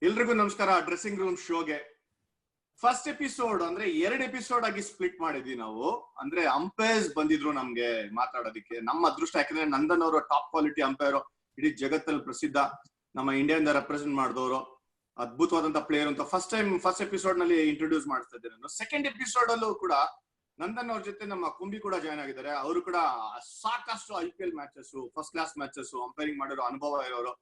ಎಲ್ರಿಗೂ ನಮಸ್ಕಾರ. Dressing room ಶೋಗೆ first episode ಅಂದ್ರೆ 2 ಎಪಿಸೋಡ್ ಆಗಿ ಸ್ಪ್ಲಿಟ್ ಮಾಡಿದ್ವಿ ನಾವು. ಅಂದ್ರೆ ಅಂಪೈರ್ಸ್ ಬಂದಿದ್ರು ನಮ್ಗೆ ಮಾತಾಡೋದಕ್ಕೆ. ನಮ್ಮ ಅದೃಷ್ಟ, ಯಾಕಂದ್ರೆ ನಂದನ್ ಅವರು ಟಾಪ್ ಕ್ವಾಲಿಟಿ ಅಂಪೈರ್, ಇಡೀ ಜಗತ್ತಲ್ಲಿ ಪ್ರಸಿದ್ಧ, ನಮ್ಮ ಇಂಡಿಯಾದಿಂದ ರೆಪ್ರೆಸೆಂಟ್ ಮಾಡಿದವರು, ಅದ್ಭುತವಾದಂತ ಪ್ಲೇಯರ್ ಅಂತ ಫಸ್ಟ್ ಎಪಿಸೋಡ್ ನಲ್ಲಿ ಇಂಟ್ರೊಡ್ಯೂಸ್ ಮಾಡ್ತಾ ಇದ್ದೇನೆ ನಾನು. ಸೆಕೆಂಡ್ ಎಪಿಸೋಡ್ ಅಲ್ಲೂ ಕೂಡ ನಂದನ್ ಅವ್ರ ಜೊತೆ ನಮ್ಮ ಕುಂಬಿ ಕೂಡ ಜಾಯ್ನ್ ಆಗಿದ್ದಾರೆ. ಅವರು ಕೂಡ ಸಾಕಷ್ಟು IPL matches, first class matches umpiring ಮಾಡಿರೋ ಅನುಭವ ಇರೋರು.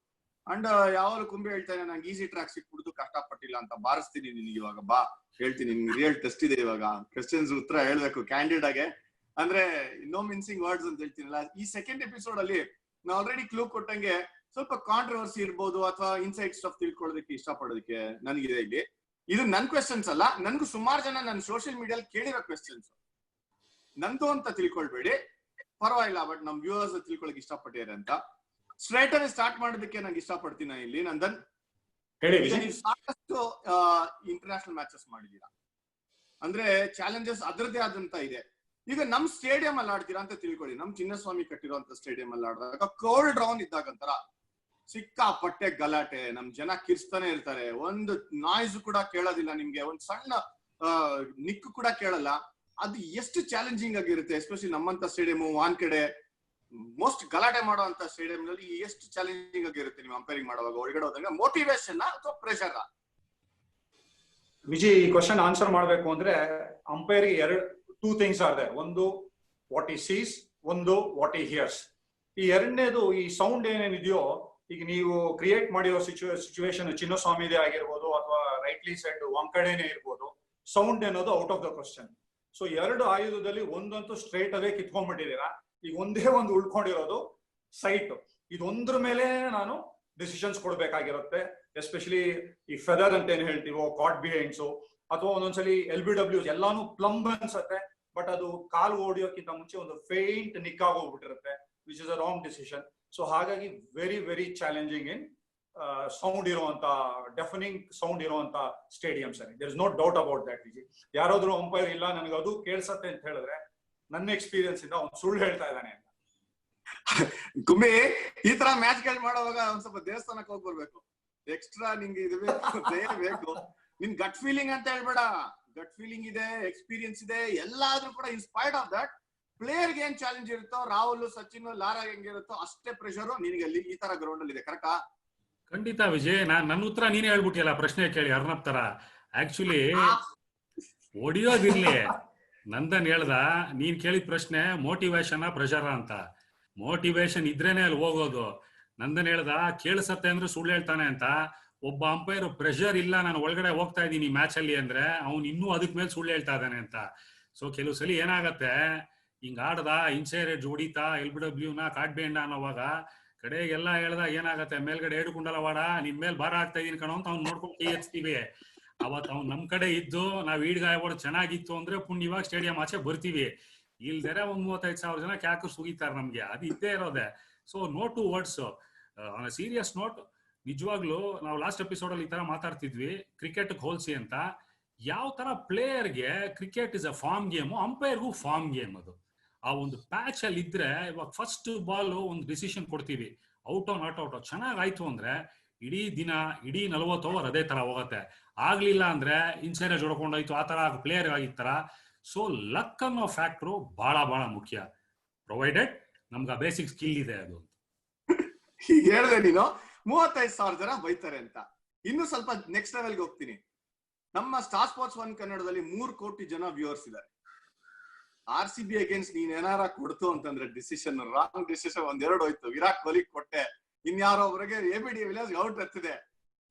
ಅಂಡ್ ಯಾವಾಗಲೂ ಕುಂಬಿ ಹೇಳ್ತಾನೆ, ನಂಗೆ ಈಸಿ ಟ್ರ್ಯಾಕ್ ಸಿಕ್ಬಿಡುದು, ಕಷ್ಟಪಟ್ಟಿಲ್ಲ ಅಂತ. ಬಾರಿಸ್ತೀನಿ ನಿನ್ಗೆ ಇವಾಗ, ಬಾ ಹೇಳ್ತೀನಿ, ನಿಮ್ಗೆ ರಿಯಲ್ ಟೆಸ್ಟ್ ಇದೆ ಇವಾಗ, ಕ್ವೆಶ್ಚನ್ಸ್ ಉತ್ತರ ಹೇಳ್ಬೇಕು ಕ್ಯಾಂಡಿಡ್ ಆಗಿ, ಅಂದ್ರೆ ನೋ ಮಿನ್ಸಿಂಗ್ ವರ್ಡ್ಸ್ ಅಂತ ಹೇಳ್ತೀನಲ್ಲ. ಈ ಸೆಕೆಂಡ್ ಎಪಿಸೋಡ್ ಅಲ್ಲಿ ನಾ ಆಲ್ರೆಡಿ ಕ್ಲೂ ಕೊಟ್ಟಂಗೆ ಸ್ವಲ್ಪ ಕಾಂಟ್ರವರ್ಸಿ ಇರ್ಬೋದು ಅಥವಾ ಇನ್ಸೈಡ್ ಸ್ಟಫ್ ತಿಳ್ಕೊಳ್ಳೋದಕ್ಕೆ ಇಷ್ಟಪಡೋದಕ್ಕೆ ನನಗಿದೆ ಇಲ್ಲಿ. ಇದು ನನ್ ಕ್ವೆಶ್ಚನ್ಸ್ ಅಲ್ಲ, ನನ್ಗೂ ಸುಮಾರು ಜನ ನನ್ನ ಸೋಷಿಯಲ್ ಮೀಡಿಯಲ್ಲಿ ಕೇಳಿರೋ ಕ್ವೆಶ್ಚನ್ಸ್. ನಂದು ಅಂತ ತಿಳ್ಕೊಳ್ಬೇಡಿ, ಪರವಾಗಿಲ್ಲ, ಬಟ್ ನಮ್ ವ್ಯೂವರ್ಸ್ ತಿಳ್ಕೊಳಕ್ ಇಷ್ಟಪಟ್ಟಿದ್ದಾರೆ ಅಂತ. ಸ್ಟ್ರೈಟ್ ಅಲ್ಲಿ ಸ್ಟಾರ್ಟ್ ಮಾಡೋದಕ್ಕೆ ನಂಗೆ ಇಷ್ಟಪಡ್ತೀನಿ ಇಲ್ಲಿ. ನಂದನ್, ನೀವು ಸಾಕಷ್ಟು ಇಂಟರ್ನ್ಯಾಷನಲ್ ಮ್ಯಾಚಸ್ ಮಾಡಿದೀರಾ, ಅಂದ್ರೆ ಚಾಲೆಂಜಸ್ ಅದರದೇ ಆದಂತ ಇದೆ. ಈಗ ನಮ್ ಸ್ಟೇಡಿಯಂ ಅಲ್ಲಿ ಆಡ್ತೀರಾ ಅಂತ ತಿಳ್ಕೊಳ್ಳಿ. ನಮ್ ಚಿನ್ನಸ್ವಾಮಿ ಕಟ್ಟಿರುವಂತ ಸ್ಟೇಡಿಯಂ ಅಲ್ಲಿ ಆಡಿದಾಗ ಕೋಲ್ಡ್ ರೌಂಡ್ ಇದ್ದಾಗಂತರ ಸಿಕ್ಕಾಪಟ್ಟೆ ಗಲಾಟೆ, ನಮ್ ಜನ ಕಿರ್ಸ್ತಾನೆ ಇರ್ತಾರೆ, ಒಂದು ನಾಯ್ಸ್ ಕೂಡ ಕೇಳೋದಿಲ್ಲ ನಿಮ್ಗೆ, ಒಂದ್ ಸಣ್ಣ ನಿಕ್ಕು ಕೂಡ ಕೇಳಲ್ಲ. ಅದು ಎಷ್ಟು ಚಾಲೆಂಜಿಂಗ್ ಆಗಿರುತ್ತೆ, ಎಸ್ಪೆಷಲಿ ನಮ್ಮಂತ ಸ್ಟೇಡಿಯಂ, ವಾನ್ಕೆಡೆ ಮೋಸ್ಟ್ ಗಲಾಟೆ ಮಾಡುವಂತ ಸ್ಟೇಡಿಯಂ ನಲ್ಲಿ ಎಷ್ಟು ಚಾಲೆಂಜಿಂಗ್ ಆಗಿರುತ್ತೆ ನೀವು ಅಂಪೈರಿಂಗ್ ಮಾಡುವಾಗ? ಒಳಗಡೆ ಹೋದಾಗ ಮೋಟಿವೇಶನ್ ಅಥವಾ ಪ್ರೆಷರ್? ವಿಜಯ್, ಈ ಕ್ವಶನ್ ಆನ್ಸರ್ ಮಾಡ್ಬೇಕು ಅಂದ್ರೆ umpire two things are there. ಒಂದು ವಾಟ್ ಈ ಸೀಸ್, ಒಂದು ವಾಟ್ ಈ ಹಿಯರ್ಸ್. ಈ ಎರಡನೇದು, ಈ ಸೌಂಡ್ ಏನೇನಿದೆಯೋ, ಈಗ ನೀವು ಕ್ರಿಯೇಟ್ ಮಾಡಿರೋ ಸಿಚುವೇಶನ್ ಚಿನ್ನಸ್ವಾಮಿದೇ ಆಗಿರ್ಬೋದು ಅಥವಾ ರೈಟ್ಲಿ ಸೈಡ್ ಒಂಕಡೆನೆ ಇರ್ಬೋದು, ಸೌಂಡ್ ಅನ್ನೋದು out of the question. So ಎರಡು ಆಯುಧದಲ್ಲಿ ಒಂದಂತೂ ಸ್ಟ್ರೈಟ್ ಅವೇ ಕಿತ್ಕೊಂಡ್ಬಿಟ್ಟಿದ್ದೀರಾ. ಈಗ ಒಂದೇ ಒಂದು ಉಳ್ಕೊಂಡಿರೋದು ಸೈಟ್. ಇದೊಂದ್ರ ಮೇಲೆ ನಾನು ಡಿಸಿಷನ್ಸ್ ಕೊಡ್ಬೇಕಾಗಿರುತ್ತೆ. ಎಸ್ಪೆಷಲಿ ಈ ಫೆದರ್ ಅಂತ ಏನ್ ಹೇಳ್ತೀವೋ, ಕಾಟ್ ಬಿಹೈಂಡ್ಸು, ಅಥವಾ ಒಂದೊಂದ್ಸಲಿ LBW ಎಲ್ಲಾನು ಪ್ಲಂಬ್ ಅನ್ಸತ್ತೆ, ಬಟ್ ಅದು ಕಾಲು ಓಡಿಯೋಕ್ಕಿಂತ ಮುಂಚೆ ಒಂದು ಫೇಂಟ್ ನಿಕ್ಕಾಗೋಗ್ಬಿಟ್ಟಿರುತ್ತೆ, which is a wrong decision. So ಹಾಗಾಗಿ very very challenging in sound ಇರುವಂತ, ಡೆಫನಿಂಗ್ ಸೌಂಡ್ ಇರುವಂತ ಸ್ಟೇಡಿಯಮ್ಸ್ ಅಲ್ಲಿ. There is no doubt about that. Viji, ಯಾರಾದ್ರೂ ಅಂಪೈರ್ ಇಲ್ಲ ನನಗೆ ಅದು ಕೇಳ್ಸತ್ತೆ ಅಂತ ಹೇಳಿದ್ರೆ ನನ್ನ ಎಕ್ಸ್ಪೀರಿಯನ್ಸ್ ಇಂದ ಅವ್ನು ಸುಳ್ಳು ಹೇಳ್ತಾ ಇದ್ದಾನೆ ಅಂತ. ಕುಂಬಿ, ಈ ತರ ಮ್ಯಾಚ್ ಗಳು ಮಾಡುವಾಗ ಒಂದ್ ಸ್ವಲ್ಪ ದೇವಸ್ಥಾನಕ್ಕೆ ಹೋಗಿ ಬರ್ಬೇಕು. ಎಕ್ಸ್ಟ್ರಾ ನಿಂಗೆ ಇದು ಬೇಕು. ನಿನ್ ಗಟ್ ಫೀಲಿಂಗ್ ಅಂತ ಹೇಳ್ಬೇಡ. ಗಟ್ ಫೀಲಿಂಗ್ ಇದೆ, ಎಕ್ಸ್ಪೀರಿಯನ್ಸ್ ಇದೆ, ಎಲ್ಲಾದ್ರೂ ಕೂಡ ಇನ್ಸ್ಪೈರ್ಡ್ ಆಫ್ ದಟ್ ಪ್ಲೇಯರ್ ಗೆ ಏನ್ ಚಾಲೆಂಜ್ ಇರುತ್ತೋ, ರಾಹುಲ್, ಸಚಿನ್, ಲಾರಾ ಹೆಂಗಿರುತ್ತೋ ಅಷ್ಟೇ ಪ್ರೆಷರ್ ನಿನಗೆ ಅಲ್ಲಿ ಈ ತರ ಗ್ರೌಂಡ್ ಅಲ್ಲಿ ಇದೆ. ಕರೆಕ್ಟಾ? ಖಂಡಿತ ವಿಜಯ್, ನನ್ನ ಉತ್ತರ ನೀನೇ ಹೇಳ್ಬಿಟ್ಟಿಯಲ್ಲ ಪ್ರಶ್ನೆ ಕೇಳಿ ಅರ್ನಬ್ ತರ. ಆಕ್ಚುಲಿ ಹೊಡಿಯೋದಿರ್ಲಿ, ನಂದನ್ ಹೇಳ್ದ, ನೀನ್ ಕೇಳಿದ ಪ್ರಶ್ನೆ ಮೋಟಿವೇಶನ್ ಪ್ರೆಷರ್ ಅಂತ. ಮೋಟಿವೇಶನ್ ಇದ್ರೇನೆ ಅಲ್ಲಿ ಹೋಗೋದು. ನಂದನ್ ಹೇಳ್ದ ಕೇಳಿಸತ್ತೆ ಅಂದ್ರೆ ಸುಳ್ಳು ಹೇಳ್ತಾನೆ ಅಂತ. ಒಬ್ಬ ಅಂಪೈರ್ ಪ್ರೆಷರ್ ಇಲ್ಲ, ನಾನು ಒಳಗಡೆ ಹೋಗ್ತಾ ಇದ್ದೀನಿ ಮ್ಯಾಚ್ ಅಲ್ಲಿ ಅಂದ್ರೆ ಅವ್ನು ಇನ್ನೂ ಅದಕ್ ಮೇಲೆ ಸುಳ್ಳು ಹೇಳ್ತಾ ಇದ್ದಾನೆ ಅಂತ. ಸೊ ಕೆಲವು ಸಲ ಏನಾಗತ್ತೆ, ಹಿಂಗ್ ಆಡ್ದ ಇನ್ಸೈಡ್ ಹೊಡಿತಾ LBW ಕಾಟ್ಬೇಂಡ ಅನ್ನೋವಾಗ ಕಡೆಗೆಲ್ಲ ಹೇಳ್ದ ಏನಾಗತ್ತೆ, ಮೇಲ್ಗಡೆ ಏಡುಕೊಂಡಲ್ಲ ನಿನ್ ಮೇಲೆ ಭಾರ ಆಗ್ತಾ ಇದೀನಿ ಕಣೋ ಅಂತ ಅವ್ನು ನೋಡ್ಕೊಂಡು ಕೈ ಹಚ್ತೀವಿ. ಅವತ್ ಅವ್ನು ನಮ್ ಕಡೆ ಇದ್ದು ನಾವ್ ಈಡ್ಗಾಯ ಚೆನ್ನಾಗಿತ್ತು ಅಂದ್ರೆ ಪುಣ್ಯವಾಗಿ ಸ್ಟೇಡಿಯಂ ಆಚೆ ಬರ್ತೀವಿ. ಇಲ್ದರೆ ಒಂದ್ 35,000 ಜನ ಕ್ಯಾಕು ಸುಗಿತಾರೆ ನಮ್ಗೆ, ಅದು ಇದ್ದೇ ಇರೋದೆ. So no two words. On a serious note, ನಿಜವಾಗ್ಲು ನಾವು ಲಾಸ್ಟ್ ಎಪಿಸೋಡ್ ಅಲ್ಲಿ ಈ ತರ ಮಾತಾಡ್ತಿದ್ವಿ ಕ್ರಿಕೆಟ್ ಹೋಲ್ಸಿ ಅಂತ. ಯಾವ ತರ ಪ್ಲೇಯರ್ಗೆ cricket is a form game, ಅಂಪೈರ್ಗೂ ಫಾರ್ಮ್ ಗೇಮ್ ಅದು. ಆ ಒಂದು ಪ್ಯಾಚ್ ಅಲ್ಲಿ ಇದ್ರೆ ಇವಾಗ ಫಸ್ಟ್ ಬಾಲ್ ಒಂದು ಡಿಸಿಷನ್ ಕೊಡ್ತೀವಿ, ಔಟ್ ನಾಟ್ ಔಟ್. ಚೆನ್ನಾಗ್ ಆಯ್ತು ಅಂದ್ರೆ ಇಡೀ ದಿನ, ಇಡೀ 40 ಓವರ್ ಅದೇ ತರ ಹೋಗತ್ತೆ. ಆಗ್ಲಿಲ್ಲ ಅಂದ್ರೆ ಇನ್ಸೈಡ್ ಜೊಡ್ಕೊಂಡೋಯ್ತು, ಆ ತರ ಪ್ಲೇಯರ್ ಆಗಿರ್ತಾರ. ಸೊ ಲಕ್ ಅನ್ನೋ ಫ್ಯಾಕ್ಟ್ರು ಬಹಳ ಬಹಳ ಮುಖ್ಯ, ಪ್ರೊವೈಡೆಡ್ ನಮ್ಗೆ ಬೇಸಿಕ್ ಸ್ಕಿಲ್ ಇದೆ ಅದು. ಈಗ ಹೇಳಿದೆ ನೀನು 35,000 ಜನ ಬೈತಾರೆ ಅಂತ. ಇನ್ನು ಸ್ವಲ್ಪ ನೆಕ್ಸ್ಟ್ ಲೆವೆಲ್ಗೆ ಹೋಗ್ತೀನಿ. ನಮ್ಮ ಸ್ಟಾರ್ ಸ್ಪೋರ್ಟ್ಸ್ 1 ಕನ್ನಡದಲ್ಲಿ 3 ಕೋಟಿ ಜನ ವ್ಯೂವರ್ಸ್ ಇದ್ದಾರೆ. RCB ಅಗೇನ್ಸ್ಟ್ ನೀನ್ ಏನಾರ ಕೊಡ್ತು ಅಂತಂದ್ರೆ ಡಿಸಿಷನ್, ರಾಂಗ್ ಡಿಸಿಷನ್, 1-2 ಹೋಯ್ತು, ವಿರಾಟ್ ಕೊಹ್ಲಿ ಕೊಟ್ಟೆ, ಇನ್ಯಾರೋ ಒಬ್ಬರಿಗೆ ABD ವಿಲಿಯರ್ಸ್ ಔಟ್ ಎತ್ತಿದೆ,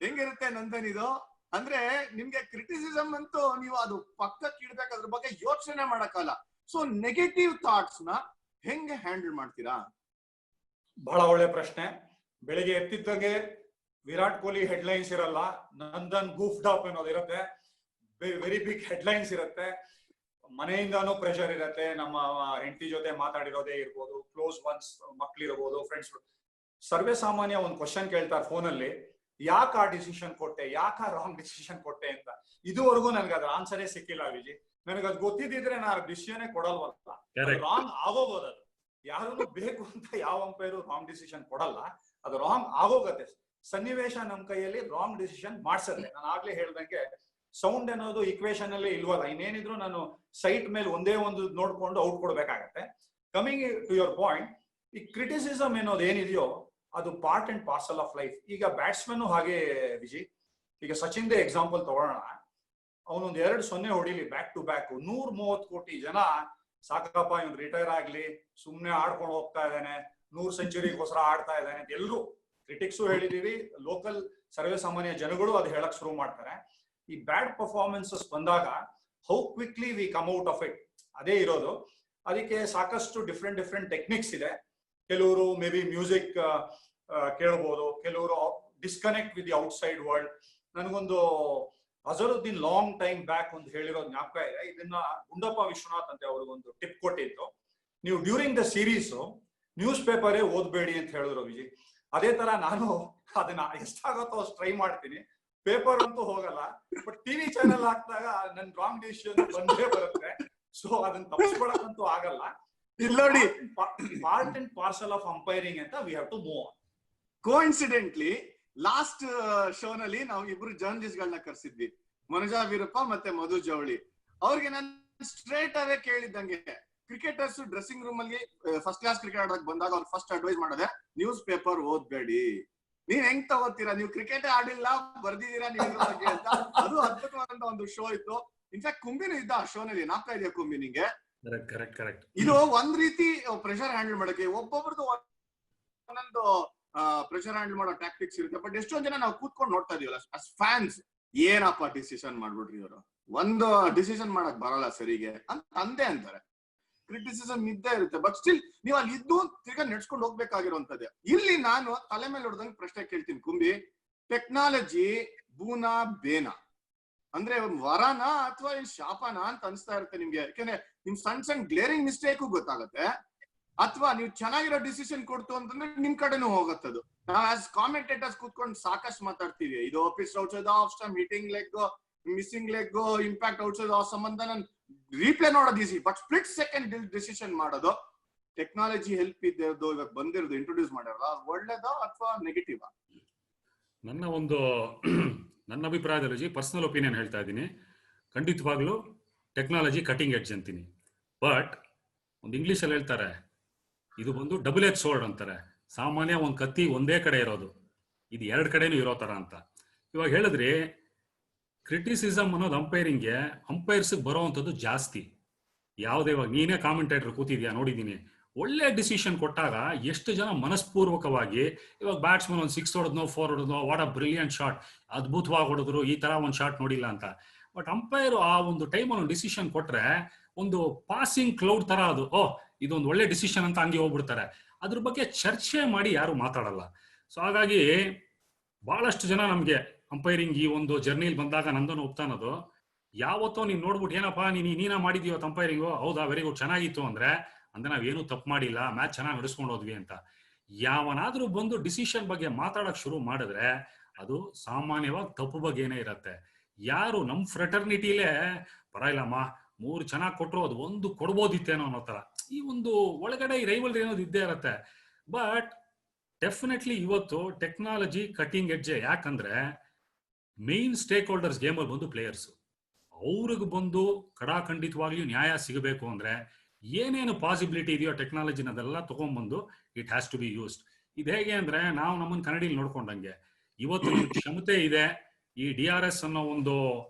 ಹೆಂಗಿರುತ್ತೆ ನಂದನ್ ಇದು? ಅಂದ್ರೆ ನಿಮ್ಗೆ ಕ್ರಿಟಿಸಿಸಮ್ ಅಂತೂ ನೀವು ಅದು ಪಕ್ಕಕ್ಕೆ ಇಡ್ಬೇಕು, ಅದ್ರ ಬಗ್ಗೆ ಯೋಚನೆ ಮಾಡಕ್ಕಲ್ಲ. ಸೊ ನೆಗೆಟಿವ್ ಥಾಟ್ಸ್ ನ ಹೆಂಗೆ ಹ್ಯಾಂಡಲ್ ಮಾಡ್ತೀರಾ? ಬಹಳ ಒಳ್ಳೆ ಪ್ರಶ್ನೆ. ಬೆಳಿಗ್ಗೆ ಎತ್ತಿದ್ದಂಗೆ ವಿರಾಟ್ ಕೊಹ್ಲಿ ಹೆಡ್ಲೈನ್ಸ್ ಇರಲ್ಲ, ನಂದನ್ ಗೂಫ್ಡ್ ಅಪ್ ಅನ್ನೋದು ಇರುತ್ತೆ, ವೆರಿ ಬಿಗ್ ಹೆಡ್ಲೈನ್ಸ್ ಇರುತ್ತೆ. ಮನೆಯಿಂದಾನು ಪ್ರೆಷರ್ ಇರುತ್ತೆ, ನಮ್ಮ ಹೆಂಡತಿ ಜೊತೆ ಮಾತಾಡಿರೋದೇ ಇರ್ಬೋದು, ಕ್ಲೋಸ್ ಒನ್ಸ್ ಮಕ್ಳಿರ್ಬೋದು, ಫ್ರೆಂಡ್ಸ್. ಸರ್ವೇ ಸಾಮಾನ್ಯ ಒಂದು ಕ್ವಶನ್ ಕೇಳ್ತಾರೆ ಫೋನಲ್ಲಿ, ಯಾಕ ಆ ಡಿಸಿಷನ್ ಕೊಟ್ಟೆ, ಯಾಕ ರಾಂಗ್ ಡಿಸಿಷನ್ ಕೊಟ್ಟೆ ಅಂತ. ಇದುವರೆಗೂ ನನ್ಗೆ ಅದ್ರ ಆನ್ಸರೇ ಸಿಕ್ಕಿಲ್ಲ ವಿಜಿ. ನನಗೆ ಅದು ಗೊತ್ತಿದ್ರೆ ನಾನು ಡಿಸಿಷನ್ ಕೊಡಲ್ವಲ್ಲ. ರಾಂಗ್ ಆಗೋಗೋದು. ಅದು ಯಾರು ಬೇಕು ಅಂತ ಯಾವ ಅಂಪೈರು ರಾಂಗ್ ಡಿಸಿಷನ್ ಕೊಡಲ್ಲ, ಅದು ರಾಂಗ್ ಆಗೋಗತ್ತೆ. ಸನ್ನಿವೇಶ ನಮ್ಮ ಕೈಯಲ್ಲಿ ರಾಂಗ್ ಡಿಸಿಷನ್ ಮಾಡ್ಸತ್ತೆ. ನಾನು ಆಗ್ಲೇ ಹೇಳ್ದಂಗೆ ಸೌಂಡ್ ಅನ್ನೋದು ಇಕ್ವೇಶನ್ ಅಲ್ಲೇ ಇಲ್ವಲ್ಲ, ಇನ್ನೇನಿದ್ರು ನಾನು ಸೈಟ್ ಮೇಲೆ ಒಂದೇ ಒಂದು ನೋಡ್ಕೊಂಡು ಔಟ್ ಕೊಡ್ಬೇಕಾಗತ್ತೆ. ಕಮಿಂಗ್ ಟು ಯುವರ್ ಪಾಯಿಂಟ್, ಈ ಕ್ರಿಟಿಸಿಸಮ್ ಅನ್ನೋದು ಏನಿದೆಯೋ ಅದು part and parcel of life. ಈಗ ಬ್ಯಾಟ್ಸ್ಮನ್ ಹಾಗೆ ವಿಜಿ, ಈಗ ಸಚಿನ್ ದೇ ಎಕ್ಸಾಂಪಲ್ ತಗೊಳ್ಳೋಣ. ಅವನೊಂದು 2-0 ಹೊಡಿಲಿ ಬ್ಯಾಕ್ ಟು ಬ್ಯಾಕ್, 130 ಕೋಟಿ ಜನ ಸಾಕಪ್ಪ ಇವ್ನು ರಿಟೈರ್ ಆಗ್ಲಿ, ಸುಮ್ನೆ ಆಡ್ಕೊಂಡು ಹೋಗ್ತಾ ಇದ್ದಾನೆ, 100 ಸೆಂಚುರಿಗೋಸ್ಕರ ಆಡ್ತಾ ಇದ್ದಾನೆ ಅಂತ ಎಲ್ಲರೂ ಕ್ರಿಟಿಕ್ಸು ಹೇಳಿದೀವಿ, ಲೋಕಲ್ ಸರ್ವೇ ಸಾಮಾನ್ಯ ಜನಗಳು ಅದು ಹೇಳಕ್ ಶುರು ಮಾಡ್ತಾರೆ. ಈ ಬ್ಯಾಡ್ ಪರ್ಫಾರ್ಮೆನ್ಸಸ್ ಬಂದಾಗ how quickly we come out of it, ಅದೇ ಇರೋದು. ಅದಕ್ಕೆ ಸಾಕಷ್ಟು ಡಿಫ್ರೆಂಟ್ ಟೆಕ್ನಿಕ್ಸ್ ಇದೆ. ಕೆಲವರು ಮೇ ಬಿ ಮ್ಯೂಸಿಕ್ ಕೇಳ್ಬೋದು, ಕೆಲವರು disconnect with the outside world. ನನಗೊಂದು ಅಜರುದ್ದೀನ್ ಲಾಂಗ್ ಟೈಮ್ ಬ್ಯಾಕ್ ಒಂದು ಹೇಳಿರೋದು ಜ್ಞಾಪಕ ಇದೆ. ಇದನ್ನ ಗುಂಡಪ್ಪ ವಿಶ್ವನಾಥ್ ಅಂತ ಅವ್ರಿಗೊಂದು ಟಿಪ್ ಕೊಟ್ಟಿತ್ತು. ನೀವು ಡ್ಯೂರಿಂಗ್ ದ ಸೀರೀಸ್ ನ್ಯೂಸ್ ಪೇಪರೇ ಓದ್ಬೇಡಿ ಅಂತ ಹೇಳಿದ್ರು ವಿಜಿ. ಅದೇ ತರ ನಾನು ಅದನ್ನ ಎಷ್ಟಾಗತ್ತೋ ಅಷ್ಟು ಟ್ರೈ ಮಾಡ್ತೀನಿ. ಪೇಪರ್ ಅಂತೂ ಹೋಗಲ್ಲ, ಬಟ್ ಟಿವಿ ಚಾನೆಲ್ ಹಾಕಿದಾಗ ನನ್ ರಾಂಗ್ ಡಿಸಿಷನ್ ಬಂದೇ ಬರುತ್ತೆ. ಸೊ ಅದನ್ನ ತಪ್ಪಿಸ್ಕೊಳಕ್ಕಂತೂ ಆಗಲ್ಲ. ನೋಡಿ, part and parcel of umpiring ಅಂತ we have to move on. Coincidentally last show ನಲ್ಲಿ ನಾವು ಇಬ್ರು ಜರ್ನಲಿಸ್ಟ್ ಗಳನ್ನ ಕರ್ಸಿದ್ವಿ, ಮನುಜಾ ವೀರಪ್ಪ ಮತ್ತೆ ಮಧು ಜವಳಿ. ಅವ್ರಿಗೆ ನಾನು ಸ್ಟ್ರೇಟ್ ಅವೇ ಕೇಳಿದ್ದಂಗೆ, ಕ್ರಿಕೆಟರ್ಸ್ ಡ್ರೆಸ್ಸಿಂಗ್ ರೂಮ್ ಅಲ್ಲಿ ಫಸ್ಟ್ ಕ್ಲಾಸ್ ಕ್ರಿಕೆಟ್ ಆಡಕ್ ಬಂದಾಗ ಅವ್ರು ಫಸ್ಟ್ ಅಡ್ವೈಸ್ ಮಾಡೋದೆ ನ್ಯೂಸ್ ಪೇಪರ್ ಓದ್ಬೇಡಿ. ನೀವ್ ಹೆಂಗ್ ತಗೋತೀರಾ, ನೀವು ಕ್ರಿಕೆಟ್ ಆಡಿಲ್ಲ ಬರ್ದಿದ್ದೀರಾ ನೀವು ಬಗ್ಗೆ ಅಂತ. ಅದು ಅದ್ಭುತವಾದಂತ ಒಂದು ಶೋ ಇತ್ತು. ಇನ್ಫ್ಯಾಕ್ಟ್ ಕುಂಬಿನೂ ಇದ್ದ ಆ ಶೋ ನಲ್ಲಿ. ನಾಲ್ಕ ಇದೆಯಾ ಕುಂಬಿ ನಿಂಗೆ? ಇದು ಒಂದ್ ರೀತಿ ಪ್ರೆಷರ್ ಹ್ಯಾಂಡಲ್ ಮಾಡಕ್ಕೆ, ಒಬ್ಬೊಬ್ರದ್ದು ಒಂದೊಂದು ಪ್ರೆಷರ್ ಹ್ಯಾಂಡಲ್ ಮಾಡೋ ಟ್ಯಾಕ್ಟಿಕ್ಸ್ ಇರುತ್ತೆ. ಬಟ್ ಎಷ್ಟೊಂದ್ ಜನ ನಾವು ಕೂತ್ಕೊಂಡು ನೋಡ್ತಾ ಇದೀವಲ್ಲ ಫ್ಯಾನ್ಸ್, ಏನಪ್ಪ ಡಿಸಿಷನ್ ಮಾಡ್ಬಿಡ್ರಿ ಇವರು, ಒಂದು ಡಿಸಿಷನ್ ಮಾಡಕ್ ಬರಲ್ಲ ಸರಿಗೆ ಅಂತ ಅಂದೇ ಅಂತಾರೆ. ಕ್ರಿಟಿಸಿಸಮ್ ಇದ್ದೇ ಇರುತ್ತೆ, ಬಟ್ ಸ್ಟಿಲ್ ನೀವು ಅಲ್ಲಿ ಇದ್ದು ತಿರ್ಗಾ ನಡ್ಸ್ಕೊಂಡು ಹೋಗ್ಬೇಕಾಗಿರುವಂತದ್ದೇ. ಇಲ್ಲಿ ನಾನು ತಲೆ ಮೇಲೆ ಹೊಡೆದಂಗೆ ಪ್ರಶ್ನೆ ಕೇಳ್ತೀನಿ ಕುಂಬಿ, ಟೆಕ್ನಾಲಜಿ ಬೂನಾ ಬೇನಾ ಅಂದ್ರೆ ವರನಾ ಅಥವಾ ಶಾಪನ ಅಂತ ಅನ್ಸ್ತಾ ಇರುತ್ತೆ ನಿಮ್ಗೆ? ಯಾಕಂದ್ರೆ ನಿಮ್ ಸಣ್ಣ ಗ್ಲೇರಿಂಗ್ ಮಿಸ್ಟೇಕು ಗೊತ್ತಾಗತ್ತೆ, ಅಥವಾ ನೀವು ಚೆನ್ನಾಗಿರೋ ಡಿಸಿಷನ್ ಕೊಡ್ತು ಅಂತಂದ್ರೆ ನಿಮ್ ಕಡೆನೂ ಹೋಗತ್ತದು. ನಾವ್ ಆಸ್ ಕಾಮೆಂಟೇಟರ್ಸ್ ಕೂತ್ಕೊಂಡು ಸಾಕಷ್ಟು ಮಾತಾಡ್ತೀವಿ, ಇದು office outside of stump, hitting leg, missing leg, impact outside of ಸಂಬಂಧ ನನ್ ರೀಪ್ಲೇ ನೋಡೋದು easy, but split second decision ಮಾಡೋದು ಟೆಕ್ನಾಲಜಿ ಹೆಲ್ಪ್ ಇದ್ದು ಇವಾಗ ಬಂದಿರೋದು ಇಂಟ್ರೊಡ್ಯೂಸ್ ಮಾಡ್ಯಾರಲ್ಲ, ಒಳ್ಳೇದಾ ಅಥವಾ ನೆಗೆಟಿವ್? ನನ್ನ ಅಭಿಪ್ರಾಯದಲ್ಲಿ ಪರ್ಸನಲ್ ಒಪಿನಿಯನ್ ಹೇಳ್ತಾ ಇದ್ದೀನಿ, ಖಂಡಿತವಾಗ್ಲೂ ಟೆಕ್ನಾಲಜಿ ಕಟಿಂಗ್ ಎಡ್ಜ್ ಅಂತೀನಿ. ಬಟ್ ಒಂದು ಇಂಗ್ಲಿಷ್ ಅಲ್ಲಿ ಹೇಳ್ತಾರೆ, ಇದು ಬಂದು ಡಬಲ್ ಎಜ್ ಸೋರ್ಡ್ ಅಂತಾರೆ. ಸಾಮಾನ್ಯ ಒಂದು ಕತ್ತಿ ಒಂದೇ ಕಡೆ ಇರೋದು, ಇದು 2 ಕಡೆನೂ ಇರೋ ತರ ಅಂತ. ಇವಾಗ ಹೇಳಿದ್ರಿ ಕ್ರಿಟಿಸಿಸಮ್ ಅನ್ನೋದು ಅಂಪೈರಿಂಗ್ಗೆ, ಅಂಪೈರ್ಸ್ ಬರೋವಂಥದ್ದು ಜಾಸ್ತಿ. ಯಾವುದೇ ಇವಾಗ ನೀನೇ ಕಾಮೆಂಟೇಟರ್ ಕೂತಿದ್ಯಾ ನೋಡಿದೀನಿ, ಒಳ್ಳೆ ಡಿಸಿಷನ್ ಕೊಟ್ಟಾಗ ಎಷ್ಟು ಜನ ಮನಸ್ಪೂರ್ವಕವಾಗಿ, ಇವಾಗ ಬ್ಯಾಟ್ಸ್ಮನ್ ಒಂದು 6 ಹೊಡೆದ್ನೋ 4 ಹೊಡೆದ್ನೋ, ವಾಟ್ ಅ ಬ್ರಿಲಿಯಂಟ್ ಶಾಟ್, ಅದ್ಭುತವಾಗಿ ಹೊಡೆದ್ರು, ಈ ತರ ಒಂದು ಶಾಟ್ ನೋಡಿಲ್ಲ ಅಂತ. ಬಟ್ ಅಂಪೈರ್ ಆ ಒಂದು ಟೈಮ್ ಒಂದು ಡಿಸಿಷನ್ ಕೊಟ್ರೆ ಒಂದು ಪಾಸಿಂಗ್ ಕ್ಲೌಡ್ ತರ ಅದು, ಇದೊಂದು ಒಳ್ಳೆ ಡಿಸಿಷನ್ ಅಂತ ಹಂಗೆ ಹೋಗ್ಬಿಡ್ತಾರೆ. ಅದ್ರ ಬಗ್ಗೆ ಚರ್ಚೆ ಮಾಡಿ ಯಾರು ಮಾತಾಡಲ್ಲ. ಸೊ ಹಾಗಾಗಿ ಬಹಳಷ್ಟು ಜನ ನಮ್ಗೆ ಅಂಪೈರಿಂಗ್ ಈ ಒಂದು ಜರ್ನಿಲಿ ಬಂದಾಗ ನಂದನ್ನು ಒಪ್ತಾನದು, ಯಾವತ್ತೋ ನೀನ್ ನೋಡ್ಬಿಟ್ಟು ಏನಪ್ಪಾ ನೀನ ಮಾಡಿದೀವ ಅಂಪೈರಿಂಗು, ಹೌದಾ ವೆರಿ ಗುಡ್ ಚೆನ್ನಾಗಿತ್ತು ಅಂದ್ರೆ ನಾವೇನು ತಪ್ಪು ಮಾಡಿಲ್ಲ, ಮ್ಯಾಚ್ ಚೆನ್ನಾಗಿ ನಡೆಸ್ಕೊಂಡು ಹೋದ್ವಿ ಅಂತ. ಯಾವನಾದ್ರೂ ಬಂದು ಡಿಸಿಷನ್ ಬಗ್ಗೆ ಮಾತಾಡಕ್ ಶುರು ಮಾಡಿದ್ರೆ ಅದು ಸಾಮಾನ್ಯವಾಗಿ ತಪ್ಪು ಬಗ್ಗೆನೇ ಇರತ್ತೆ. ಯಾರು ನಮ್ ಫ್ರೆಟರ್ನಿಟಿಲೇ ಪರವಾಗಿಲ್ಲಮ್ಮ 3 ಚೆನ್ನಾಗಿ ಕೊಟ್ಟರು, ಅದು 1 ಕೊಡ್ಬೋದಿತ್ತೇನೋ ಅನ್ನೋ ತರ ಈ ಒಂದು ಒಳಗಡೆ ಈ ರೈವಲ್ರಿ ಅನ್ನೋದು ಇದ್ದೇ ಇರತ್ತೆ. ಬಟ್ ಡೆಫಿನೆಟ್ಲಿ ಇವತ್ತು ಟೆಕ್ನಾಲಜಿ ಕಟಿಂಗ್ ಎಡ್ಜ್. ಯಾಕಂದ್ರೆ ಮೇನ್ ಸ್ಟೇಕ್ ಹೋಲ್ಡರ್ಸ್ ಗೇಮಲ್ಲಿ ಬಂದು ಪ್ಲೇಯರ್ಸ್, ಅವ್ರಿಗೆ ಬಂದು ಕಡಾಖಂಡಿತವಾಗ್ಲೂ ನ್ಯಾಯ ಸಿಗಬೇಕು ಅಂದ್ರೆ ಏನೇನು ಪಾಸಿಬಿಲಿಟಿ ಇದೆಯೋ ಟೆಕ್ನಾಲಜಿನದೆಲ್ಲ ತಗೊಂಡ್ಬಂದು it has to be used. ಇದು ಹೇಗೆ ಅಂದ್ರೆ ನಾವು ನಮ್ಮನ್ನ ಕನ್ನಡಿಲಿ ನೋಡ್ಕೊಂಡಂಗೆ, ಇವತ್ತು ನಮ್ಗೆ ಕ್ಷಮತೆ ಇದೆ, ಈ DRS ಅನ್ನೋ ಒಂದು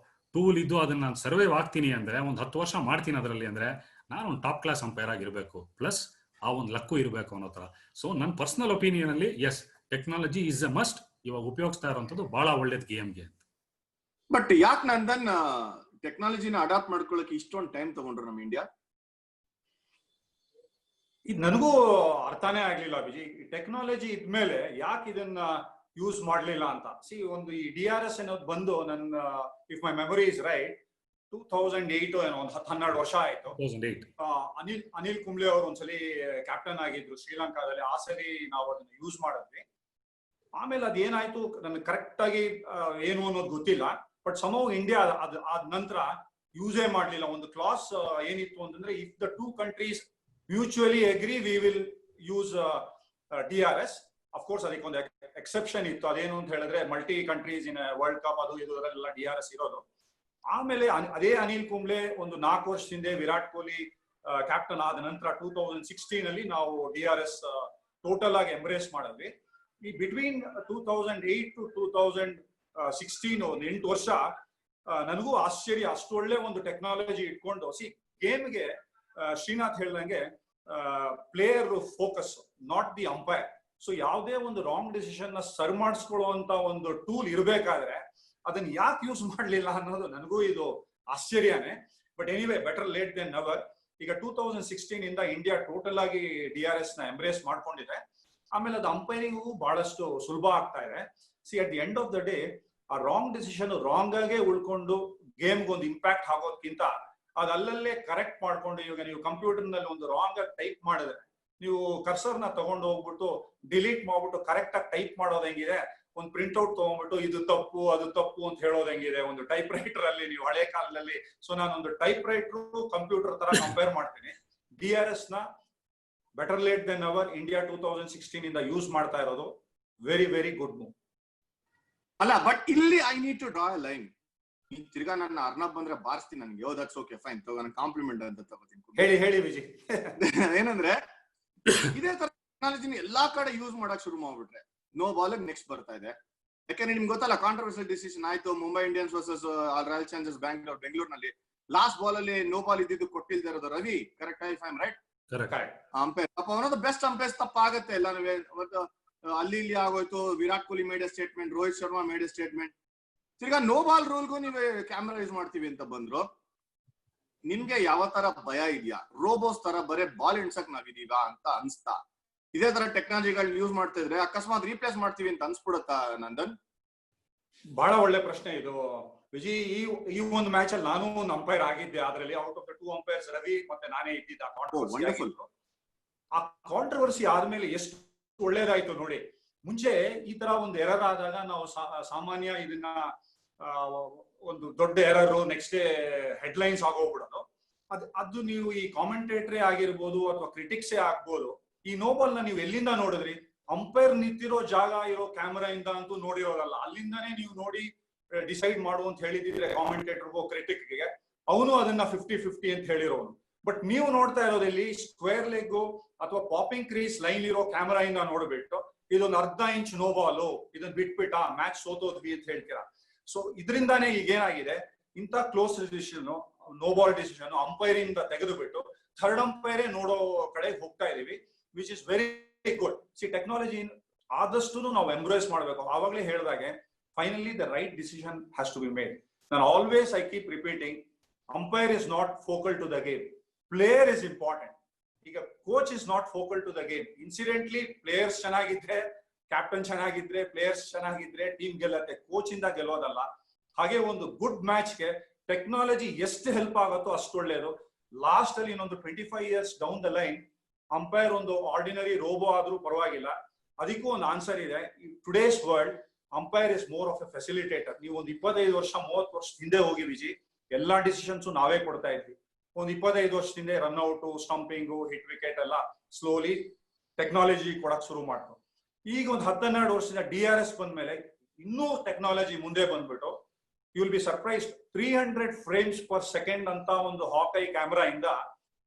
ಟೂಲ್ ಇದ್ದು ಅದನ್ನ ನಾನು ಸರ್ವೈವ್ ಆಗ್ತೀನಿ ಅಂದ್ರೆ, ಒಂದು 10 ವರ್ಷ ಮಾಡ್ತೀನಿ ಅದರಲ್ಲಿ ಅಂದ್ರೆ, ನಾನು ಒಂದು ಟಾಪ್ ಕ್ಲಾಸ್ ಅಂಪೈರ್ ಆಗಿರ್ಬೇಕು, ಪ್ಲಸ್ ಆ ಒಂದು ಲಕ್ಕು ಇರಬೇಕು ಅನ್ನೋ ತರ. ಸೊ ನನ್ನ ಪರ್ಸನಲ್ ಒಪಿನಿಯನ್ ಅಲ್ಲಿ yes, technology is a must. ಇವಾಗ ಉಪಯೋಗಿಸ್ತಾ ಇರೋಂಥದ್ದು ಬಹಳ ಒಳ್ಳೇದು ಗೇಮ್ಗೆ. ಬಟ್ ಯಾಕೆ ನಂದನ್ ಟೆಕ್ನಾಲಜಿನ ಅಡಾಪ್ಟ್ ಮಾಡ್ಕೊಳ್ಳಕ್ಕೆ ಇಷ್ಟೊಂದು ಟೈಮ್ ತಗೊಂಡ್ರು ನಮ್ಮ ಇಂಡಿಯಾ? ಇದು ನನಗೂ ಅರ್ಥನೇ ಆಗ್ಲಿಲ್ಲ ವಿಜಯ್. ಟೆಕ್ನಾಲಜಿ ಇದ್ಮೇಲೆ ಯಾಕೆ ಇದನ್ನ ಯೂಸ್ ಮಾಡ್ಲಿಲ್ಲ ಅಂತ. ಒಂದು ಈ DRS ಅನ್ನೋದು ಬಂದು ನನ್ನ, if my memory is right, 2008 ಏನೋ, ಒಂದು 12 ವರ್ಷ ಆಯ್ತು. ಅನಿಲ್ ಕುಂಬ್ಳೆ ಅವರು ಒಂದ್ಸಲಿ ಕ್ಯಾಪ್ಟನ್ ಆಗಿದ್ರು ಶ್ರೀಲಂಕಾದಲ್ಲಿ, ಆ ಸರಿ ನಾವು ಅದನ್ನ ಯೂಸ್ ಮಾಡಿದ್ವಿ. ಆಮೇಲೆ ಅದೇನಾಯ್ತು ನನ್ಗೆ ಕರೆಕ್ಟ್ ಆಗಿ ಏನು ಅನ್ನೋದು ಗೊತ್ತಿಲ್ಲ. ಬಟ್ ಸಮೌ ಇಂಡಿಯಾ ಅದ ನಂತರ ಯೂಸೇ ಮಾಡ್ಲಿಲ್ಲ. ಒಂದು ಕ್ಲಾಸ್ ಏನಿತ್ತು ಅಂತಂದ್ರೆ, if the 2 countries mutually agree we will use DRS. Of course ಅದಕ್ಕೆ ಒಂದು ಎಕ್ಸೆಪ್ಷನ್ ಇತ್ತು. ಅದೇನು ಅಂತ ಹೇಳಿದ್ರೆ multi countries in world cup ಅದು ಇದರಲ್ಲೆಲ್ಲ DRS ಇರೋದು. ಆಮೇಲೆ ಅದೇ ಅನಿಲ್ ಕುಂಬ್ಳೆ ಒಂದು 4 ವರ್ಷದಿಂದ ವಿರಾಟ್ ಕೊಹ್ಲಿ ಕ್ಯಾಪ್ಟನ್ ಆದ ನಂತರ 2016 ಅಲ್ಲಿ ನಾವು DRS ಟೋಟಲ್ ಆಗಿ ಎಂಬ್ರೇಸ್ ಮಾಡಿದ್ವಿ. ಈ ಬಿಟ್ವೀನ್ 2008 to 2016 ಒಂದು 8 ವರ್ಷ ನನಗೂ ಆಶ್ಚರ್ಯ, ಅಷ್ಟು ಒಳ್ಳೆ ಒಂದು ಟೆಕ್ನಾಲಜಿ ಇಟ್ಕೊಂಡು ಗೇಮ್ಗೆ ಶ್ರೀನಾಥ್ ಹೇಳ್ದಂಗೆ player focus, not the umpire. So ಯಾವುದೇ ಒಂದು ರಾಂಗ್ ಡಿಸಿಷನ್ ನ ಸರ್ ಮಾಡಿಸ್ಕೊಳ್ಳುವಂತ ಒಂದು ಟೂಲ್ ಇರಬೇಕಾದ್ರೆ ಅದನ್ನ ಯಾಕೆ ಯೂಸ್ ಮಾಡ್ಲಿಲ್ಲ ಅನ್ನೋದು ನನಗೂ ಇದು ಆಶ್ಚರ್ಯನೇ. But anyway, better late than never. ಈಗ 2016 ಇಂದ ಇಂಡಿಯಾ ಟೋಟಲ್ ಆಗಿ DRS ನ ಎಂಬ್ರೇಸ್ ಮಾಡ್ಕೊಂಡಿದೆ. ಆಮೇಲೆ ಅದು ಅಂಪೈರಿಂಗು ಬಹಳಷ್ಟು ಸುಲಭ ಆಗ್ತಾ ಇದೆ. At the end of the day ಆ ರಾಂಗ್ ಡಿಸಿಷನ್ ರಾಂಗ್ ಆಗೇ ಉಳ್ಕೊಂಡು ಗೇಮ್ಗೆ ಒಂದು ಇಂಪ್ಯಾಕ್ಟ್ ಆಗೋದಕ್ಕಿಂತ ಅದು ಅಲ್ಲಲ್ಲೇ ಕರೆಕ್ಟ್ ಮಾಡ್ಕೊಂಡು, ಇವಾಗ ನೀವು ಕಂಪ್ಯೂಟರ್ ನಲ್ಲಿ ಒಂದು ರಾಂಗ್ ಆಗಿ ಟೈಪ್ ಮಾಡಿದ್ರೆ ನೀವು ಕರ್ಸರ್ ನ ತಗೊಂಡು ಹೋಗ್ಬಿಟ್ಟು ಡಿಲೀಟ್ ಮಾಡ್ಬಿಟ್ಟು ಕರೆಕ್ಟ್ ಆಗಿ ಟೈಪ್ ಮಾಡೋದು ಹೆಂಗಿದೆ, ಒಂದು ಪ್ರಿಂಟ್ ಔಟ್ ತಗೊಂಡ್ಬಿಟ್ಟು ಇದು ತಪ್ಪು ಅದು ತಪ್ಪು ಅಂತ ಹೇಳೋದು ಹೆಂಗಿದೆ ಒಂದು ಟೈಪ್ ರೈಟರ್ ಅಲ್ಲಿ, ನೀವು ಹಳೆ ಕಾಲದಲ್ಲಿ. ಸೊ ನಾನೊಂದು ಟೈಪ್ ರೈಟರ್ ಕಂಪ್ಯೂಟರ್ ತರ ಕಂಪೇರ್ ಮಾಡ್ತೀನಿ. DRS ನ better late than ever India 2016 ಇಂದ ಯೂಸ್ ಮಾಡ್ತಾ ಇರೋದು. ವೆರಿ ವೆರಿ ಗುಡ್ ಮೂವ್ ಅಲ್ಲ. ಬಟ್ ಇಲ್ಲಿ I need to draw a line. ತಿರ್ಗಾ ನನ್ನ ಅರ್ನಬ್ ಬಂದ್ರೆ ಬಾರಿಸ್ತೀನಿ, ನನ್ಗೆ ದಟ್ಸ್ ಓಕೆ ಫೈನ್, ಕಾಂಪ್ಲಿಮೆಂಟ್ ಅಂತ ತಗೋತೀನಿ. ಹೇಳಿ ವಿಜಯ್. ಏನಂದ್ರೆ ಇದೇ ತರ ಟೆಕ್ನಾಲಜಿನ ಎಲ್ಲಾ ಕಡೆ ಯೂಸ್ ಮಾಡಕ್ ಶುರು ಮಾಡ್ಬಿಟ್ರೆ ನೋ ಬಾಲ್ ನೆಕ್ಸ್ಟ್ ಬರ್ತಾ ಇದೆ. ಯಾಕಂದ್ರೆ ನಿಮ್ಗೆ ಗೊತ್ತಲ್ಲ, ಕಾಂಟ್ರವರ್ಸಿಯಲ್ ಡಿಸಿಷನ್ ಆಯ್ತು Mumbai Indians versus Royal Challengers ಬೆಂಗಳೂರಿನಲ್ಲಿ ಲಾಸ್ಟ್ ಬಾಲ್ ಅಲ್ಲಿ ನೋ ಬಾಲ್ ಇದ್ದಿದ್ದು ಕೊಟ್ಟಿಲ್ದೇ ಇರೋದು Ravi, correct? I am right? Umpire ಪಾಪ ಅವನದು ಬೆಸ್ಟ್ ಅಂಪೈರ್ಸ್ ತಪ್ಪಾಗತ್ತೆ ಎಲ್ಲ. ಅಲ್ಲಿ ಇಲ್ಲಿ ಆಗೋಯ್ತು. Virat Kohli made a statement, Rohit Sharma made a statement. ತಿರ್ಗಾ ನೋ ಬಾಲ್ ರೂಲ್ಗೂ ನೀವೇ ಕ್ಯಾಮ್ರಾ ಯೂಸ್ ಮಾಡ್ತೀವಿ ಅಂತ ಬಂದ್ರು. ನಿಮ್ಗೆ ಯಾವ ತರ ಭಯ ಇದೆಯಾ? ರೋಬೋಸ್ ತರ ಬರೇ ಬಾಲ್ ಇಡ್ಸಕ್ ನಾವಿದೀವ ಅಂತ ಅನ್ಸ್ತಾ? ಇದೇ ತರ ಟೆಕ್ನಾಲಜಿಗಳನ್ನ ಯೂಸ್ ಮಾಡ್ತಾ ಇದ್ರೆ ಅಕಸ್ಮಾತ್ ರೀಪ್ಲೇಸ್ ಮಾಡ್ತೀವಿ ಅಂತ ಅನ್ಸ್ಬಿಡುತ್ತಾ ನಂದನ್? ಬಹಳ ಒಳ್ಳೆ ಪ್ರಶ್ನೆ ಇದು ವಿಜಯ್. ಈ ಒಂದು ಮ್ಯಾಚ್ ಅಲ್ಲಿ ನಾನು ಒಂದು ಅಂಪೈರ್ ಆಗಿದ್ದೆ. ಅದರಲ್ಲಿ out of the 2 umpires Ravi ಮತ್ತೆ ನಾನೇ ಇದ್ದಿದ್ದ. ಆ ಕಾಂಟ್ರವರ್ಸಿ ಆದ್ಮೇಲೆ ಎಷ್ಟು ಒಳ್ಳೇದಾಯ್ತು ನೋಡಿ. ಮುಂಚೆ ಈ ತರ ಒಂದು ಎರರ್ ಆದಾಗ ನಾವು ಸಾಮಾನ್ಯ ಇದನ್ನ ಒಂದು ದೊಡ್ಡ ಎರರ್, ನೆಕ್ಸ್ಟ್ ಡೇ ಹೆಡ್ಲೈನ್ಸ್ ಆಗೋಗ್ಬಿಡೋದು. ಅದು ನೀವು ಈ ಕಾಮೆಂಟೇಟರೇ ಆಗಿರ್ಬೋದು ಅಥವಾ ಕ್ರಿಟಿಕ್ಸೇ ಆಗ್ಬೋದು, ಈ ನೋಬಲ್ ನ ನೀವು ಎಲ್ಲಿಂದ ನೋಡಿದ್ರಿ? ಅಂಪೈರ್ ನಿಂತಿರೋ ಜಾಗ ಇರೋ ಕ್ಯಾಮೆರಾ ಇಂದ ಅಂತೂ ನೋಡಿರೋದಲ್ಲ, ಅಲ್ಲಿಂದಾನೇ ನೀವು ನೋಡಿ ಡಿಸೈಡ್ ಮಾಡು ಅಂತ ಹೇಳಿದಿದ್ರೆ ಕಾಮೆಂಟೇಟರ್ಗೋ ಕ್ರಿಟಿಕ್ಗೆ, ಅವನು ಅದನ್ನ 50-50 ಅಂತ ಹೇಳಿರೋನು. ಬಟ್ ನೀವು ನೋಡ್ತಾ ಇರೋದಲ್ಲಿ ಸ್ಕ್ವೇರ್ ಲೆಗ್ ಅಥವಾ ಪಾಪಿಂಗ್ ಕ್ರೀಸ್ ಲೈನ್ ಇರೋ ಕ್ಯಾಮೆರಾ ಇಂದ ನೋಡ್ಬಿಟ್ಟು ಇದೊಂದು ಅರ್ಧ ಇಂಚ್ ನೋಬಾಲು, ಇದನ್ನ ಬಿಟ್ಬಿಟ್ಟ ಮ್ಯಾಚ್ ಸೋತೋದ್ವಿ ಅಂತ ಹೇಳ್ತೀರಾ. ಸೊ ಇದರಿಂದಾನೇ ಈಗ ಏನಾಗಿದೆ, ಇಂಥ close decision, no ball decision umpiring ತೆಗೆದು ಬಿಟ್ಟು ಥರ್ಡ್ ಅಂಪೈರೇ ನೋಡೋ ಕಡೆ ಹೋಗ್ತಾ ಇದೀವಿ, which is very good. Technology ಆದಷ್ಟು ನಾವು ಎಂಬ್ರೇಸ್ ಮಾಡಬೇಕು. ಆವಾಗಲೇ ಹೇಳಿದಾಗೆ finally the right decision has to be made. ನಾನು always I keep repeating, umpire is not focal to the game, player is important. ಈಗ coach is not focal to the game. Incidentally players ಚೆನ್ನಾಗಿದ್ರೆ, captain ಚೆನ್ನಾಗಿದ್ರೆ, players ಚೆನ್ನಾಗಿದ್ರೆ team ಗೆಲ್ಲತ್ತೆ, coach ಇಂದ ಗೆಲ್ಲೋದಲ್ಲ. ಹಾಗೆ ಒಂದು good ಮ್ಯಾಚ್ಗೆ ಟೆಕ್ನಾಲಜಿ ಎಷ್ಟು ಹೆಲ್ಪ್ ಆಗುತ್ತೋ ಅಷ್ಟು ಒಳ್ಳೆಯದು. ಲಾಸ್ಟ್ ಅಲ್ಲಿ ಇನ್ನೊಂದು 25 years down the line umpire ಒಂದು ಆರ್ಡಿನರಿ ರೋಬೋ ಆದ್ರೂ ಪರವಾಗಿಲ್ಲ. ಅದಕ್ಕೂ ಒಂದು ಆನ್ಸರ್ ಇದೆ. Today's world umpire is more of a facilitator. ನೀವು ಒಂದು 25 ವರ್ಷ 30 ವರ್ಷ ಹಿಂದೆ ಹೋಗಿ ವಿಜಿ, ಎಲ್ಲಾ ಡಿಸಿಷನ್ಸ್ ನಾವೇ ಕೊಡ್ತಾ ಇದ್ವಿ. ಒಂದು 25 ವರ್ಷದಿಂದ ರನ್ಔಟ್, ಸ್ಟಂಪಿಂಗು, ಹಿಟ್ ವಿಕೆಟ್ ಎಲ್ಲ ಸ್ಲೋಲಿ ಟೆಕ್ನಾಲಜಿ ಕೊಡಕ್ ಶುರು ಮಾಡ್ತು. ಈಗ ಒಂದು 10-12 ವರ್ಷದಿಂದ DRS ಬಂದ್ಮೇಲೆ ಇನ್ನೂ ಟೆಕ್ನಾಲಜಿ ಮುಂದೆ ಬಂದ್ಬಿಟ್ಟು you will be surprised. 300 frames per second ಅಂತ ಒಂದು ಹಾಕೈ ಕ್ಯಾಮ್ರಾ ಇಂದ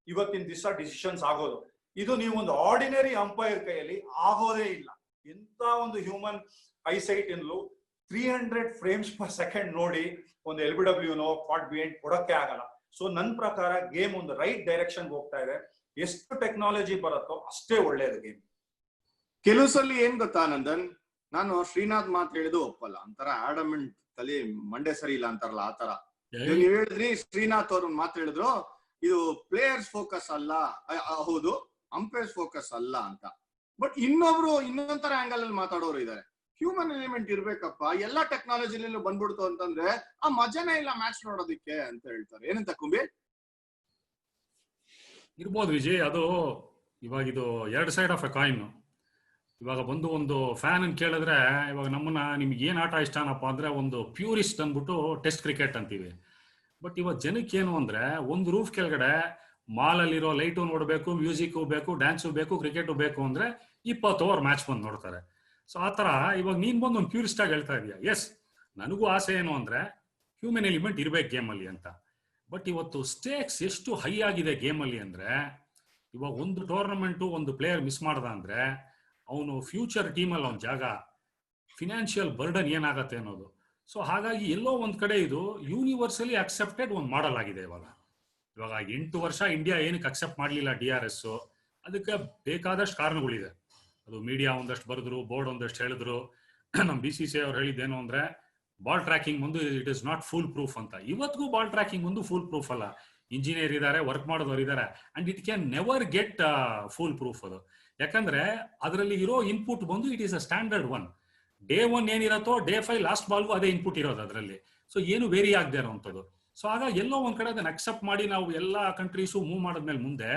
ಇವತ್ತಿನ ದಿವಸ ಡಿಸಿಷನ್ಸ್ ಆಗೋದು. ಇದು ನೀವು ಒಂದು ಆರ್ಡಿನರಿ ಅಂಪೈರ್ ಕೈಯಲ್ಲಿ ಆಗೋದೇ ಇಲ್ಲ. ಎಂತ ಒಂದು human eyesight ಇಂದಲೂ 300 frames per second ನೋಡಿ ಒಂದು LBWನೋ ಕಾಟ್ ಬಿಎಂಡ್ ಕೊಡಕ್ಕೆ ಆಗಲ್ಲ. ಸೊ ನನ್ನ ಪ್ರಕಾರ ಗೇಮ್ ಒಂದು ರೈಟ್ ಡೈರೆಕ್ಷನ್ ಹೋಗ್ತಾ ಇದೆ. ಎಷ್ಟು ಟೆಕ್ನಾಲಜಿ ಬರುತ್ತೋ ಅಷ್ಟೇ ಒಳ್ಳೇದು ಗೇಮ್. ಕೆಲವು ಸಲ ಏನ್ ಗೊತ್ತಾ ನಂದನ್, ನಾನು ಶ್ರೀನಾಥ್ ಮಾತು ಹೇಳಿದ್ದು ಒಪ್ಪಲ್ಲ. ಒಂಥರ ಆಡಮೆಂಟ್ ತಲೆ ಮಂಡೆ ಸರಿ ಇಲ್ಲ ಅಂತಾರಲ್ಲ ಆ ತರ. ನೀವ್ ಹೇಳಿದ್ರಿ, ಶ್ರೀನಾಥ್ ಅವ್ರ ಮಾತು ಹೇಳಿದ್ರು, ಇದು ಪ್ಲೇಯರ್ಸ್ ಫೋಕಸ್ ಅಲ್ಲ, ಹೌದು ಅಂಪೈರ್ಸ್ ಫೋಕಸ್ ಅಲ್ಲ ಅಂತ. ಬಟ್ ಇನ್ನೊಂದರ ಆಂಗಲ್ ಅಲ್ಲಿ ಮಾತಾಡೋರು ಇದಾರೆ. ಹ್ಯೂಮನ್ ಎಲಿಮೆಂಟ್ ಇರ್ಬೇಕಪ್ಪ, ಎಲ್ಲಾ ಟೆಕ್ನಾಲಜಿನಲ್ಲೂ ಬಂದ್ಬಿಡ್ತು ಅಂತಂದ್ರೆ ಆ ಮಜಾನೇ ಇಲ್ಲ ಮ್ಯಾಚ್ ನೋಡೋದಕ್ಕೆ ಅಂತ ಹೇಳ್ತಾರೆ. ಏನಂತ ಕುಂಬಿ? ಇರ್ಬೋದು ವಿಜಯ್. ಅದು ಇವಾಗ ಇದು 2 ಸೈಡ್ ಆಫ್ ಎ ಕಾಯಿನ್. ಇವಾಗ ಬಂದು ಒಂದು ಫ್ಯಾನ್ ಅನ್ನು ಕೇಳಿದ್ರೆ, ಇವಾಗ ನಮ್ಮನ್ನ ನಿಮ್ಗೆ ಏನ್ ಆಟ ಇಷ್ಟನಪ್ಪ ಅಂದ್ರೆ ಒಂದು ಪ್ಯೂರಿಸ್ಟ್ ಅಂದ್ಬಿಟ್ಟು ಟೆಸ್ಟ್ ಕ್ರಿಕೆಟ್ ಅಂತೀವಿ. ಬಟ್ ಇವಾಗ ಜನಕ್ಕೆ ಏನು ಅಂದ್ರೆ, ಒಂದು ರೂಫ್ ಕೆಳಗಡೆ ಮಾಲ್ ಅಲ್ಲಿರೋ ಲೈಟು ನೋಡ್ಬೇಕು, ಮ್ಯೂಸಿಕ್ ಬೇಕು, ಡ್ಯಾನ್ಸು ಬೇಕು, ಕ್ರಿಕೆಟ್ ಬೇಕು ಅಂದ್ರೆ 20 ಓವರ್ ಮ್ಯಾಚ್ ಬಂದು ನೋಡ್ತಾರೆ. ಸೊ ಆ ತರ ಇವಾಗ ನೀನ್ ಬಂದು ಒಂದು ಪ್ಯೂರಿಸ್ಟ್ ಆಗಿ ಹೇಳ್ತಾ ಇದೀಯ. ಎಸ್, ನನಗೂ ಆಸೆ ಏನು ಅಂದ್ರೆ ಹ್ಯೂಮನ್ ಎಲಿಮೆಂಟ್ ಇರ್ಬೇಕು ಗೇಮಲ್ಲಿ ಅಂತ. ಬಟ್ ಇವತ್ತು ಸ್ಟೇಕ್ಸ್ ಎಷ್ಟು ಹೈ ಆಗಿದೆ ಗೇಮಲ್ಲಿ ಅಂದ್ರೆ, ಇವಾಗ ಒಂದು ಟೂರ್ನಮೆಂಟು ಒಂದು ಪ್ಲೇಯರ್ ಮಿಸ್ ಮಾಡ್ದ ಅಂದ್ರೆ ಅವನು ಫ್ಯೂಚರ್ ಟೀಮಲ್ಲಿ ಅವನ ಜಾಗ, ಫಿನಾನ್ಷಿಯಲ್ ಬರ್ಡನ್ ಏನಾಗತ್ತೆ ಅನ್ನೋದು. ಸೊ ಹಾಗಾಗಿ ಎಲ್ಲೋ ಒಂದ್ ಕಡೆ ಇದು ಯೂನಿವರ್ಸಲಿ ಅಕ್ಸೆಪ್ಟೆಡ್ ಒಂದು ಮಾಡಲ್ ಆಗಿದೆ. ಇವಾಗ 8 ವರ್ಷ ಇಂಡಿಯಾ ಏನಕ್ಕೆ ಅಕ್ಸೆಪ್ಟ್ ಮಾಡಲಿಲ್ಲ DRS, ಅದಕ್ಕೆ ಬೇಕಾದಷ್ಟು ಕಾರಣಗಳಿದೆ. ಅದು ಮೀಡಿಯಾ ಒಂದಷ್ಟು ಬರೆದ್ರು, ಬೋರ್ಡ್ ಒಂದಷ್ಟು ಹೇಳಿದ್ರು. ನಮ್ಮ BCCI ಅವ್ರು ಹೇಳಿದ್ದೇನು ಅಂದ್ರೆ ಬಾಲ್ ಟ್ರ್ಯಾಕಿಂಗ್ ಒಂದು it is not foolproof ಅಂತ. ಇವತ್ತಿಗೂ ಬಾಲ್ ಟ್ರ್ಯಾಕಿಂಗ್ ಒಂದು ಫುಲ್ ಪ್ರೂಫ್ ಅಲ್ಲ. ಇಂಜಿನಿಯರ್ ಇದ್ದಾರೆ, ವರ್ಕ್ ಮಾಡೋದವ್ರು ಇದ್ದಾರೆ, and it can never get foolproof ಅದು. ಯಾಕಂದ್ರೆ ಅದರಲ್ಲಿ ಇರೋ ಇನ್ಪುಟ್ ಬಂದು it is a standard one. Day 1 ಏನಿರತ್ತೋ ಡೇ 5 ಲಾಸ್ಟ್ ಬಾಲ್ಗೂ ಅದೇ ಇನ್ಪುಟ್ ಇರೋದು ಅದರಲ್ಲಿ. ಸೊ ಏನು ವೇರಿ ಆಗದೆ ಇರೋವಂಥದ್ದು. ಸೊ ಆಗ ಎಲ್ಲೋ ಒಂದ್ ಕಡೆ ಅದನ್ನ ಅಕ್ಸೆಪ್ಟ್ ಮಾಡಿ ನಾವು ಎಲ್ಲಾ ಕಂಟ್ರೀಸು ಮೂವ್ ಮಾಡಿದ್ಮೇಲೆ ಮುಂದೆ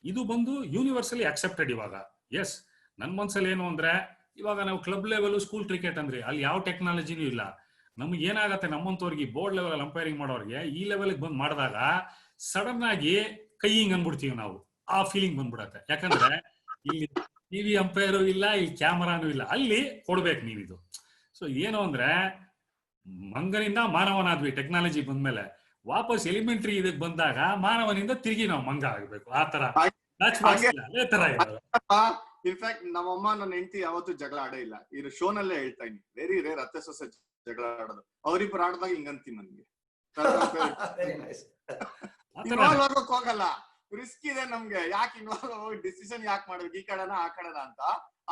ಇದು ಬಂದು ಯೂನಿವರ್ಸಲಿ ಅಕ್ಸೆಪ್ಟೆಡ್ ಇವಾಗ. ಎಸ್, ನನ್ ಮನ್ಸಲ್ಲಿ ಏನು ಅಂದ್ರೆ ಇವಾಗ ನಾವು ಕ್ಲಬ್ ಲೆವೆಲ್, ಸ್ಕೂಲ್ ಕ್ರಿಕೆಟ್ ಅಂದ್ರೆ ಅಲ್ಲಿ ಯಾವ ಟೆಕ್ನಾಲಜಿನೂ ಇಲ್ಲ. ನಮ್ಗೆ ಏನಾಗತ್ತೆ, ನಮ್ಮಂತವ್ರಿಗೆ ಬೋರ್ಡ್ ಲೆವೆಲ್ ಅಂಪೈರಿಂಗ್ ಮಾಡೋರಿಗೆ ಈ ಲೆವೆಲ್ಗೆ ಬಂದ್ ಮಾಡಿದಾಗ ಸಡನ್ ಆಗಿ ಕೈ ಹಿಂಗ್ ಅನ್ಬಿಡ್ತೀವಿ ನಾವು. ಆ ಫೀಲಿಂಗ್ ಬಂದ್ಬಿಡತ್ತೆ. ಯಾಕಂದ್ರೆ ಇಲ್ಲಿ ಟಿವಿ ಅಂಪೈರು ಇಲ್ಲ, ಇಲ್ಲಿ ಕ್ಯಾಮರಾನು ಇಲ್ಲ, ಅಲ್ಲಿ ಕೊಡ್ಬೇಕು ನೀವಿದು. ಸೊ ಏನು ಅಂದ್ರೆ ಮಂಗನಿಂದ ಮಾನವನಾದ್ವಿ ಟೆಕ್ನಾಲಜಿ ಬಂದ್ಮೇಲೆ. ವಾಪಸ್ ಎಲಿಮೆಂಟ್ರಿ ಇದಕ್ ಬಂದಾಗ ಮಾನವನಿಂದ ತಿರುಗಿ ನಾವು ಮಂಗ ಆಗ್ಬೇಕು. ಆ ತರ ಅದೇ ತರ ಇರೋದು. ಇನ್ಫ್ಯಾಕ್ಟ್ ನಮ್ಮಮ್ಮ ನನ್ನ ಹೆಂಡತಿ ಯಾವತ್ತೂ ಜಗಳ ಆಡೇ ಇಲ್ಲ. ಇದು ಶೋನಲ್ಲೇ ಹೇಳ್ತಾ ಇದೀನಿ, ವೆರಿ ರೇರ್ ಅತ್ತೆ ಸೊಸೆ ಜಗಳ ಆಡೋದು. ಅವ್ರಿಬ್ರು ಆಡ್ದಾಗ ಹಿಂಗಂತೀನಿ ನನಗೆ ಇನ್ವಾಲ್ವ್ ಆಗೋಕ್ ಹೋಗಲ್ಲ, ರಿಸ್ಕ್ ಇದೆ ನಮ್ಗೆ, ಯಾಕೆ ಇನ್ವಾಲ್ವ್ ಹೋಗಿ ಡಿಸಿಷನ್ ಯಾಕೆ ಮಾಡ್ಬೇಕು, ಈ ಕಡೆನ ಆ ಕಡೆನ ಅಂತ.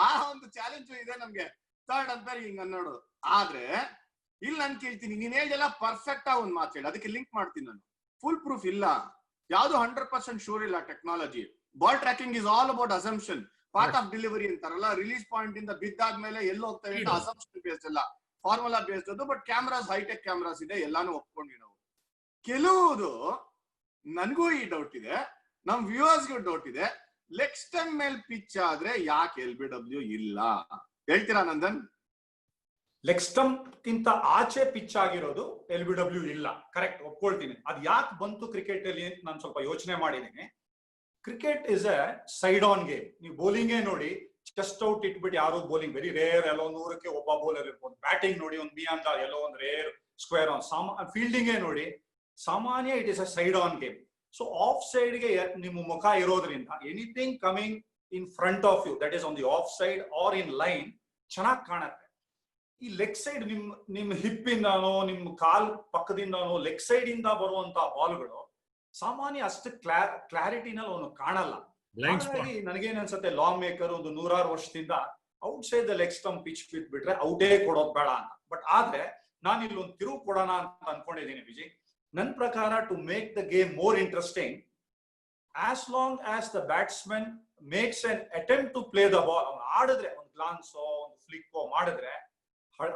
ಆ ಒಂದು ಚಾಲೆಂಜ್ ಇದೆ ನಮ್ಗೆ. ಥರ್ಡ್ ಅಂಪೈರ್ ಹಿಂಗ ಅನ್ನೋದು. ಆದ್ರೆ ಇಲ್ಲಿ ನಾನು ಕೇಳ್ತೀನಿ, ನೀನ್ ಹೇಳಿಲ್ಲ ಪರ್ಫೆಕ್ಟ್ ಆ ಒಂದ್ ಮಾತು ಹೇಳಿ, ಅದಕ್ಕೆ ಲಿಂಕ್ ಮಾಡ್ತೀನಿ ನಾನು. ಫುಲ್ ಪ್ರೂಫ್ ಇಲ್ಲ, ಯಾವ್ದು 100% ಶೂರ್ ಇಲ್ಲ technology. Ball tracking is all about assumption, part of delivery ಅಂತಾರಲ್ಲ. ರಿಲೀಸ್ ಪಾಯಿಂಟ್ ಇಂದ ಬಿದ್ದಾದ್ಮೇಲೆ ಎಲ್ಲ ಹೋಗ್ತವೆ ಅಂತ ಅಸಂಪ್ಷನ್ ಬೇಸ್ಡ್ ಅಲ್ಲ, ಫಾರ್ಮುಲಾ ಬೇಸ್ಡ್ ಅದು. ಬಟ್ ಕ್ಯಾಮ್ರಾಸ್, ಹೈಟೆಕ್ ಕ್ಯಾಮ್ರಾಸ್ ಇದೆ, ಎಲ್ಲಾನು ಒಪ್ಕೊಂಡ್ವಿ ನಾವು. ಕೆಲವುದು ನನ್ಗೂ ಈ ಡೌಟ್ ಇದೆ, ನಮ್ ವ್ಯೂವರ್ಸ್ಗೂ ಡೌಟ್ ಇದೆ. ಲೆಗ್ ಸ್ಟಂಪ್ ಮೇಲೆ ಪಿಚ್ ಆದ್ರೆ ಯಾಕೆ LBW ಇಲ್ಲ ಹೇಳ್ತೀರಾ ನಂದನ್? ಲೆಗ್ ಸ್ಟಂಪ್ ಗಿಂತ ಆಚೆ ಪಿಚ್ ಆಗಿರೋದು LBW ಇಲ್ಲ, ಕರೆಕ್ಟ್, ಒಪ್ಕೊಳ್ತೀನಿ. ಅದ್ ಯಾಕೆ ಬಂತು ಕ್ರಿಕೆಟ್ ಅಲ್ಲಿ ನಾನು ಸ್ವಲ್ಪ ಯೋಚನೆ ಮಾಡಿದೀನಿ. Cricket is A side on game. ನೀವು ಬೌಲಿಂಗೇ ನೋಡಿ, ಚೆಸ್ಟ್ ಔಟ್ ಇಟ್ಬಿಟ್ಟು ಯಾರು ಬೌಲಿಂಗ್ ವೆರಿ ರೇರ್, ಎಲ್ಲೋ 100ಕ್ಕೆ ಒಬ್ಬ ಬೌಲರ್ ಇರ್ಬೋದು. ಬ್ಯಾಟಿಂಗ್ ನೋಡಿ, ಒಂದು ಮಿಯಾಂದ ಎಲ್ಲೋ ಒಂದು ರೇರ್ ಸ್ಕ್ವೇರ್ ಆನ್. ಫೀಲ್ಡಿಂಗೇ ನೋಡಿ, ಸಾಮಾನ್ಯ it is a side on game. So off ಸೈಡ್ಗೆ ನಿಮ್ಮ ಮುಖ ಇರೋದ್ರಿಂದ anything coming in front of you, that is on the off side or in line, ಚೆನ್ನಾಗಿ ಕಾಣುತ್ತೆ. ಈ ಲೆಗ್ ಸೈಡ್ ನಿಮ್ ಹಿಪ್ ಇಂದಾನೋ ನಿಮ್ ಕಾಲ್ ಪಕ್ಕದಿಂದಾನೋ ಲೆಗ್ ಸೈಡ್ ಇಂದ ಬರುವಂತ ಬಾಲ್ಗಳು ಸಾಮಾನ್ಯ ಅಷ್ಟು ಕ್ಲಾರಿಟಿನಲ್ಲಿ ಅವನು ಕಾಣಲ್ಲ. ಹಾಗಾಗಿ ನನಗೇನ್ ಅನ್ಸುತ್ತೆ, ಲಾ ಮೇಕರ್ ಒಂದು 100 ವರ್ಷದಿಂದ outside the leg stump pitch ಬಿಟ್ಬಿಟ್ರೆ ಔಟೇ ಕೊಡೋದ್ ಬೇಡ ಅಂತ. ಬಟ್ ಆದ್ರೆ ನಾನು ಇಲ್ಲಿ ಒಂದು ತಿರುವು ಕೊಡೋಣ ಅಂತ ಅನ್ಕೊಂಡಿದ್ದೀನಿ ವಿಜಯ್. ನನ್ನ ಪ್ರಕಾರ to make the game more interesting, as long as the batsman makes an attempt to play the ball, ಅವ್ನು ಆಡಿದ್ರೆ ಒಂದು ಗ್ಲಾನ್ಸೋ ಒಂದು ಫ್ಲಿಕ್ಕೋ ಮಾಡಿದ್ರೆ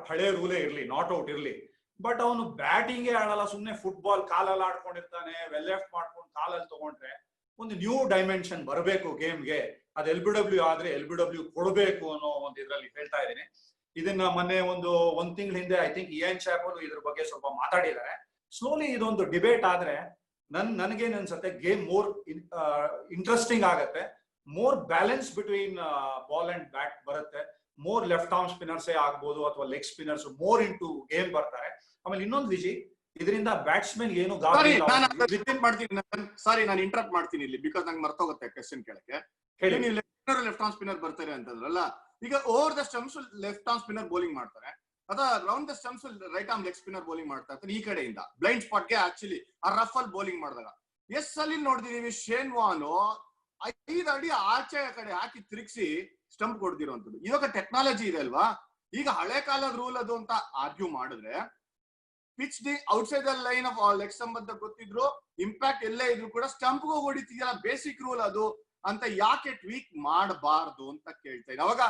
ಹಳೆ ರೂಲೇ ಇರ್ಲಿ, ನಾಟ್ ಔಟ್ ಇರ್ಲಿ. ಬಟ್ ಅವನು ಬ್ಯಾಟಿಂಗೇ ಆಡಲ್ಲ, ಸುಮ್ನೆ ಫುಟ್ಬಾಲ್ ಕಾಲಲ್ಲಿ ಆಡ್ಕೊಂಡಿರ್ತಾನೆ, ವೆಲ್ ಲೆಫ್ಟ್ ಮಾಡ್ಕೊಂಡು ಕಾಲಲ್ಲಿ ತಗೊಂಡ್ರೆ ಒಂದು ನ್ಯೂ ಡೈಮೆನ್ಷನ್ ಬರಬೇಕು ಗೇಮ್ಗೆ. ಅದು LBW ಆದ್ರೆ LBW ಕೊಡಬೇಕು ಅನ್ನೋ ಒಂದು ಇದ್ರಲ್ಲಿ ಹೇಳ್ತಾ ಇದ್ದೀನಿ. ಇದನ್ನ ಮೊನ್ನೆ ಒಂದ್ ತಿಂಗಳ ಹಿಂದೆ ಐ ಥಿಂಕ್ ಇಯಾನ್ ಚಾಪಲ್ ಇದ್ರ ಬಗ್ಗೆ ಸ್ವಲ್ಪ ಮಾತಾಡಿದ್ದಾರೆ. ಸ್ಲೋಲಿ ಇದೊಂದು ಡಿಬೇಟ್ ಆದ್ರೆ ನನ್ಗೇನ್ ಅನ್ಸುತ್ತೆ, ಗೇಮ್ ಮೋರ್ ಇಂಟ್ರೆಸ್ಟಿಂಗ್ ಆಗತ್ತೆ, more balance between ball and bat ಬರುತ್ತೆ. ಮೋರ್ ಲೆಫ್ಟ್ ಆರ್ಮ್ ಸ್ಪಿನ್ನರ್ಸೇ ಆಗ್ಬೋದು ಅಥವಾ leg spinners more into game ಬರ್ತಾರೆ. ಆಮೇಲೆ ಇನ್ನೊಂದು ವಿಜಿ, ಇದರಿಂದ ಬ್ಯಾಟ್ಸ್ಮನ್ ಏನು ಸಾರಿ ನಾನು ಇಂಟರಪ್ಟ್ ಮಾಡ್ತೀನಿ ಇಲ್ಲಿ, ಬಿಕಾಸ್ ನಂಗೆ ಮರ್ತೋಗುತ್ತೆ ಕ್ವೆಶ್ಚನ್ ಕೇಳಕ್ಕೆ. ಲೆಫ್ಟ್ ಆರ್ಮ್ ಸ್ಪಿನ್ನರ್ ಬರ್ತಾರೆ ಅಂತಂದ್ರಲ್ಲ, ಈಗ over the stumps left arm spinner bowling ಮಾಡ್ತಾರೆ, ಅಥವಾ round the stumps right arm leg spinner bowling ಮಾಡ್ತಾ ಇರ್ತಾರೆ. ಈ ಕಡೆಯಿಂದ ಬ್ಲೈಂಡ್ ಸ್ಪಾಟ್ಗೆ ಆಕ್ಚುಲಿ ಆ ರಫ್ ಅಲ್ಲಿ ಬೌಲಿಂಗ್ ಮಾಡಿದಾಗ ಅಲ್ಲಿ ನೋಡಿದೀವಿ ಶೇನ್ ವಾನ್ 5 ಅಡಿ ಆಚೆ ಕಡೆ ಹಾಕಿ ತಿರುಗಿಸಿ ಸ್ಟಂಪ್ ಕೊಡ್ದಿರೋಂಥದ್ದು. ಇವಾಗ ಟೆಕ್ನಾಲಜಿ ಇದೆ ಅಲ್ವಾ, ಈಗ ಹಳೆ ಕಾಲದ ರೂಲ್ ಅದು ಅಂತ ಆರ್ಗ್ಯೂ ಮಾಡಿದ್ರೆ, pitch the outside the line of leg stump ಅಂತ ಗೊತ್ತಿದ್ರು, ಇಂಪ್ಯಾಕ್ಟ್ ಎಲ್ಲೇ ಇದ್ರು ಕೂಡ ಸ್ಟಂಪ್ ಗೂ ಹೊಡಿತಿದೆಯಲ್ಲ, ಬೇಸಿಕ್ ರೂಲ್ ಅದು ಅಂತ ಯಾಕೆ ಟ್ವೀಕ್ ಮಾಡಬಾರ್ದು ಅಂತ ಕೇಳ್ತಾ ಇದ್ದೀನಿ. ಅವಾಗ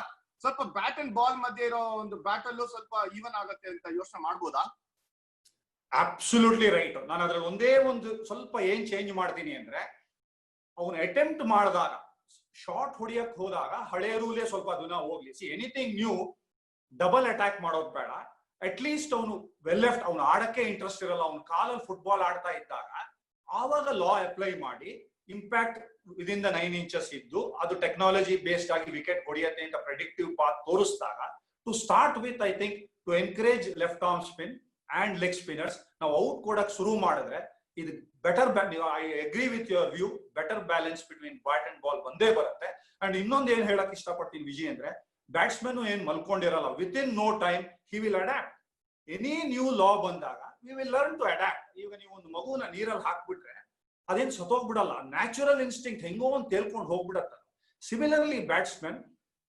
ಸ್ವಲ್ಪ ಬ್ಯಾಟ್ ಅಂಡ್ ಬಾಲ್ ಮಧ್ಯೆ ಇರೋ ಒಂದು ಬ್ಯಾಟಲ್ಲೂ ಸ್ವಲ್ಪ ಈವನ್ ಆಗತ್ತೆ ಅಂತ ಯೋಚನೆ ಮಾಡ್ಬೋದಾ? Absolutely right. ನಾನು ಅದ್ರಲ್ಲಿ ಒಂದೇ ಒಂದು ಸ್ವಲ್ಪ ಏನ್ ಚೇಂಜ್ ಮಾಡ್ತೀನಿ ಅಂದ್ರೆ, ಅವನು ಅಟೆಂಪ್ಟ್ ಮಾಡಿದಾಗ ಶಾರ್ಟ್ ಹೊಡಿಯಕ್ ಹೋದಾಗ ಹಳೆ ರೂಲೇ ಸ್ವಲ್ಪ ದಿನ ಹೋಗ್ಲಿ. C anything new, double attack ಮಾಡೋದ್ ಬೇಡ. ಅಟ್ ಲೀಸ್ಟ್ ಅವನು ವೆಲ್ ಲೆಫ್ಟ್, ಅವ್ನು ಆಡಕ್ಕೆ ಇಂಟ್ರೆಸ್ಟ್ ಇರಲ್ಲ, ಅವ್ನು ಕಾಲಲ್ಲಿ ಫುಟ್ಬಾಲ್ ಆಡ್ತಾ ಇದ್ದಾಗ ಆವಾಗ ಲಾ ಅಪ್ಲೈ ಮಾಡಿ ಇಂಪ್ಯಾಕ್ಟ್ ವಿದಿನ್ ದ 9 inches ಇದ್ದು ಅದು ಟೆಕ್ನಾಲಜಿ ಬೇಸ್ಡ್ ಆಗಿ ವಿಕೆಟ್ ಹೊಡಿಯತ್ತೆ ಅಂತ ಪ್ರೆಡಿಕ್ಟಿವ್ ಪಾತ್ ತೋರಿಸಿದಾಗ to start with I think to encourage left arm spin and leg spinners ನಾವು ಔಟ್ ಕೊಡಕ್ ಶುರು ಮಾಡಿದ್ರೆ ಇದು better I agree with your view, better balance between bat and ball ಬಂದೇ ಬರುತ್ತೆ. ಅಂಡ್ ಇನ್ನೊಂದು ಏನ್ ಹೇಳಕ್ ಇಷ್ಟಪಡ್ತೀನಿ ವಿಜಯ್ ಅಂದ್ರೆ, ಬ್ಯಾಟ್ಸ್ಮನ್ ಏನ್ ಮಲ್ಕೊಂಡಿರಲ್ಲ, with in no time he will adapt. Any new law ಬಂದಾಗ we will learn to adapt. ಈಗ ನೀವು ಒಂದು ಮಗುನ ನೀರಲ್ಲಿ ಹಾಕ್ಬಿಟ್ರೆ ಅದೇನ್ ಸತ್ತೋಗ್ಬಿಡಲ್ಲ, ನ್ಯಾಚುರಲ್ ಇನ್ಸ್ಟಿಂಕ್ಟ್ ಹೆಂಗೋ ಒಂದು ತೇಲ್ಕೊಂಡು ಹೋಗ್ಬಿಡತ್ತ. Similarly batsman,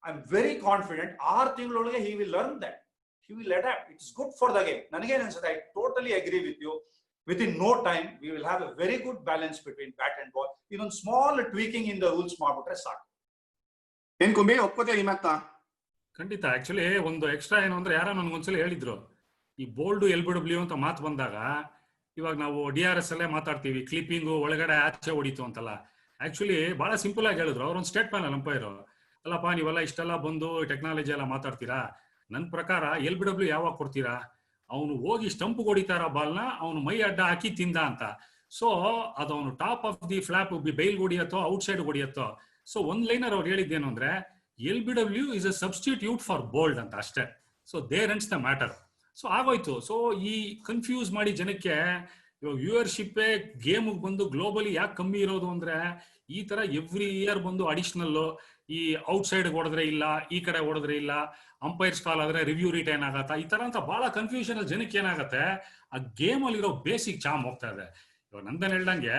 I am very confident 6 ತಿಂಗಳೊಳಗೆ he will learn that, he will adapt. It's good for the game. ನನಗೇನ್ ಅನ್ಸುತ್ತೆ, I totally agree with you. Within no time we will have a very good balance between bat and ball. Even small tweaking in the rules ಮಾಡ್ಬಿಟ್ರೆ ಸಾಕು. ಏನ್ ಕುಂಬಿ ಒಪ್ಕೋತೀಯ ಈ ಮಾತಾ? ಖಂಡಿತ. Actually ಒಂದು extra ಏನು ಅಂದ್ರೆ, ಯಾರೋ ನನ್ಗೊಂದ್ಸಲ ಹೇಳಿದ್ರು, ಈ ಬೋಲ್ಡ್ LBW ಅಂತ ಮಾತು ಬಂದಾಗ ಇವಾಗ ನಾವು DRS ಅಲ್ಲೇ ಮಾತಾಡ್ತೀವಿ, ಕ್ಲಿಪ್ಪಿಂಗು ಒಳಗಡೆ ಆಚೆ ಹೊಡಿತು ಅಂತಲ್ಲ. ಆಕ್ಚುಲಿ ಬಹಳ ಸಿಂಪಲ್ ಆಗಿ ಹೇಳಿದ್ರು ಅವ್ರೊಂದು ಸ್ಟೇಟ್ ಪ್ಯಾನಲ್ ಅಂಪೈರ್, ಅಲ್ಲಪ್ಪ ನೀವೆಲ್ಲ ಇಷ್ಟೆಲ್ಲ ಬಂದು ಟೆಕ್ನಾಲಜಿ ಎಲ್ಲ ಮಾತಾಡ್ತೀರಾ, ನನ್ನ ಪ್ರಕಾರ LBW ಯಾವಾಗ ಕೊಡ್ತೀರಾ? ಅವನು ಹೋಗಿ ಸ್ಟಂಪ್ ಹೊಡಿತಾರ ಬಾಲ್ನ, ಅವನು ಮೈ ಅಡ್ಡ ಹಾಕಿ ತಿಂದ ಅಂತ. ಸೊ ಅದು ಅವನು top of the flap bail ಹೊಡಿಯತ್ತೋ ಔಟ್ ಸೈಡ್ ಹೊಡಿಯತ್ತೋ. ಸೊ ಒಂದ್ ಲೈನರ್ ಅವ್ರು ಹೇಳಿದ್ದೇನು ಅಂದ್ರೆ, LBW is a substitute for bowled ಅಂತ ಅಷ್ಟೇ. So there ends the matter. So ಆಗೋಯ್ತು. ಸೊ ಈ ಕನ್ಫ್ಯೂಸ್ ಮಾಡಿ ಜನಕ್ಕೆ ಇವಾಗ ವ್ಯೂವರ್ಶಿಪ್ ಗೇಮ್ ಬಂದು ಗ್ಲೋಬಲಿ ಯಾಕೆ ಕಮ್ಮಿ ಇರೋದು ಅಂದ್ರೆ, ಈ ತರ ಎವ್ರಿ ಇಯರ್ ಬಂದು ಅಡಿಷನಲ್ ಈ ಔಟ್ ಸೈಡ್ ಹೊಡೆದ್ರೆ ಇಲ್ಲ, ಈ ಕಡೆ ಹೊಡೆದ್ರೆ ಇಲ್ಲ, ಅಂಪೈರ್ಸ್ ಕಾಲ್ ಆದ್ರೆ ರಿವ್ಯೂ ರಿಟೈನ್ ಆಗತ್ತ, ಈ ತರ ಅಂತ ಬಹಳ ಕನ್ಫ್ಯೂಷನ್ ಅಲ್ಲಿ ಜನಕ್ಕೆ ಏನಾಗತ್ತೆ, ಆ ಗೇಮ್ ಅಲ್ಲಿ ಇರೋ ಬೇಸಿಕ್ ಚಾಮ್ ಹೋಗ್ತಾ ಇದೆ. ಇವಾಗ ನಂದನ್ ಹೇಳ್ದಂಗೆ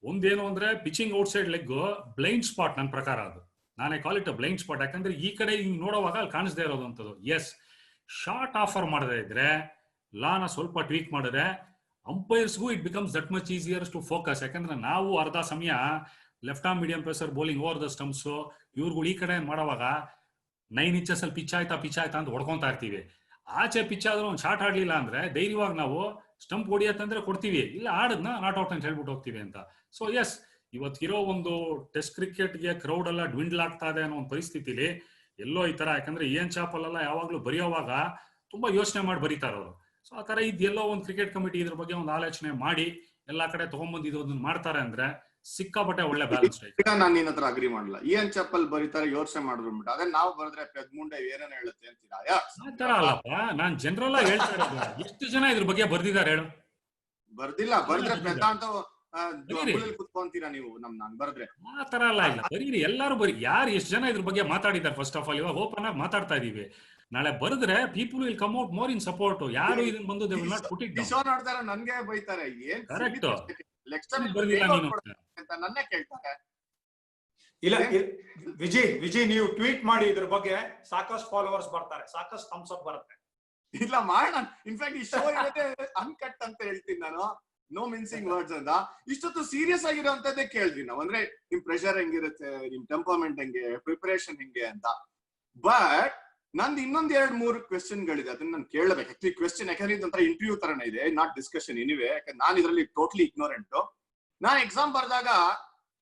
ಒಂದೇನು ಅಂದ್ರೆ, pitching out side leg blind spot ನನ್ನ ಪ್ರಕಾರ. ಅದು ನಾನೇ ಕಾಲ್ ಇಟ್ ಬ್ಲೈಂಡ್ ಸ್ಪಾಟ್. ಯಾಕಂದ್ರೆ ಈ ಕಡೆ ಹಿಂಗ್ ನೋಡುವಾಗ ಅಲ್ಲಿ ಕಾಣಿಸ್ದೇ ಇರೋದು ಅಂತದ್ದು. ಎಸ್, ಶಾರ್ಟ್ ಆಫರ್ ಮಾಡದೇ ಇದ್ರೆ, ಲಾನ ಸ್ವಲ್ಪ ಟ್ವೀಕ್ ಮಾಡಿದ್ರೆ ಅಂಪೈರ್ಸ್ಗೂ it becomes that much easier to focus. ಯಾಕಂದ್ರೆ ನಾವು ಅರ್ಧ ಸಮಯ left arm medium pacer bowling over the stumps, ಇವ್ರುಗಳು ಈ ಕಡೆ ಮಾಡುವಾಗ 9 ಇಂಚಸ್ ಅಲ್ಲಿ ಪಿಚ್ ಆಯ್ತಾ ಅಂತ ಹೊಡ್ಕೊಂತಾ ಇರ್ತೀವಿ. ಆಚೆ ಪಿಚ್ ಆದ್ರೂ ಒಂದು ಶಾರ್ಟ್ ಆಡ್ಲಿಲ್ಲ ಅಂದ್ರೆ ಧೈರ್ಯವಾಗಿ ನಾವು ಸ್ಟಂಪ್ ಹೊಡಿಯತ್ತಂದ್ರೆ ಕೊಡ್ತೀವಿ, ಇಲ್ಲ ಆಡದ್ನ ನಾಟ್ ಔಟ್ ಅಂತ ಹೇಳ್ಬಿಟ್ಟು ಹೋಗ್ತೀವಿ ಅಂತ. ಸೊ ಎಸ್, ಇವತ್ತಿರೋ ಒಂದು ಟೆಸ್ಟ್ ಕ್ರಿಕೆಟ್ಗೆ ಕ್ರೌಡ್ ಎಲ್ಲ ಡ್ವಿಂಡಲ್ ಆಗ್ತಾ ಇದೆ ಅನ್ನೋ ಒಂದು ಪರಿಸ್ಥಿತಿಲಿ ಎಲ್ಲೋ ಈ ತರ. ಯಾಕಂದ್ರೆ ಏನ್ ಚಾಪಲ್ಲೆಲ್ಲ ಯಾವಾಗ್ಲೂ ಬರೆಯೋವಾಗ ತುಂಬಾ ಯೋಚನೆ ಮಾಡಿ ಬರೀತಾರ ಅವರು. ಸೊ ಆ ತರ ಇದೆಲ್ಲೋ ಒಂದು ಕ್ರಿಕೆಟ್ ಕಮಿಟಿ ಇದ್ರ ಬಗ್ಗೆ ಒಂದು ಆಲೋಚನೆ ಮಾಡಿ ಎಲ್ಲಾ ಕಡೆ ತಗೊಂಡ್ಬಂದಿದ್ದು ಅದನ್ನ ಮಾಡ್ತಾರೆ ಅಂದ್ರೆ ಸಿಕ್ಕಾಪಟ್ಟೆ ಒಳ್ಳೆ ಬ್ಯಾಲೆನ್ಸ್. ನಾನು ನಿನ್ನ ಹತ್ರ ಅಗ್ರಿ ಮಾಡಲ್ಲ. ಏನ್ ಚಪ್ಪಲ್ ಬರೀತಾರೆ ಯೋಚನೆ ಮಾಡಿದ್ರು ಬಿಟ್ಟು, ಅದೇ ನಾವು ಬರೆದ್ರೆ ಪೆದ್ಮುಂಡೆ ಏನೇನ್ ಹೇಳುತ್ತೆ ಅಂತೀರಾ? ಆ ತರ ಅಲ್ಲಪ್ಪ, ನಾನ್ ಜನರಲ್ ಆಗಿ ಹೇಳ್ತಾ ಇರೋದು. ಎಷ್ಟು ಜನ ಇದ್ರ ಬಗ್ಗೆ ಬರ್ದಿದ್ದಾರೆ ಹೇಳು? ಬರ್ದಿಲ್ಲ. ಬರ್ದ್ರೆ ಪೆದ್ದ ಅಂತ ಕುತ್ಕೊಂತೀರಾ ನೀವು? ನಾನ್ ಬರ್ದ್ರೆ ಆ ತರ ಅಲ್ಲ. ಇಲ್ಲ, ಬರೀರಿ, ಎಲ್ಲಾರು ಬರೀ. ಯಾರು ಎಷ್ಟು ಜನ ಇದ್ರ ಬಗ್ಗೆ ಮಾತಾಡಿದ್ದಾರೆ? ಫಸ್ಟ್ ಆಫ್ ಆಲ್ ಇವಾಗ ಓಪನ್ ಆಗಿ ಮಾತಾಡ್ತಾ ಇದೀವಿ. ನಾಳೆ ಬರೆದ್ರೆ people will come out more in support. ಯಾರು ಇದನ್ನ ಬಂದು they will not put it down. Show ನೋಡ್ತಾರೆ, ನನ್ಗೆ ಬೈತಾರೆ. ಏನ್ ಕರೆಕ್ಟ್ ಲೆಕ್ಚರ್ ಬರ್ದಿಲ್ಲ ನೀನು ಅಂತ ನನ್ನೇ ಕೇಳ್ತಾರೆ. ಇಲ್ಲ ವಿಜಯ್ ನೀವು ಟ್ವೀಟ್ ಮಾಡಿ ಇದ್ರ ಬಗ್ಗೆ ಸಾಕಷ್ಟು ಫಾಲೋವರ್ಸ್ ಬರ್ತಾರೆ, ಸಾಕಷ್ಟು ಥಮ್ಸ್ ಅಪ್ ಬರುತ್ತೆ. ಇಲ್ಲ ಮಾಡೋಣ. ಇನ್ಫ್ಯಾಕ್ಟ್ ಈ ಶೋ ಅನ್ಕಟ್ ಅಂತ ಹೇಳ್ತೀನಿ ನಾನು, ನೋ ಮಿನ್ಸಿಂಗ್ ವರ್ಡ್ಸ್ ಅಂತ. ಇಷ್ಟೊತ್ತು ಸೀರಿಯಸ್ ಆಗಿರೋಂಥದ್ದೇ ಕೇಳಿದ್ವಿ ನಾವು. ಅಂದ್ರೆ ನಿಮ್ ಪ್ರೆಷರ್ ಹೆಂಗಿರುತ್ತೆ, ನಿಮ್ ಟೆಂಪರ್ಮೆಂಟ್ ಹೆಂಗೆ, ಪ್ರಿಪರೇಷನ್ ಹೆಂಗೆ ಅಂತ. ಬಟ್ ನಂದು ಇನ್ನೊಂದ್ 2-3 ಕ್ವೆಶ್ಚನ್ಗಳಿದೆ, ಅದನ್ನ ನಾನು ಕೇಳಬೇಕು. ಆಕ್ಚುಲಿ ಕ್ವೆಶ್ಚನ್ ಯಾಕಂದ್ರೆ ಇದೊಂಥರ ಇಂಟರ್ವ್ಯೂ ತರನೇ ಇದೆ, ನಾಟ್ ಡಿಸ್ಕಷನ್ ಎನಿವೆ. ಯಾಕಂದ್ರೆ ನಾನು ಇದರಲ್ಲಿ ಟೋಟ್ಲಿ ಇಗ್ನೋರೆಂಟ್. ನಾನು ಎಕ್ಸಾಮ್ ಬರ್ದಾಗ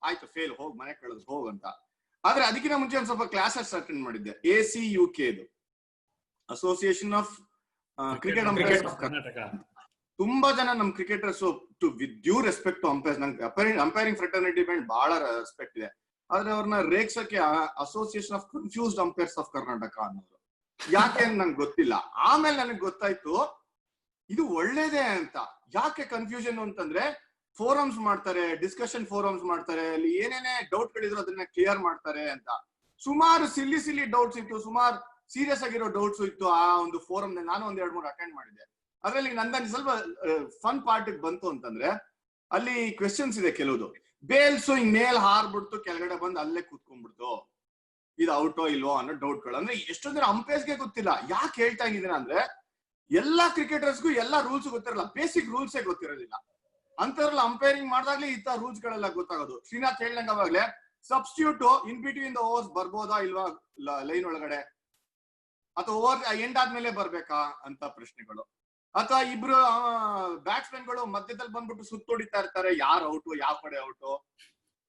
ಆಯ್ತು ಫೇಲ್, ಹೋಗ್ ಮನೆ ಕಳೆದು ಹೋಗ್ ಅಂತ. ಆದ್ರೆ ಅದಕ್ಕಿಂತ ಮುಂಚೆ ಒಂದ್ ಸ್ವಲ್ಪ ಕ್ಲಾಸಸ್ ಅಟೆಂಡ್ ಮಾಡಿದ್ದೆ. ACUK, association of cricket umpires of Karnataka. ತುಂಬಾ ಜನ ನಮ್ cricketers, to with due respect to umpires, ನಂಗೆ ಅಂಪೈರಿಂಗ್ ಫ್ರೆಟರ್ನಿಟಿ ಮೇಲೆ ಬಹಳ ರೆಸ್ಪೆಕ್ಟ್ ಇದೆ. ಆದ್ರೆ ಅವ್ರನ್ನ ರೇಗ್ಸಕ್ಕೆ association of confused umpires of Karnataka ಅನ್ನೋರು. ಯಾಕೆ ಅಂತ ನಂಗೆ ಗೊತ್ತಿಲ್ಲ. ಆಮೇಲೆ ನನಗೆ ಗೊತ್ತಾಯ್ತು ಇದು ಒಳ್ಳೇದೇ ಅಂತ. ಯಾಕೆ ಕನ್ಫ್ಯೂಷನ್ ಅಂತಂದ್ರೆ, ಫೋರಮ್ಸ್ ಮಾಡ್ತಾರೆ, ಡಿಸ್ಕಷನ್ ಫೋರಮ್ಸ್ ಮಾಡ್ತಾರೆ, ಅಲ್ಲಿ ಏನೇನೇ ಡೌಟ್ ಗಳಿದ್ರು ಅದನ್ನ ಕ್ಲಿಯರ್ ಮಾಡ್ತಾರೆ ಅಂತ. ಸುಮಾರು ಸಿಲ್ಲಿ ಡೌಟ್ಸ್ ಇತ್ತು, ಸುಮಾರು ಸೀರಿಯಸ್ ಆಗಿರೋ ಡೌಟ್ಸ್ ಇತ್ತು ಆ ಒಂದು ಫೋರಮ್. ನಾನು ಒಂದ್ 2-3 ಅಟೆಂಡ್ ಮಾಡಿದ್ದೆ. ಅದ್ರಲ್ಲಿ ನಂದು ಸ್ವಲ್ಪ ಫನ್ ಪಾರ್ಟ್ ಬಂತು ಅಂತಂದ್ರೆ, ಅಲ್ಲಿ ಕ್ವೆಶನ್ಸ್ ಇದೆ ಕೆಲವುದು. ಬೇಲ್ಸು ಹಿಂಗ್ ಮೇಲ್ ಹಾರ್ಬಿಡ್ತು, ಕೆಳಗಡೆ ಬಂದು ಅಲ್ಲೇ ಕೂತ್ಕೊಂಡ್ಬಿಡ್ತು, ಇದು ಔಟೋ ಇಲ್ವೋ ಅನ್ನೋ ಡೌಟ್ಗಳು. ಅಂದ್ರೆ ಎಷ್ಟೊಂದ್ ಜನ ಅಂಪೈರ್ಸ್ಗೆ ಗೊತ್ತಿಲ್ಲ. ಯಾಕೆ ಹೇಳ್ತಾ ಇದ್ದೀನಿ ಅಂದ್ರೆ, ಎಲ್ಲಾ ಕ್ರಿಕೆಟರ್ಸ್ಗೂ ಎಲ್ಲಾ ರೂಲ್ಸ್ ಗೊತ್ತಿರಲ್ಲ, ಬೇಸಿಕ್ ರೂಲ್ಸೇ ಗೊತ್ತಿರೋದಿಲ್ಲ. ಅಂತವ್ರಲ್ಲ ಅಂಪೈರಿಂಗ್ ಮಾಡಿದಾಗ್ಲೇ ಈ ತರ ರೂಲ್ಸ್ ಗಳೆಲ್ಲ ಗೊತ್ತಾಗೋದು. ಶ್ರೀನಾಥ್ ಹೇಳ್ದಂಗ ಅವಾಗ್ಲೇ substitute in between the overs ಬರ್ಬೋದಾ ಇಲ್ವಾ ಲೈನ್ ಒಳಗಡೆ, ಅಥವಾ ಓವರ್ ಎಂಡ್ ಆದ್ಮೇಲೆ ಬರ್ಬೇಕಾ ಅಂತ ಪ್ರಶ್ನೆಗಳು. ಅಥವಾ ಇಬ್ರು ಬ್ಯಾಟ್ಸ್ಮನ್ಗಳು ಮಧ್ಯದಲ್ಲಿ ಬಂದ್ಬಿಟ್ಟು ಸುತ್ತೊಡಿತಾ ಇರ್ತಾರೆ, ಯಾರು ಔಟು, ಯಾವ ಕಡೆ ಔಟು.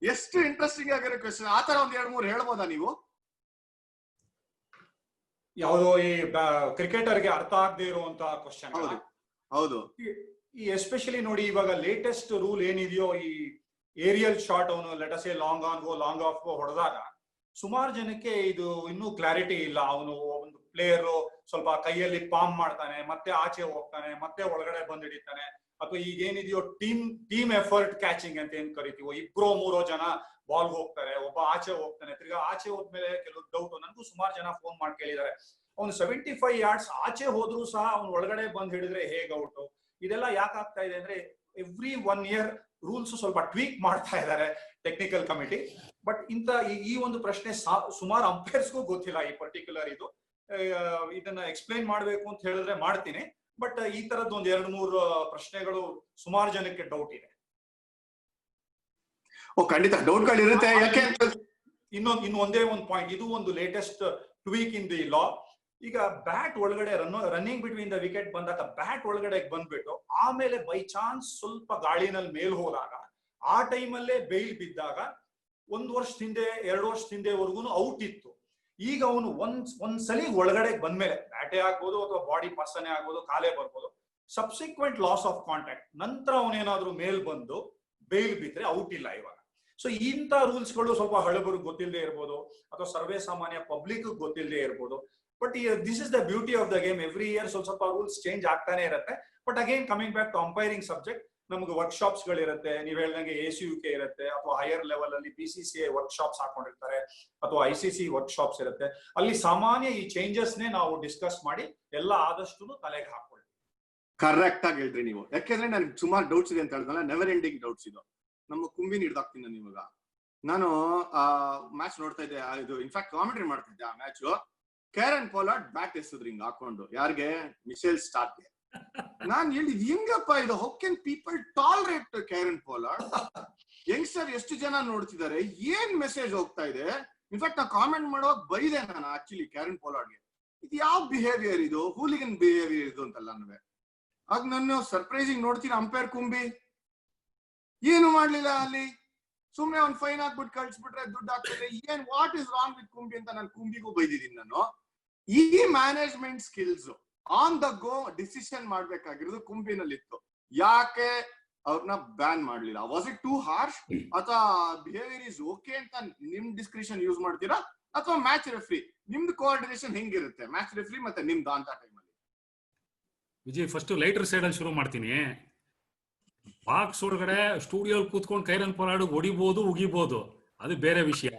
ಎಷ್ಟು ಇಂಟ್ರೆಸ್ಟಿಂಗ್ ಆಗಿರೋ ಕ್ವೆಶ್ಚನ್. ಆತರ ಒಂದ್ 2-3 ಹೇಳ್ಬೋದಾ ನೀವು? ಯಾವುದೋ ಈ ಕ್ರಿಕೆಟರ್ಗೆ ಅರ್ಥ ಆಗದೆ ಇರುವಂತ ಕ್ವಶನ್. ಹೌದು. ಈ ಎಸ್ಪೆಷಲಿ ನೋಡಿ, ಇವಾಗ ಲೇಟೆಸ್ಟ್ ರೂಲ್ ಏನಿದೆಯೋ, ಈ ಏರಿಯಲ್ ಶಾಟ್ ಅವನು let's a long on go long off go ಹೊಡೆದಾಗ ಸುಮಾರು ಜನಕ್ಕೆ ಇದು ಇನ್ನೂ ಕ್ಲಾರಿಟಿ ಇಲ್ಲ. ಅವನು ಒಂದು ಪ್ಲೇಯರ್ ಸ್ವಲ್ಪ ಕೈಯಲ್ಲಿ ಪಾಮ್ ಮಾಡ್ತಾನೆ, ಮತ್ತೆ ಆಚೆ ಹೋಗ್ತಾನೆ, ಮತ್ತೆ ಒಳಗಡೆ ಬಂದ್ ಹಿಡಿತಾನೆ, ಅಥವಾ ಈಗ ಏನಿದೆಯೋ ಟೀಮ್ ಎಫರ್ಟ್ ಕ್ಯಾಚಿಂಗ್ ಅಂತ ಏನ್ ಕರಿತೀವೋ, 2-3 ಜನ ಬಾಲ್ ಹೋಗ್ತಾರೆ, ಒಬ್ಬ ಆಚೆ ಹೋಗ್ತಾನೆ, ತಿರ್ಗಾ ಆಚೆ ಹೋದ್ಮೇಲೆ ಕೆಲವು ಡೌಟ್. ನನಗೂ ಸುಮಾರು ಜನ ಫೋನ್ ಮಾಡಿ ಕೇಳಿದ್ದಾರೆ, ಅವ್ನು 75 yards ಆಚೆ ಹೋದ್ರು ಸಹ ಅವ್ನು ಒಳಗಡೆ ಬಂದ್ ಹಿಡಿದ್ರೆ ಹೇಗ್ ಔಟ್? ಇದೆಲ್ಲ ಯಾಕೆ ಆಗ್ತಾ ಇದೆ ಅಂದ್ರೆ ಎವ್ರಿ 1 year ರೂಲ್ಸ್ ಸ್ವಲ್ಪ ಟ್ವೀಕ್ ಮಾಡ್ತಾ ಇದ್ದಾರೆ ಟೆಕ್ನಿಕಲ್ ಕಮಿಟಿ. ಬಟ್ ಈ ಒಂದು ಪ್ರಶ್ನೆ ಸುಮಾರು ಅಂಪೈರ್ಸ್ಗೂ ಗೊತ್ತಿಲ್ಲ ಈ ಪರ್ಟಿಕ್ಯುಲರ್ ಇದನ್ನ ಎಕ್ಸ್ಪ್ಲೈನ್ ಮಾಡ್ಬೇಕು ಅಂತ ಹೇಳಿದ್ರೆ ಮಾಡ್ತೀನಿ. ಬಟ್ ಈ ತರದ್ದು 2-3 ಪ್ರಶ್ನೆಗಳು ಸುಮಾರು ಜನಕ್ಕೆ ಡೌಟ್ ಇದೆ. ಖಂಡಿತ ಡೌಟ್ಗಳು ಇರುತ್ತೆ. ಯಾಕೆ ಇನ್ನು ಒಂದೇ ಒಂದು ಪಾಯಿಂಟ್, ಇದು ಒಂದು latest tweak in the law. ಈಗ ಬ್ಯಾಟ್ ಒಳಗಡೆ ರನ್ನಿಂಗ್ ಬಿಟ್ವೀನ್ ದ ವಿಕೆಟ್ ಬಂದಾಗ ಬ್ಯಾಟ್ ಒಳಗಡೆ ಬಂದ್ಬಿಟ್ಟು ಆಮೇಲೆ ಬೈ ಚಾನ್ಸ್ ಸ್ವಲ್ಪ ಗಾಳಿನಲ್ಲಿ ಮೇಲ್ ಹೋದಾಗ ಆ ಟೈಮಲ್ಲೇ ಬೈಲ್ ಬಿದ್ದಾಗ 1 ವರ್ಷದ ಹಿಂದೆ 2 ವರ್ಷದ ಹಿಂದೆವರೆಗೂ ಔಟ್ ಇತ್ತು. ಈಗ ಅವನು ಒಂದ್ಸಲಿ ಒಳಗಡೆ ಬಂದ್ಮೇಲೆ ಬ್ಯಾಟೇ ಆಗ್ಬೋದು ಅಥವಾ ಬಾಡಿ ಪರ್ಸನೇ ಆಗ್ಬೋದು, ಕಾಲೇ ಬರ್ಬೋದು, ಸಬ್ಸಿಕ್ವೆಂಟ್ ಲಾಸ್ ಆಫ್ ಕಾಂಟ್ಯಾಕ್ಟ್ ನಂತರ ಅವನೇನಾದ್ರೂ ಮೇಲ್ ಬಂದು ಬೈಲ್ ಬಿದ್ರೆ ಔಟ್ ಇಲ್ಲ ಇವಾಗ. ಸೊ ಇಂಥ ರೂಲ್ಸ್ಗಳು ಸ್ವಲ್ಪ ಹಳಬರು ಗೊತ್ತಿಲ್ಲದೆ ಇರ್ಬೋದು ಅಥವಾ ಸರ್ವೇ ಸಾಮಾನ್ಯ ಪಬ್ಲಿಕ್ ಗೊತ್ತಿಲ್ಲದೆ ಇರ್ಬೋದು. But this is the beauty of the game. Every year ಸ್ವಲ್ಪ ರೂಲ್ಸ್ ಚೇಂಜ್ ಆಗ್ತಾನೆ ಇರುತ್ತೆ. But again coming back to umpiring subject, ನಮ್ಗೆ ವರ್ಕ್ಶಾಪ್ಸ್ ಗಳಿರುತ್ತೆ, ನೀವ್ ಹೇಳ್ದಂಗೆ ACUK ಇರುತ್ತೆ, ಅಥವಾ ಹೈಯರ್ ಲೆವೆಲ್ ಅಲ್ಲಿ BCCI ವರ್ಕ್ಶಾಪ್ಸ್ ಹಾಕೊಂಡಿರ್ತಾರೆ, ಅಥವಾ ICC ವರ್ಕ್ಶಾಪ್ಸ್ ಇರುತ್ತೆ. ಅಲ್ಲಿ ಸಾಮಾನ್ಯ ಈ ಚೇಂಜಸ್ ನೇ ನಾವು ಡಿಸ್ಕಸ್ ಮಾಡಿ ಎಲ್ಲ ಆದಷ್ಟು ತಲೆಗೆ ಹಾಕೊಳ್ಳಿ. ಕರೆಕ್ಟ್ ಆಗಿ ಹೇಳ್ರಿ ನೀವು. ಯಾಕೆಂದ್ರೆ ನನ್ಗೆ ಸುಮಾರು ಡೌಟ್ಸ್ ಇದೆ ಅಂತ ಹೇಳಿದ್ನಲ್ಲ, ನೆವರ್ ಎಂಡಿಂಗ್ ಡೌಟ್ಸ್ ಇದು. ನಮ್ಮ ಕುಂಬಿನ ಹಿಡ್ದಾಕ್ತೀನಿ ನಾನು ಇವಾಗ. ನಾನು ಮ್ಯಾಚ್ ನೋಡ್ತಾ ಇದ್ದೆ, ಇದು ಇನ್ಫ್ಯಾಕ್ಟ್ ಕಾಮೆಂಟ್ರಿ ಮಾಡ್ತಾ ಇದ್ದೆ ಆ ಮ್ಯಾಚ್. ಕ್ಯಾರನ್ ಪೋಲಾರ್ಡ್ ಬ್ಯಾಟ್ ಎಸಿದ್ರು ಹಿಂಗ್ ಹಾಕೊಂಡು, ಯಾರಿಗೆ? ಮಿಚೆಲ್ ಸ್ಟಾರ್ಕ್ಗೆ. ನಾನ್ ಹೇಳಿದ್ ಹೆಂಗಪ್ಪ ಇದು, how can people tolerate Kieron Pollard? Youngster ಎಷ್ಟು ಜನ ನೋಡ್ತಿದ್ದಾರೆ, ಏನ್ ಮೆಸೇಜ್ ಹೋಗ್ತಾ ಇದೆ? ಇನ್ಫ್ಯಾಕ್ಟ್ ನಾ ಕಾಮೆಂಟ್ ಮಾಡುವಾಗ ಬೈದೆ ನಾನು ಆಕ್ಚುಲಿ ಕ್ಯಾರನ್ ಪೋಲಾರ್ಡ್ಗೆ, ಇದು ಯಾವ ಬಿಹೇವಿಯರ್ ಇದು, ಹೂಲಿಗನ್ ಬಿಹೇವಿಯರ್ ಇದು ಅಂತಲ್ಲ ನನಗೆ. ಆಗ ನಾನು ಸರ್ಪ್ರೈಸಿಂಗ್ ನೋಡ್ತೀನಿ, ಅಂಪೈರ್ ಕುಂಬಿ ಏನು ಮಾಡ್ಲಿಲ್ಲ ಅಲ್ಲಿ, ಸುಮ್ನೆ ಅವ್ನ್ ಫೈನ್ ಹಾಕ್ಬಿಟ್ಟು ಕಳ್ಸ್ಬಿಟ್ರೆ ದುಡ್ಡು ಹಾಕ್ತಾರೆ. ಏನ್ what is wrong with Kumbi ಅಂತ ನಾನು ಕುಂಬಿಗೂ ಬೈದಿದ್ದೀನಿ ನಾನು. ಈ management skills on the go decision ಮಾಡ್ಬೇಕಾಗಿರೋದು ಕುಂಬಿನಲ್ಲಿತ್ತು. ಯಾಕೆ ಅವ್ರನ್ನ ಬ್ಯಾನ್ ಮಾಡ್ಲಿಲ್ಲ? ವಾಸ್ ಇಟ್ ಟೂ ಹಾರ್ಶ್, ಅಥವಾ ಬಿಹೇವಿಯರ್ ಇಸ್ ಓಕೆ ಅಂತ ನಿಮ್ ಡಿಸ್ಕ್ರಿಷನ್ ಯೂಸ್ ಮಾಡ್ತೀರಾ, ಅಥವಾ ಮ್ಯಾಚ್ ರೆಫ್ರಿ ನಿಮ್ದು ಕೋಆರ್ಡಿನೇಷನ್ ಹೆಂಗಿರುತ್ತೆ ಮ್ಯಾಚ್ ರೆಫ್ರಿ ಮತ್ತೆ ನಿಮ್ದು ಅಂತ ಟೈಮಲ್ಲಿ? ವಿಜಯ್, ಫಸ್ಟ್ ಲೈಟರ್ ಸೈಡ್ ಅಲ್ಲಿ ಶುರು ಮಾಡ್ತೀನಿ. ಬಾಕ್ಸ್ ಒಳಗಡೆ ಸ್ಟುಡಿಯೋಲ್ ಕೂತ್ಕೊಂಡು ಕೈರನ್ ಪೋಲಾರ್ಡ್ ಹೊಡಿಬಹುದು ಉಗಿಬಹುದು, ಅದು ಬೇರೆ ವಿಷಯ.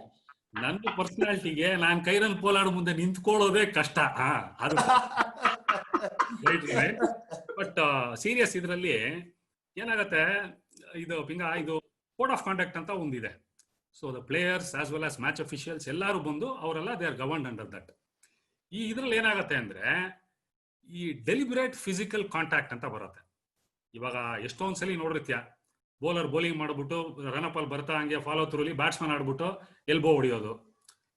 ನನ್ನ ಪರ್ಸನಾಲಿಟಿಗೆ ನಾನ್ ಕೈರನ್ ಪೋಲಾರ್ಡ್ ಮುಂದೆ ನಿಂತ್ಕೊಳ್ಳೋದೇ ಕಷ್ಟ. ಅದು ಬಟ್ ಸೀರಿಯಸ್ ಇದ್ರಲ್ಲಿ ಏನಾಗತ್ತೆ, ಇದು ಕೋಡ್ ಆಫ್ ಕಾಂಡಕ್ಟ್ ಅಂತ ಒಂದಿದೆ. So the players as well as match officials ಎಲ್ಲರೂ ಬಂದು ಅವರೆಲ್ಲ they are governed under that. ಇದ್ರಲ್ಲಿ ಏನಾಗತ್ತೆ ಅಂದ್ರೆ ಈ ಡೆಲಿಬ್ರೇಟ್ ಫಿಸಿಕಲ್ ಕಾಂಟ್ಯಾಕ್ಟ್ ಅಂತ ಬರುತ್ತೆ. ಇವಾಗ ಎಷ್ಟೊಂದ್ಸಲಿ ನೋಡಿರ್ತೀಯ, ಬೌಲರ್ ಬೌಲಿಂಗ್ ಮಾಡ್ಬಿಟ್ಟು ರನ್ ಅಪ್ ಅಲ್ಲಿ ಬರ್ತಾ ಹಂಗೆ ಫಾಲೋ ಥ್ರೂಲಿ ಬ್ಯಾಟ್ಸ್ಮನ್ ಆಡ್ಬಿಟ್ಟು ಎಲ್ಬೋ ಹೊಡಿಯೋದು.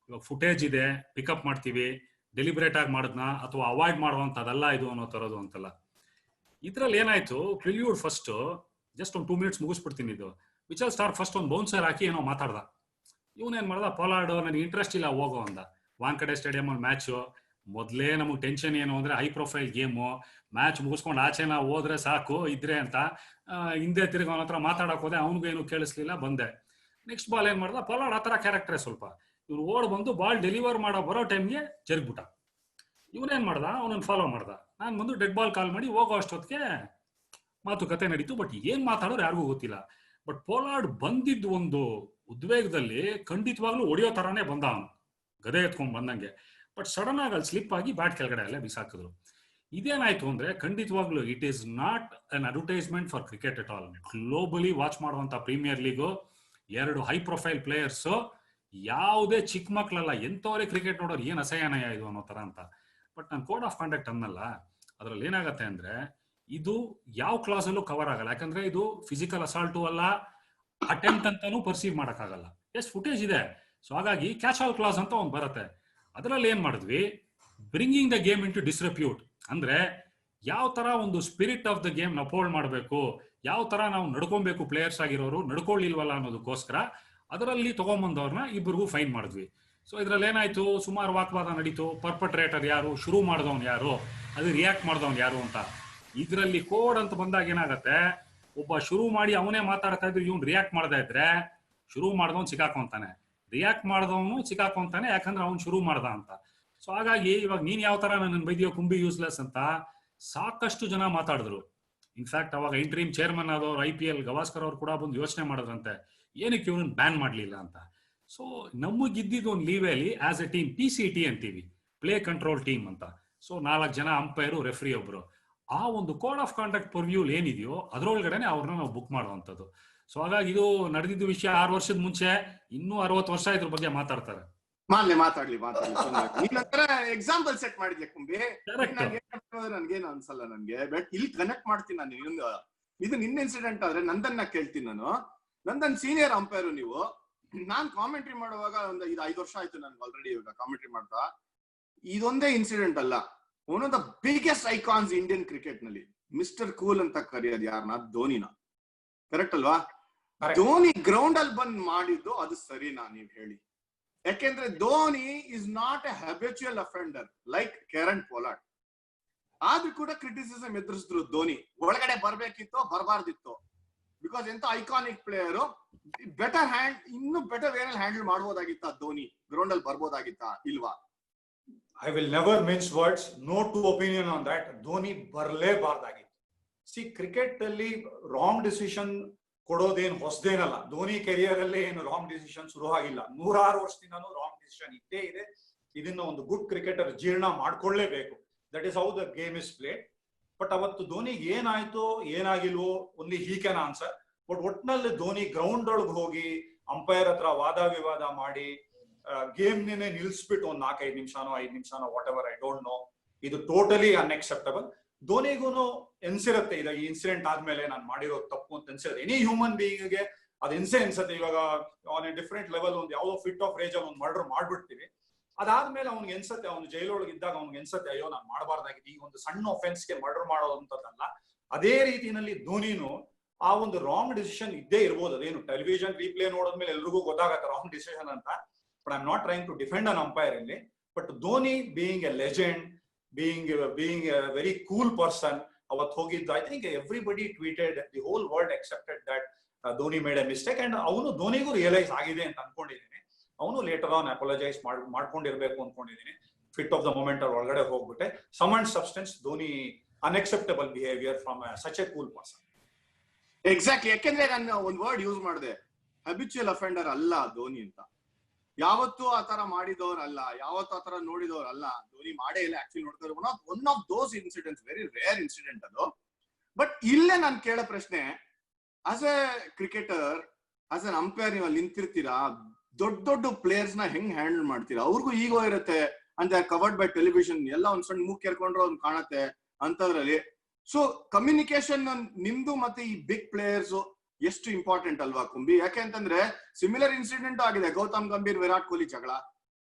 ಇವಾಗ ಫುಟೇಜ್ ಇದೆ, ಪಿಕಪ್ ಮಾಡ್ತೀವಿ, ಡೆಲಿಬ್ರೇಟ್ ಆಗಿ ಮಾಡಿದ್ನ ಅಥವಾ ಅವಾಯ್ಡ್ ಮಾಡುವಂತದಲ್ಲ ಇದು ಅನ್ನೋ ತರೋದು ಅಂತಲ್ಲ. ಇದ್ರಲ್ಲಿ ಏನಾಯ್ತು, ಪ್ರಿಲ್ಯೂಡ್ ಫಸ್ಟ್ ಜಸ್ಟ್ ಒಂದು 2 minutes ಮುಗಿಸ್ಬಿಡ್ತೀನಿ. ಇದು ವಿಚಲ್ ಸ್ಟಾರ್ ಫಸ್ಟ್ ಒಂದು ಬೌನ್ಸರ್ ಹಾಕಿ ಏನೋ ಮಾತಾಡ್ದ. ಇವನೇನ್ ಮಾಡ್ದ, ಪೋಲಾರ್ಡ್ ನನಗೆ ಇಂಟ್ರೆಸ್ಟ್ ಇಲ್ಲ ಹೋಗೋ ಅಂದ. ವಾಂಕಡೆ ಸ್ಟೇಡಿಯಂ ಅಲ್ಲಿ ಮ್ಯಾಚು, ಮೊದ್ಲೇ ನಮಗೆ ಟೆನ್ಷನ್ ಏನು ಅಂದ್ರೆ ಹೈ ಪ್ರೊಫೈಲ್ ಗೇಮು, ಮ್ಯಾಚ್ ಮುಗಿಸ್ಕೊಂಡು ಆಚೆನ ಹೋದ್ರೆ ಸಾಕು ಇದ್ರೆ ಅಂತ ಹಿಂದೆ ತಿರ್ಗಿ ಅವನ ಹತ್ರ ಮಾತಾಡಕ್ ಹೋದೆ, ಅವನಿಗೂ ಏನು ಕೇಳಿಸ್ಲಿಲ್ಲ, ಬಂದೆ. ನೆಕ್ಸ್ಟ್ ಬಾಲ್ ಏನ್ ಮಾಡ್ದ, ಪೋಲಾರ್ಡ್ ಆ ತರ ಕ್ಯಾರೆಕ್ಟರ್ ಸ್ವಲ್ಪ, ಇವ್ರು ಓಡ್ ಬಂದು ಬಾಲ್ ಡೆಲಿವರ್ ಬರೋ ಟೈಮ್ಗೆ ಜರುಗ್ಬಿಟ್ಟ. ಇವನೇನ್ ಮಾಡ್ದ, ಅವನನ್ನ ಫಾಲೋ ಮಾಡ್ದ. ನಾನು ಬಂದು ಡೆಡ್ ಬಾಲ್ ಕಾಲ್ ಮಾಡಿ ಹೋಗೋ ಅಷ್ಟೊತ್ತಿಗೆ ಮಾತುಕತೆ ನಡೀತು. ಬಟ್ ಏನ್ ಮಾತಾಡೋರು ಯಾರಿಗೂ ಗೊತ್ತಿಲ್ಲ. ಬಟ್ ಪೋಲಾರ್ಡ್ ಬಂದಿದ್ದು ಒಂದು ಉದ್ವೇಗದಲ್ಲಿ ಖಂಡಿತವಾಗ್ಲೂ ಹೊಡಿಯೋ ತರಾನೇ ಬಂದ ಅವನು, ಗದೆ ಎತ್ಕೊಂಡ್ ಬಂದಂಗೆ. ಬಟ್ ಸಡನ್ ಆಗಿ ಅಲ್ಲಿ ಸ್ಲಿಪ್ ಆಗಿ ಬ್ಯಾಟ್ ಕೆಳಗಡೆ ಅಲ್ಲೇ ಬಿಸಾಕಿದ್ರು. ಇದೇನಾಯ್ತು ಅಂದ್ರೆ ಖಂಡಿತವಾಗ್ಲೂ it is not an advertisement for cricket at all. Globally watch ಮಾಡುವಂತ premier league 2 high profile players, ಯಾವುದೇ ಚಿಕ್ಕ ಮಕ್ಳಲ್ಲ, ಎಂತವರೇ ಕ್ರಿಕೆಟ್ ನೋಡೋರು ಏನ್ ಅಸಹ್ಯನಯ ಇದು ಅನ್ನೋ ತರ ಅಂತ. ಬಟ್ ನಾನು ಕೋಡ್ ಆಫ್ ಕಾಂಡಕ್ಟ್ ಅನ್ನಲ್ಲ. ಅದ್ರಲ್ಲಿ ಏನಾಗತ್ತೆ ಅಂದ್ರೆ ಇದು ಯಾವ ಕ್ಲಾಸ್ ಅಲ್ಲೂ ಕವರ್ ಆಗಲ್ಲ. ಯಾಕಂದ್ರೆ ಇದು ಫಿಸಿಕಲ್ ಅಸಾಲ್ಟು ಅಲ್ಲ, ಅಟೆಂಪ್ಟ್ ಅಂತಾನು ಪರ್ಸೀವ್ ಮಾಡಕ್ಕಾಗಲ್ಲ. ಎಸ್ ಫುಟೇಜ್ ಇದೆ. ಸೊ ಹಾಗಾಗಿ ಕ್ಯಾಚ್ ಆಲ್ ಕ್ಲಾಸ್ ಅಂತ ಒಂದು ಬರುತ್ತೆ. ಅದರಲ್ಲಿ ಏನ್ ಮಾಡಿದ್ವಿ, bringing the game into disrepute, ಅಂದ್ರೆ ಯಾವ ತರ ಒಂದು spirit of the game uphold ಮಾಡಬೇಕು, ಯಾವ ತರ ನಾವು ನಡ್ಕೊಬೇಕು, ಪ್ಲೇಯರ್ಸ್ ಆಗಿರೋರು ನಡ್ಕೊಳ್ಳಿಲ್ವಲ್ಲ ಅನ್ನೋದಕ್ಕೋಸ್ಕರ ಅದರಲ್ಲಿ ತಗೊಂಬಂದವ್ರನ್ನ ಇಬ್ಬರಿಗೂ ಫೈನ್ ಮಾಡಿದ್ವಿ. ಸೊ ಇದ್ರಲ್ಲಿ ಏನಾಯ್ತು, ಸುಮಾರು ವಾಕ್ವಾದ ನಡೀತು. ಪರ್ಪಟ್ರೇಟರ್ ಯಾರು, ಶುರು ಮಾಡಿದವನ್ ಯಾರು, ಅದು ರಿಯಾಕ್ಟ್ ಮಾಡಿದವನ್ ಯಾರು ಅಂತ. ಇದರಲ್ಲಿ ಕೋಡ್ ಅಂತ ಬಂದಾಗ ಏನಾಗತ್ತೆ, ಒಬ್ಬ ಶುರು ಮಾಡಿ ಅವನೇ ಮಾತಾಡ್ತಾ ಇದ್ರು, ಇವ್ನು ರಿಯಾಕ್ಟ್ ಮಾಡದೇ ಇದ್ರೆ ಶುರು ಮಾಡಿದವನ್ ಸಿಕ್ಕಾಕೊಂತಾನೆ, ರಿಯಾಕ್ಟ್ ಮಾಡಿದವನು ಸಿಕ್ಕಾಕೊಂತಾನೆ, ಯಾಕಂದ್ರೆ ಅವ್ನು ಶುರು ಮಾಡ್ದ ಅಂತ. ಸೊ ಹಾಗಾಗಿ ಇವಾಗ ನೀನ್ ಯಾವ ತರ ನನ್ನ ಬೈದಿಯೋ ಕುಂಬಿ ಯೂಸ್ಲೆಸ್ ಅಂತ ಸಾಕಷ್ಟು ಜನ ಮಾತಾಡಿದ್ರು. ಇನ್ಫ್ಯಾಕ್ಟ್ ಅವಾಗ ಇಂಟ್ರೀಮ್ ಚೇರ್ಮನ್ ಆದವ್ರು IPL ಗವಾಸ್ಕರ್ ಅವ್ರು ಕೂಡ ಬಂದು ಯೋಚನೆ ಮಾಡಿದ್ರಂತೆ ಏನಕ್ಕೆ ಇವ್ರನ್ನ ಬ್ಯಾನ್ ಮಾಡ್ಲಿಲ್ಲ ಅಂತ. ಸೊ ನಮಗಿದ್ದಿದ್ದು ಒಂದು ಲೀವೇಲಿ ಆಸ್ ಎ ಟೀಮ್ PCT ಅಂತೀವಿ, ಪ್ಲೇ ಕಂಟ್ರೋಲ್ ಟೀಮ್ ಅಂತ. ಸೊ 4 ಜನ ಅಂಪೈರು, ರೆಫ್ರಿ ಒಬ್ರು. ಆ ಒಂದು ಕೋಡ್ ಆಫ್ ಕಾಂಡಕ್ಟ್ ಪರ್ವ್ಯೂ ಏನಿದೆಯೋ ಅದ್ರೊಳಗಡೆನೆ ಅವ್ರನ್ನ ನಾವು ಬುಕ್ ಮಾಡುವಂಥದ್ದು. ಸೊ ಹಾಗಾಗಿ ಇದು ನಡೆದಿದ್ದು ವಿಷಯ 6 ವರ್ಷದ ಮುಂಚೆ, ಇನ್ನೂ 60 ವರ್ಷ ಇದ್ರ ಬಗ್ಗೆ ಮಾತಾಡ್ತಾರೆ. ಮಾತಾಡ್ಲಿ ನೀನಂತರ ಎಕ್ಸಾಂಪಲ್ ಸೆಟ್ ಮಾಡಿದ್ಯಾ ಕುಂಬಿ, ನನ್ಗೇನು ಅನ್ಸಲ್ಲ. ನನ್ಗೆ ಬಟ್ ಇಲ್ಲಿ ಕನೆಕ್ಟ್ ಮಾಡ್ತೀನಿ ನಾನು. ಇದು ನಿನ್ನ ಇನ್ಸಿಡೆಂಟ್ ಆದ್ರೆ ನಂದನ್ನ ಕೇಳ್ತೀನಿ ನಾನು. ನಂದನ್ ಸೀನಿಯರ್ ಅಂಪೈರ್ ನೀವು. ನಾನ್ ಕಾಮೆಂಟ್ರಿ ಮಾಡುವಾಗ ಒಂದು 5 ವರ್ಷ ಆಯ್ತು ನನ್ಗೆ ಆಲ್ರೆಡಿ ಇವಾಗ ಕಾಮೆಂಟ್ರಿ ಮಾಡ್ತಾ. ಇದೊಂದೇ ಇನ್ಸಿಡೆಂಟ್ ಅಲ್ಲ, one of the biggest icons Indian cricket ನಲ್ಲಿ ಮಿಸ್ಟರ್ ಕೂಲ್ ಅಂತ ಕರೆಯೋದು ಯಾರನ್ನ? ಧೋನಿನ. ಕರೆಕ್ಟ್ ಅಲ್ವಾ? ಧೋನಿ ಗ್ರೌಂಡ್ ಅಲ್ಲಿ ಬಂದ್ ಮಾಡಿದ್ದು ಅದು ಸರಿನಾ ನೀವ್ ಹೇಳಿ? ಯಾಕೆಂದ್ರೆ Dhoni is not a habitual offender like Kieron Pollard. ಆದ್ರೂ ಕೂಡ ಕ್ರಿಟಿಸಿಸಮ್ ಎದುರಿಸಿದ್ರು ಧೋನಿ. ಒಳಗಡೆ ಬರ್ಬೇಕಿತ್ತು, ಬರಬಾರ್ದಿತ್ತು. ಬಿಕಾಸ್ ಎಂತ ಐಕಾನಿಕ್ ಪ್ಲೇಯರ್, ಬೆಟರ್ ಇನ್ನು ಬೆಟರ್ ವೇನಲ್ಲಿ ಹ್ಯಾಂಡಲ್ ಮಾಡ್ಬೋದಾಗಿತ್ತ ಧೋನಿ, ಗ್ರೌಂಡ್ ಅಲ್ಲಿ ಬರ್ಬೋದಾಗಿತ್ತ ಇಲ್ವಾ? I will never mince words. No two opinion on that. Dhoni ಬರಲೇಬಾರ್ದಾಗಿತ್ತು. ಸಿ ಕ್ರಿಕೆಟ್ ಅಲ್ಲಿ ರಾಂಗ್ ಡಿಸಿಷನ್ ಕೊಡೋದೇನು ಹೊಸದೇನಲ್ಲ. ಧೋನಿ ಕೆರಿಯರ್ ಅಲ್ಲಿ ಏನು ರಾಂಗ್ ಡಿಸಿಷನ್ ಶುರು ಆಗಿಲ್ಲ. 106 ವರ್ಷದಿಂದನೂ ರಾಂಗ್ ಡಿಸಿಷನ್ ಇದ್ದೇ ಇದೆ. ಇದನ್ನ ಒಂದು ಗುಡ್ ಕ್ರಿಕೆಟರ್ ಜೀರ್ಣ ಮಾಡ್ಕೊಳ್ಳೇಬೇಕು. That is how the game is played. But ಅವತ್ತು ಧೋನಿಗೆ ಏನಾಯ್ತು ಏನಾಗಿಲ್ವೋ only he can answer. But ಒಟ್ನಲ್ಲಿ ಧೋನಿ ಗ್ರೌಂಡ್ ಒಳಗೆ ಹೋಗಿ ಅಂಪೈರ್ ಹತ್ರ ವಾದ ವಿವಾದ ಮಾಡಿ ಗೇಮ್ ನೇ ನಿಲ್ಸ್ಬಿಟ್ಟು ಒಂದು 4-5 ನಿಮಿಷನೋ 5 ನಿಮಿಷನೋ whatever, I don't know. ಇದು ಟೋಟಲಿ ಅನ್ಎಕ್ಸೆಪ್ಟಬಲ್. ಧೋನಿಗೂನು ಎನ್ಸಿರತ್ತೆ ಇದು, ಈ ಇನ್ಸಿಡೆಂಟ್ ಆದ್ಮೇಲೆ ನಾನು ಮಾಡಿರೋದು ತಪ್ಪು ಅಂತ ಅನ್ಸಿರುತ್ತೆ. ಎನಿ ಹ್ಯೂಮನ್ ಬೀಯಿಂಗ್ಗೆ ಅದು ಅನ್ಸತ್ತೆ. ಇವಾಗ ಆನ್ ಎ ಡಿಫ್ರೆಂಟ್ ಲೆವೆಲ್ ಒಂದು ಯಾವ್ದೋ ಫಿಟ್ ಆಫ್ ರೇಜ್ ಅಲ್ಲಿ ಒಂದು ಮರ್ಡರ್ ಮಾಡ್ಬಿಡ್ತೀವಿ. ಅದಾದ್ಮೇಲೆ ಅವ್ನಿಗೆ ಎನ್ಸತ್ತೆ, ಅವ್ನು ಜೈಲೊಳಗೆ ಇದ್ದಾಗ ಅವ್ನಿಗೆ ಎನ್ಸತ್ತೆ ಅಯ್ಯೋ ನಾನು ಮಾಡಬಾರ್ದಾಗಿದೆ. ಈ ಒಂದು ಸಣ್ಣ ಒಫೆನ್ಸ್ಗೆ ಮರ್ಡರ್ ಮಾಡೋದಂತದಲ್ಲ. ಅದೇ ರೀತಿನಲ್ಲಿ ಧೋನಿನು ಆ ಒಂದು ರಾಂಗ್ ಡಿಸಿಷನ್ ಇದ್ದೇ ಇರ್ಬೋದು. ಅದೇನು ಟೆಲಿವಿಷನ್ ರೀಪ್ಲೇ ನೋಡಿದ್ಮೇಲೆ ಎಲ್ರಿಗೂ ಗೊತ್ತಾಗತ್ತೆ ರಾಂಗ್ ಡಿಸಿಷನ್ ಅಂತ. But I'm not trying to defend an umpire in it. But Dhoni being a legend, being a very cool person, I think everybody tweeted, the whole world accepted that Dhoni made a mistake, and avunu Dhonigu realize agide anta ankondiddine. Avunu later on apologize ಮಾಡ್ಕೊಂಡಿರಬೇಕು ಅನ್ಕೊಂಡಿದ್ದೀನಿ. Fit of the moment ಒಳಗಡೆ ಹೋಗ್ಬಿಟ್ಟೆ. Sum and substance, Dhoni unacceptable behavior from such a cool person. Exactly. ಯಾಕೆಂದ್ರೆ ನಾನು ಒಂದು word use ಮಾಡಿದೆ, habitual offender ಅಲ್ಲ ಧೋನಿ ಅಂತ. ಯಾವತ್ತೂ ಆತರ ಮಾಡಿದವ್ರಲ್ಲ, ಯಾವತ್ತೂ ಆತರ ನೋಡಿದವ್ರಲ್ಲ. ಧೋನಿ ಮಾಡೇ ಇಲ್ಲ ಆಕ್ಚುಲಿ. ನೋಡ್ತಾರೆ one of those incidents, very rare incident ಅದು. ಬಟ್ ಇಲ್ಲೇ ನಾನು ಕೇಳೋ ಪ್ರಶ್ನೆ, as a cricketer, as an umpire ನೀವು ಅಲ್ಲಿ ನಿಂತಿರ್ತೀರಾ, ದೊಡ್ಡ ಪ್ಲೇಯರ್ಸ್ ನ ಹೆಂಗ್ ಹ್ಯಾಂಡಲ್ ಮಾಡ್ತೀರಾ? ಅವ್ರಿಗೂ ಈಗೋ ಇರುತ್ತೆ ಅಂತ, ಕವರ್ಡ್ ಬೈ ಟೆಲಿವಿಷನ್, ಎಲ್ಲ ಒಂದ್ ಸಣ್ಣ ಮೂಗ್ ಕೇರ್ಕೊಂಡ್ರೆ ಅವ್ನು ಕಾಣತ್ತೆ ಅಂತದ್ರಲ್ಲಿ. ಸೊ ಕಮ್ಯುನಿಕೇಶನ್ ನಿಮ್ದು ಮತ್ತೆ ಈ ಬಿಗ್ ಪ್ಲೇಯರ್ಸ್ ಎಷ್ಟು ಇಂಪಾರ್ಟೆಂಟ್ ಅಲ್ವಾ ಕುಂಬಿ? ಯಾಕೆಂತಂದ್ರೆ ಸಿಮಿಲರ್ ಇನ್ಸಿಡೆಂಟ್ ಆಗಿದೆ. ಗೌತಮ್ ಗಂಭೀರ್, ವಿರಾಟ್ ಕೊಹ್ಲಿ ಜಗಳ,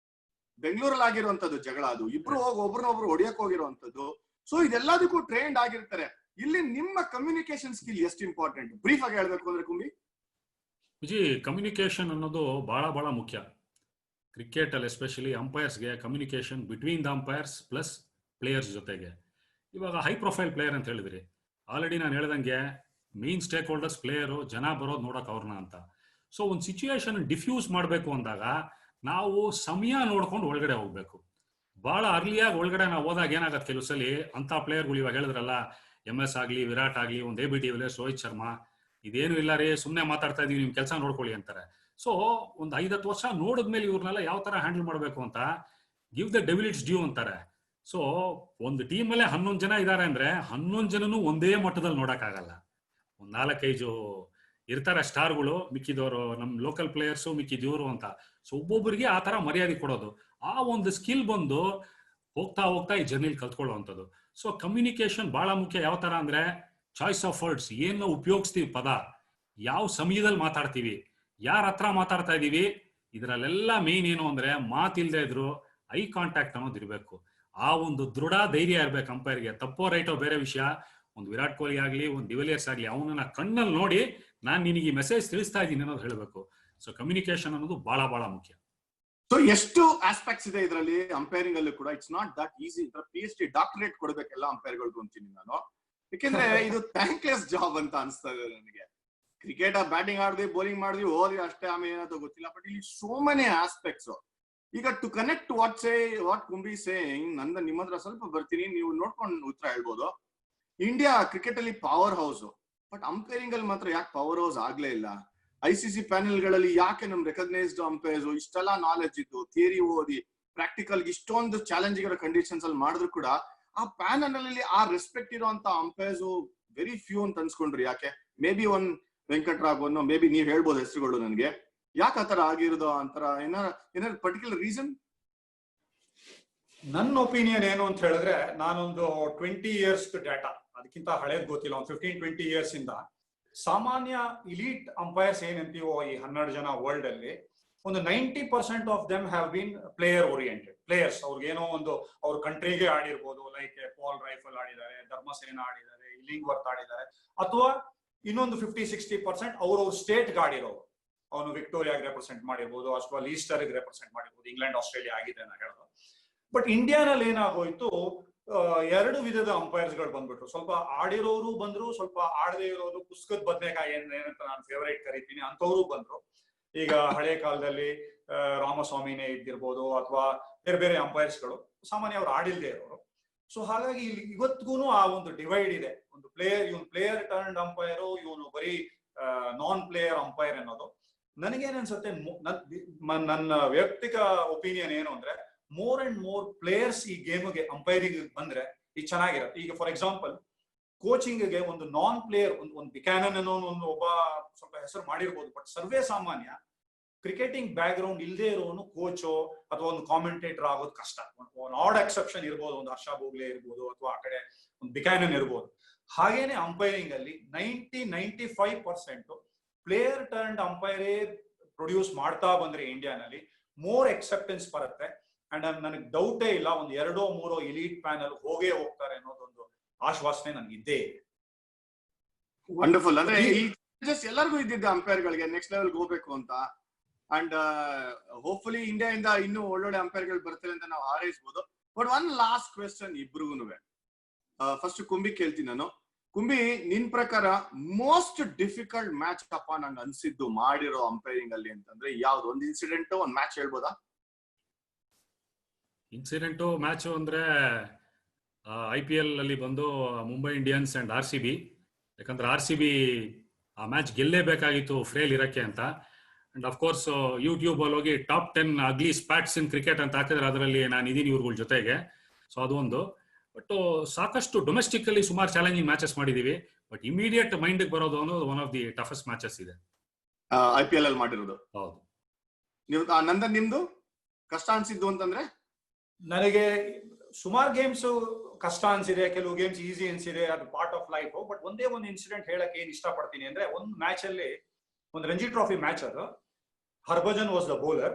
ಬೆಂಗಳೂರಲ್ಲಿ ಆಗಿರುವಂತದ್ದು ಜಗಳ. ಅದು ಇಬ್ರು ಹೋಗಿ ಒಬ್ರನ್ನೊಬ್ರು ಹೊಡಿಯಕ್ ಹೋಗಿರುವಂತದ್ದು. ಸೊ ಇದೆಲ್ಲದಕ್ಕೂ ಟ್ರೈನ್ಡ್ ಆಗಿರ್ತಾರೆ. ಇಲ್ಲಿ ನಿಮ್ಮ ಕಮ್ಯುನಿಕೇಶನ್ ಸ್ಕಿಲ್ ಎಷ್ಟು ಇಂಪಾರ್ಟೆಂಟ್? ಬ್ರೀಫ್ ಆಗಿ ಹೇಳ್ಬೇಕು ಅಂದ್ರೆ ಕುಂಬಿ. ವಿಜಿ, ಕಮ್ಯುನಿಕೇಶನ್ ಅನ್ನೋದು ಬಹಳ ಮುಖ್ಯ ಕ್ರಿಕೆಟ್ ಅಲ್ಲಿ. ಎಸ್ಪೆಷಲಿ ಅಂಪೈರ್ಸ್ಗೆ communication between the umpires plus players ಜೊತೆಗೆ. ಇವಾಗ ಹೈ ಪ್ರೊಫೈಲ್ ಪ್ಲೇಯರ್ ಅಂತ ಹೇಳಿದ್ರಿ. ಆಲ್ರೆಡಿ ನಾನು ಹೇಳ್ದಂಗೆ ಮೇನ್ ಸ್ಟೇಕ್ ಹೋಲ್ಡರ್ಸ್ ಪ್ಲೇಯರು, ಜನ ಬರೋದು ನೋಡಕ್ ಅವ್ರನ್ನ ಅಂತ. ಸೊ ಒಂದು ಸಿಚುಯೇಷನ್ ಡಿಫ್ಯೂಸ್ ಮಾಡಬೇಕು ಅಂದಾಗ ನಾವು ಸಮಯ ನೋಡ್ಕೊಂಡು ಒಳಗಡೆ ಹೋಗ್ಬೇಕು. ಬಹಳ ಅರ್ಲಿಯಾಗಿ ಒಳಗಡೆ ನಾವು ಹೋದಾಗ ಏನಾಗತ್ತೆ, ಕೆಲವು ಸಲ ಅಂತ ಪ್ಲೇಯರ್ಗಳು ಇವಾಗ ಹೇಳಿದ್ರಲ್ಲ, MS ಆಗ್ಲಿ, ವಿರಾಟ್ ಆಗ್ಲಿ, ಒಂದು AB de Villiers, Rohit Sharma, ಇದೇನು ಇಲ್ಲ ರೀ, ಸುಮ್ಮನೆ ಮಾತಾಡ್ತಾ ಇದೀವಿ, ನಿಮ್ ಕೆಲಸ ನೋಡ್ಕೊಳ್ಳಿ ಅಂತಾರೆ. ಸೊ ಒಂದು 5-10 ವರ್ಷ ನೋಡಿದ್ಮೇಲೆ ಇವ್ರನ್ನೆಲ್ಲ ಯಾವ ತರ ಹ್ಯಾಂಡಲ್ ಮಾಡ್ಬೇಕು ಅಂತ give the devil its due ಅಂತಾರೆ. ಸೊ ಒಂದು ಟೀಮ್ ಅಲ್ಲೇ 11 ಜನ ಇದಾರೆ ಅಂದ್ರೆ 11 ಜನನು ಒಂದೇ ಮಟ್ಟದಲ್ಲಿ ನೋಡಕ್ ಆಗಲ್ಲ. ಒಂದ್ 4-5 ಇರ್ತಾರೆ ಸ್ಟಾರ್ಗಳು, ಮಿಕ್ಕಿದವರು ನಮ್ ಲೋಕಲ್ ಪ್ಲೇಯರ್ಸು, ಮಿಕ್ಕಿದವರು ಅಂತ. ಸೊ ಒಬ್ಬೊಬ್ಬರಿಗೆ ಆ ತರ ಮರ್ಯಾದೆ ಕೊಡೋದು, ಆ ಒಂದು ಸ್ಕಿಲ್ ಬಂದು ಹೋಗ್ತಾ ಈ ಜರ್ನಿಲಿ ಕಲ್ತ್ಕೊಳ್ಳುವಂಥದ್ದು. ಸೊ ಕಮ್ಯುನಿಕೇಶನ್ ಬಹಳ ಮುಖ್ಯ. ಯಾವ ತರ ಅಂದ್ರೆ ಚಾಯ್ಸ್ ಆಫ್ ವರ್ಡ್ಸ್, ಏನ್ ನಾವು ಉಪಯೋಗಿಸ್ತೀವಿ, ಪದ ಯಾವ ಸಮಯದಲ್ಲಿ ಮಾತಾಡ್ತೀವಿ, ಯಾರ ಹತ್ರ ಮಾತಾಡ್ತಾ ಇದೀವಿ, ಇದರಲ್ಲೆಲ್ಲ ಮೇನ್ ಏನು ಅಂದ್ರೆ ಮಾತಿಲ್ದೇ ಇದ್ರು ಐ ಕಾಂಟ್ಯಾಕ್ಟ್ ಅನ್ನೋದು ಇರ್ಬೇಕು. ಆ ಒಂದು ದೃಢ ಧೈರ್ಯ ಇರ್ಬೇಕು ಅಂಪೈರ್ಗೆ. ತಪ್ಪೋ ರೈಟೋ ಬೇರೆ ವಿಷಯ. ಒಂದು ವಿರಾಟ್ ಕೊಹ್ಲಿ ಆಗ್ಲಿ, ಒಂದು ಡಿವಿಲಿಯರ್ಸ್ ಆಗ್ಲಿ, ಅವನನ್ನ ಕಣ್ಣಲ್ಲಿ ನೋಡಿ ನಾನ್ ನಿನಗೆ ಈ ಮೆಸೇಜ್ ತಿಳಿಸ್ತಾ ಇದ್ದೀನಿ ಅನ್ನೋದು ಹೇಳಬೇಕು. ಸೊ ಕಮ್ಯುನಿಕೇಶನ್ ಅನ್ನೋದು ಬಹಳ ಮುಖ್ಯ. ಸೊ ಎಷ್ಟು ಆಸ್ಪೆಕ್ಟ್ಸ್ ಇದೆ ಇದರಲ್ಲಿ ಅಂಪೈರಿಂಗ್ ಅಲ್ಲೂ ಕೂಡ. It's not that easy. PhD doctorate ಕೊಡ್ಬೇಕೆಲ್ಲ ಅಂಪೈರ್ಗಳು ಅಂತೀನಿ ನಾನು. ಯಾಕೆಂದ್ರೆ ಇದು ಥ್ಯಾಂಕ್ಲೆಸ್ ಜಾಬ್ ಅಂತ ಅನಿಸ್ತಾ ಇದೆ ನನಗೆ. ಕ್ರಿಕೆಟ್ ಬ್ಯಾಟಿಂಗ್ ಆಡಿದ್ವಿ, ಬೌಲಿಂಗ್ ಮಾಡಿದ್ವಿ, ಹೋದ್ವಿ ಅಷ್ಟೇ, ಆಮೇಲೆ ಏನಾದ್ರು ಗೊತ್ತಿಲ್ಲ. ಬಟ್ ಇಲ್ಲಿ ಸೋ ಮೆನಿ ಆಸ್ಪೆಕ್ಟ್ಸ್. ಈಗ ಟು ಕನೆಕ್ಟ್ ವಾಟ್ ಕುಂಬಿ ಸೇಯಿಂಗ್, ನಂದ ನಿಮ್ಮ ಹತ್ರ ಸ್ವಲ್ಪ ಬರ್ತೀನಿ, ನೀವು ನೋಡ್ಕೊಂಡು ಉತ್ತರ ಹೇಳ್ಬೋದು. ಇಂಡಿಯಾ ಕ್ರಿಕೆಟ್ ಅಲ್ಲಿ ಪವರ್ ಹೌಸ್, ಬಟ್ ಅಂಪೈರಿಂಗ್ ಅಲ್ಲಿ ಮಾತ್ರ ಯಾಕೆ ಪವರ್ ಹೌಸ್ ಆಗ್ಲೇ ಇಲ್ಲ? ICC ಪ್ಯಾನೆಲ್ ಗಳಲ್ಲಿ ಯಾಕೆ ನಮ್ ರೆಕಗ್ನೈಸ್ಡ್ ಅಂಪೈರ್ಸ್ ಇಷ್ಟೆಲ್ಲ ನಾಲೆಜ್ ಇದ್ದು, ಥಿಯರಿ ಓದಿ, ಪ್ರಾಕ್ಟಿಕಲ್ ಇಷ್ಟೊಂದು ಚಾಲೆಂಜಿಂಗ್ ಇರೋ ಕಂಡೀಷನ್ಸ್ ಅಲ್ಲಿ ಮಾಡಿದ್ರು ಕೂಡ ಆ ಪ್ಯಾನಲ್ ಅಲ್ಲಿ ಆ ರೆಸ್ಪೆಕ್ಟ್ ಇರುವಂತ ಅಂಪೈರ್ಸ್ ವೆರಿ ಫ್ಯೂ ಅಂತ ಅನ್ಸ್ಕೊಂಡ್ರಿ. ಯಾಕೆ? ಮೇ ಬಿ ಒಂದ್ ವೆಂಕಟರಾಘವನ್, ಮೇ ಬಿ ನೀವ್ ಹೇಳ್ಬೋದು ಹೆಸರುಗಳು ನನ್ಗೆ, ಯಾಕೆ ಆತರ ಆಗಿರೋದು ಅಂತರ ಏನಾರ ಪರ್ಟಿಕ್ಯುಲರ್ ರೀಸನ್? ನನ್ನ ಒಪಿನಿಯನ್ ಏನು ಅಂತ ಹೇಳಿದ್ರೆ, ನಾನೊಂದು 20 ಇಯರ್ಸ್ ಡೇಟಾ, ಅದಕ್ಕಿಂತ ಹಳೇದ್ ಗೊತ್ತಿಲ್ಲ, ಒಂದು 15-20 ಇಯರ್ಸ್ ಇಂದ ಸಾಮಾನ್ಯ ಇಲೀಟ್ ಅಂಪೈರ್ಸ್ ಏನಂತೀವೋ ಈ 12 ಜನ ವರ್ಲ್ಡ್ ಅಲ್ಲಿ, ಒಂದು 90% of them have been player oriented players. ಅವ್ರಿಗೇನೋ ಒಂದು ಅವ್ರ ಕಂಟ್ರಿಗೆ ಆಡಿರ್ಬೋದು, ಲೈಕ್ ಪಾಲ್ ರೈಫಲ್ ಆಡಿದ್ದಾರೆ, ಧರ್ಮಸೇನ ಆಡಿದ್ದಾರೆ, ಇಲಿಂಗ್ವರ್ತ್ ಆಡಿದ್ದಾರೆ, ಅಥವಾ ಇನ್ನೊಂದು 50-60% ಅವ್ರವ್ರ ಸ್ಟೇಟ್ಗೆ ಆಡಿರೋರು. ಅವನು ವಿಕ್ಟೋರಿಯಾಗೆ ರೆಪ್ರೆಸೆಂಟ್ ಮಾಡಿರ್ಬೋದು, ಅಥವಾ ಲೀಸ್ಟರ್ಗೆ ರೆಪ್ರೆಸೆಂಟ್ ಮಾಡಿರ್ಬೋದು, ಇಂಗ್ಲೆಂಡ್ ಆಸ್ಟ್ರೇಲಿಯಾ ಆಗಿದೆ ಅಂತ ಹೇಳೋದು. ಬಟ್ ಇಂಡಿಯಾನಲ್ಲಿ ಏನಾಗೋಯ್ತು, 2 ವಿಧದ ಅಂಪೈರ್ಸ್ ಗಳು ಬಂದ್ಬಿಟ್ರು. ಸ್ವಲ್ಪ ಆಡಿರೋರು ಬಂದ್ರು, ಸ್ವಲ್ಪ ಆಡದೇ ಇರೋರು, ಪುಸ್ತಕದ ಬದನೆಕಾಯಿ ಏನಂತ ನಾನು ಫೇವರೇಟ್ ಕರಿತೀನಿ ಅಂತವ್ರು ಬಂದ್ರು. ಈಗ ಹಳೆ ಕಾಲದಲ್ಲಿ ರಾಮಸ್ವಾಮಿನೇ ಇದ್ದಿರ್ಬೋದು, ಅಥವಾ ಬೇರೆ ಬೇರೆ ಅಂಪೈರ್ಸ್ ಗಳು ಸಾಮಾನ್ಯ ಅವ್ರು ಆಡಿಲ್ದೇ ಇರೋರು. ಸೊ ಹಾಗಾಗಿ ಇಲ್ಲಿ ಇವತ್ತಿಗೂ ಆ ಒಂದು ಡಿವೈಡ್ ಇದೆ. ಒಂದು ಇವನು ಪ್ಲೇಯರ್ ಟರ್ನ್ಡ್ ಅಂಪೈರು, ಇವನು ಬರೀ ನಾನ್ ಪ್ಲೇಯರ್ ಅಂಪೈರ್ ಅನ್ನೋದು. ನನಗೇನ್ ಅನ್ಸುತ್ತೆ, ನನ್ನ ವೈಯಕ್ತಿಕ ಒಪಿನಿಯನ್ ಏನು ಅಂದ್ರೆ, ಮೋರ್ ಅಂಡ್ ಮೋರ್ ಪ್ಲೇಯರ್ಸ್ ಈ ಗೇಮ್ಗೆ ಅಂಪೈರಿಂಗ್ ಬಂದ್ರೆ ಇದು ಚೆನ್ನಾಗಿರುತ್ತೆ. ಈಗ ಫಾರ್ ಎಕ್ಸಾಂಪಲ್ ಕೋಚಿಂಗ್ಗೆ ಒಂದು ನಾನ್ ಪ್ಲೇಯರ್, ಒಂದು ಬಿಕ್ಯಾನನ್ ಅನ್ನೋ ಒಂದು ಒಬ್ಬ ಸ್ವಲ್ಪ ಹೆಸರು ಮಾಡಿರ್ಬೋದು, ಬಟ್ ಸರ್ವೇ ಸಾಮಾನ್ಯ ಕ್ರಿಕೆಟಿಂಗ್ ಬ್ಯಾಕ್ ಗ್ರೌಂಡ್ ಇಲ್ಲದೆ ಇರೋನು ಕೋಚೋ ಅಥವಾ ಒಂದು ಕಾಮೆಂಟೇಟರ್ ಆಗೋದು ಕಷ್ಟ. ಒಂದು ಆಡ್ ಎಕ್ಸೆಪ್ಷನ್ ಇರ್ಬೋದು, ಒಂದು ಹರ್ಷ ಬೋಗ್ಲೆ ಇರ್ಬೋದು, ಅಥವಾ ಆ ಕಡೆ ಒಂದು ಬಿಕ್ಯಾನನ್ ಇರ್ಬೋದು. ಹಾಗೇನೆ ಅಂಪೈರಿಂಗ್ ಅಲ್ಲಿ 90-95% ಪ್ಲೇಯರ್ ಟರ್ನ್ಡ್ ಅಂಪೈರೇ ಪ್ರೊಡ್ಯೂಸ್ ಮಾಡ್ತಾ ಬಂದ್ರೆ ಇಂಡಿಯಾನಲ್ಲಿ ಮೋರ್ ಎಕ್ಸೆಪ್ಟೆನ್ಸ್ ಬರುತ್ತೆ. ಅಂಡ್ ನನಗೆ ಡೌಟೇ ಇಲ್ಲ, ಒಂದು 2-3 ಎಲೀಟ್ ಪ್ಯಾನಲ್ ಹೋಗೇ ಹೋಗ್ತಾರೆ ಅನ್ನೋದೊಂದು ಆಶ್ವಾಸನೆ ನನಗಿದ್ದೇ ಇದೆ. ವಂಡರ್ಫುಲ್. ಅಂದ್ರೆ ಎಲ್ಲರಿಗೂ ಇದ್ದಿದ್ದ ಅಂಪೈರ್ ಗಳಿಗೆ ನೆಕ್ಸ್ಟ್ ಲೆವೆಲ್ ಹೋಗ್ಬೇಕು ಅಂತ. ಅಂಡ್ ಹೋಪ್ಫುಲಿ ಇಂಡಿಯಾ ಇಂದ ಇನ್ನೂ ಒಳ್ಳೊಳ್ಳೆ ಅಂಪೈರ್ ಗಳು ಬರ್ತಾರೆ ಅಂತ ನಾವು ಹಾರೈಸಬಹುದು. ಬಟ್ ಒನ್ ಲಾಸ್ಟ್ ಕ್ವೆಶ್ಚನ್ ಇಬ್ರಿಗೂನುವೆ. ಫಸ್ಟ್ ಕುಂಬಿ ಕೇಳ್ತೀನಿ ನಾನು. ಕುಂಬಿ, ನಿನ್ ಪ್ರಕಾರ ಮೋಸ್ಟ್ ಡಿಫಿಕಲ್ಟ್ ಮ್ಯಾಚ್ ಅಪ್ಪ ನಂಗೆ ಅನ್ಸಿದ್ದು ಮಾಡಿರೋ ಅಂಪೈರಿಂಗ್ ಅಲ್ಲಿ ಅಂತಂದ್ರೆ ಯಾವ್ದು? ಒಂದು ಇನ್ಸಿಡೆಂಟ್, ಒಂದು ಮ್ಯಾಚ್ ಹೇಳ್ಬೋದಾ? ಇನ್ಸಿಡೆಂಟು ಮ್ಯಾಚು ಅಂದ್ರೆ IPL ಅಲ್ಲಿ ಬಂದು ಮುಂಬೈ ಇಂಡಿಯನ್ಸ್ ಅಂಡ್ RCB. ಯಾಕಂದ್ರೆ RCB ಆ ಮ್ಯಾಚ್ ಗೆಲ್ಲೇಬೇಕಾಗಿತ್ತು ಫ್ರೇಲ್ ಇರಕ್ಕೆ ಅಂತ. ಅಂಡ್ ಅಫ್ಕೋರ್ಸ್ ಯೂಟ್ಯೂಬ್ ಅಲ್ಲಿ ಹೋಗಿ ಟಾಪ್ 10 ಅಗ್ಲಿ ಸ್ಪ್ಯಾಟ್ಸ್ ಇನ್ ಕ್ರಿಕೆಟ್ ಅಂತ ಹಾಕಿದ್ರೆ ಅದರಲ್ಲಿ ನಾನು ಇದೀನಿ ಇವ್ರಗಳ ಜೊತೆಗೆ. ಸೊ ಅದು ಒಂದು. ಬಟ್ ಸಾಕಷ್ಟು ಡೊಮೆಸ್ಟಿಕ್ ಅಲ್ಲಿ ಸುಮಾರು ಚಾಲೆಂಜಿಂಗ್ ಮ್ಯಾಚಸ್ ಮಾಡಿದೀವಿ. ಬಟ್ ಇಮಿಡಿಯೇಟ್ ಮೈಂಡ್ ಬರೋದು ಅನ್ನೋದು one of the toughest matches ಇದೆ IPL ಅಲ್ಲಿ ಮಾಡಿರೋದು. ಹೌದು. ನೀವು ನಂದನ್, ನಿಮ್ದು ಕಷ್ಟ ಅನ್ಸಿದ್ದು ಅಂತಂದ್ರೆ? ನನಗೆ ಸುಮಾರು ಗೇಮ್ಸ್ ಕಷ್ಟ ಅನ್ಸಿದೆ, ಕೆಲವು ಗೇಮ್ಸ್ ಈಸಿ ಅನ್ಸಿದೆ, ಅದು ಪಾರ್ಟ್ ಆಫ್ ಲೈಫ್. ಬಟ್ ಒಂದೇ ಒಂದು ಇನ್ಸಿಡೆಂಟ್ ಹೇಳಕ್ ಏನ್ ಇಷ್ಟಪಡ್ತೀನಿ ಅಂದ್ರೆ, ಒಂದು ಮ್ಯಾಚ್ ಅಲ್ಲಿ, ಒಂದು ರಂಜಿ ಟ್ರಾಫಿ ಮ್ಯಾಚ್ ಅದು, ಹರ್ಭಜನ್ ವಾಸ್ ದ ಬೌಲರ್.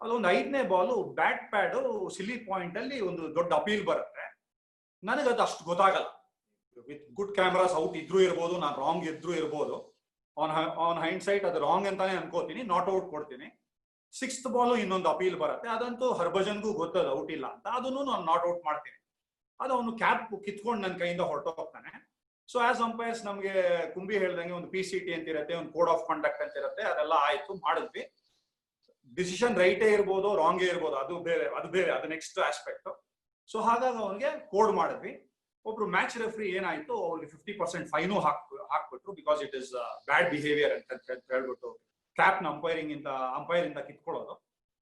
ಅದೊಂದು 5ನೇ ಬಾಲು ಬ್ಯಾಟ್ ಪ್ಯಾಡ್ ಸಿಲ್ಲಿ ಪಾಯಿಂಟ್ ಅಲ್ಲಿ ಒಂದು ದೊಡ್ಡ ಅಪೀಲ್ ಬರುತ್ತೆ. ನನಗದು ಅಷ್ಟು ಗೊತ್ತಾಗಲ್ಲ. ವಿತ್ ಗುಡ್ ಕ್ಯಾಮ್ರಾಸ್ ಔಟ್ ಇದ್ರೂ ಇರ್ಬೋದು, ನಾನು ರಾಂಗ್ ಇದ್ರೂ ಇರ್ಬೋದು. ಆನ್ ಹೈಂಡ್ ಸೈಟ್ ಅದು ರಾಂಗ್ ಅಂತಾನೆ ಅನ್ಕೋತೀನಿ, ನಾಟ್ ಔಟ್ ಕೊಡ್ತೀನಿ. 6th ಬಾಲು ಇನ್ನೊಂದು ಅಪೀಲ್ ಬರುತ್ತೆ, ಅದಂತೂ ಹರ್ಭಜನ್ಗೂ ಗೊತ್ತದ ಔಟ್ ಇಲ್ಲ ಅಂತ, ಅದನ್ನು ನಾನು ನಾಟ್ ಔಟ್ ಮಾಡ್ತೀನಿ. ಅದು ಅವನು ಕ್ಯಾಪ್ ಕಿತ್ಕೊಂಡು ನನ್ನ ಕೈಯಿಂದ ಹೊರಟೋಗ್ತಾನೆ. ಸೊ ಆಸ್ ಅಂಪೈರ್ಸ್ ನಮ್ಗೆ ಕುಂಬಿ ಹೇಳ್ದಂಗೆ ಒಂದು PCT ಅಂತ ಇರುತ್ತೆ, ಒಂದು ಕೋಡ್ ಆಫ್ ಕಂಡಕ್ಟ್ ಅಂತ ಇರುತ್ತೆ, ಅದೆಲ್ಲ ಆಯ್ತು, ಮಾಡಿದ್ವಿ. ಡಿಸಿಷನ್ ರೈಟೇ ಇರ್ಬೋದು, ರಾಂಗೇ ಇರ್ಬೋದು, ಅದು ಬೇರೆ, ಅದು ನೆಕ್ಸ್ಟ್ ಆಸ್ಪೆಕ್ಟ್. ಸೊ ಹಾಗಾಗಿ ಅವನಿಗೆ ಕೋಡ್ ಮಾಡಿದ್ವಿ. ಒಬ್ರು ಮ್ಯಾಚ್ ರೆಫ್ರಿ ಏನಾಯ್ತು, ಅವ್ರಿಗೆ 50% ಫೈನು ಹಾಕ್ಬಿಟ್ರು, because it is bad behaviour ಅಂತ ಹೇಳ್ಬಿಟ್ಟು ಕ್ಯಾಪ್ ನ ಅಂಪೈರ್ ಇಂದ ಕಿತ್ಕೊಳ್ಳೋದು.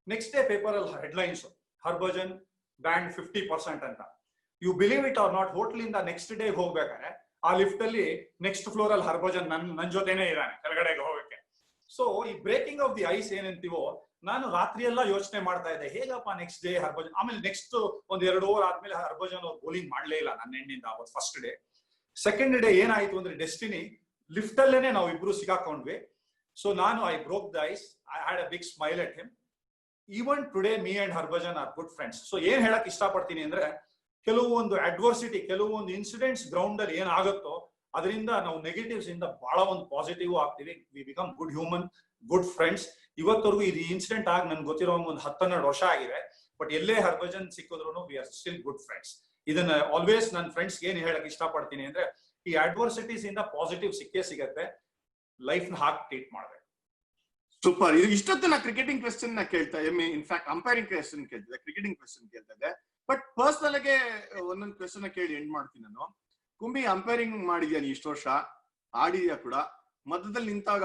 ನೆಕ್ಸ್ಟ್ ಡೇ ಪೇಪರ್ ಅಲ್ಲಿ ಹೆಡ್ಲೈನ್ಸ್, ಹರ್ಭಜನ್ ಬ್ಯಾಂಡ್ 50% ಅಂತ. You believe it or not, hotel ಇಂದ ನೆಕ್ಸ್ಟ್ ಡೇ ಹೋಗ್ಬೇಕಾದ್ರೆ ಆ ಲಿಫ್ಟ್ ಅಲ್ಲಿ ನೆಕ್ಸ್ಟ್ ಫ್ಲೋರ್ ಅಲ್ಲಿ ಹರ್ಭಜನ್ ನನ್ ಜೊತೆನೆ ಇದ್ದಾನೆ ಕೆಳಗಡೆಗೆ ಹೋಗಕ್ಕೆ. ಸೊ ಈ ಬ್ರೇಕಿಂಗ್ ಆಫ್ ದಿ ಐಸ್ ಏನಂತೀವೋ, ನಾನು ರಾತ್ರಿ ಎಲ್ಲ ಯೋಚನೆ ಮಾಡ್ತಾ ಇದ್ದೆ, ಹೇಗಪ್ಪ ನೆಕ್ಸ್ಟ್ ಡೇ ಹರ್ಭಜನ್. ಆಮೇಲೆ ನೆಕ್ಸ್ಟ್ ಒಂದ್ 2 ಓವರ್ ಆದ್ಮೇಲೆ ಹರ್ಭಜನ್ ಅವ್ರು ಬೌಲಿಂಗ್ ಮಾಡ್ಲೇ ಇಲ್ಲ ನನ್ನ ಎಂಡಿಂದ ಅವತ್ತು ಫಸ್ಟ್ ಡೇ. ಸೆಕೆಂಡ್ ಡೇ ಏನಾಯ್ತು ಅಂದ್ರೆ, ಡೆಸ್ಟಿನಿ ಲಿಫ್ಟ್ ಅಲ್ಲೇನೆ ನಾವು ಇಬ್ರು ಸಿಗಾಕೊಂಡ್ವಿ. ಸೊ ನಾನು I broke the ice, I had a big smile at him. Even today me and Harbhajan are good friends. So ಏನ್ ಹೇಳಕ್ ಇಷ್ಟಪಡ್ತೀನಿ ಅಂದ್ರೆ, ಕೆಲವೊಂದು ಅಡ್ವರ್ಸಿಟಿ, ಕೆಲವೊಂದು ಇನ್ಸಿಡೆಂಟ್ಸ್ ಗ್ರೌಂಡ್ ಅಲ್ಲಿ ಏನಾಗುತ್ತೋ ಅದರಿಂದ ನಾವು ನೆಗೆಟಿವ್ಸ್ ಇಂದ ಬಹಳ ಒಂದು ಪಾಸಿಟಿವ್ ಆಗ್ತೀವಿ. We become good human, good friends. ಇವತ್ತವರೆಗೂ ಇದು ಇನ್ಸಿಡೆಂಟ್ ಆಗಿ ನನ್ಗೆ ಗೊತ್ತಿರೋ ಒಂದು 10-12 ವರ್ಷ ಆಗಿದೆ. ಬಟ್ ಎಲ್ಲೇ ಹರ್ಭಜನ್ ಸಿಕ್ಕಿದ್ರು we are still good friends. ಇದನ್ನ ಆಲ್ವೇಸ್ ನನ್ನ ಫ್ರೆಂಡ್ಸ್ ಏನ್ ಹೇಳಕ್ ಇಷ್ಟಪಡ್ತೀನಿ ಅಂದ್ರೆ, ಈ ಅಡ್ವರ್ಸಿಟೀಸ್ ಇಂದ ಪಾಸಿಟಿವ್ ಸಿಕ್ಕೇ ಸಿಗತ್ತೆ. ಲೈಫ್ ನ ಹಾಕಿ ಟ್ರೀಟ್ ಮಾಡ್ಬೇಕು. ಸೂಪರ್. ಇದು ಇಷ್ಟೊತ್ತು ನಾ ಕ್ರಿಕೆಟಿಂಗ್ ಕ್ವೆಶ್ಚನ್ ನ ಕೇಳ್ತಾ ಇನ್ಫ್ಯಾಕ್ಟ್ ಅಂಪೈರಿಂಗ್ ಕ್ವೆಶ್ಚನ್ ಕೇಳ್ತಿದ್ದೆ, ಕ್ರಿಕೆಟಿಂಗ್ ಕ್ವೆಶ್ಚನ್ ಕೇಳ್ತಾ ಇದ್ದೆ. ಬಟ್ ಪರ್ಸನಲ್ ಆಗಿ ಒಂದೊಂದು ಕ್ವೆಶ್ಚನ್ ಕೇಳಿ ಎಂಡ್ ಮಾಡ್ತೀನಿ ನಾನು. ಕುಂಬಿ ಅಂಪೈರಿಂಗ್ ಮಾಡಿದ್ಯಾ ನೀ ಇಷ್ಟು ವರ್ಷ, ಆಡಿದ್ಯಾ ಕೂಡ. ಮಧ್ಯದಲ್ಲಿ ನಿಂತಾಗ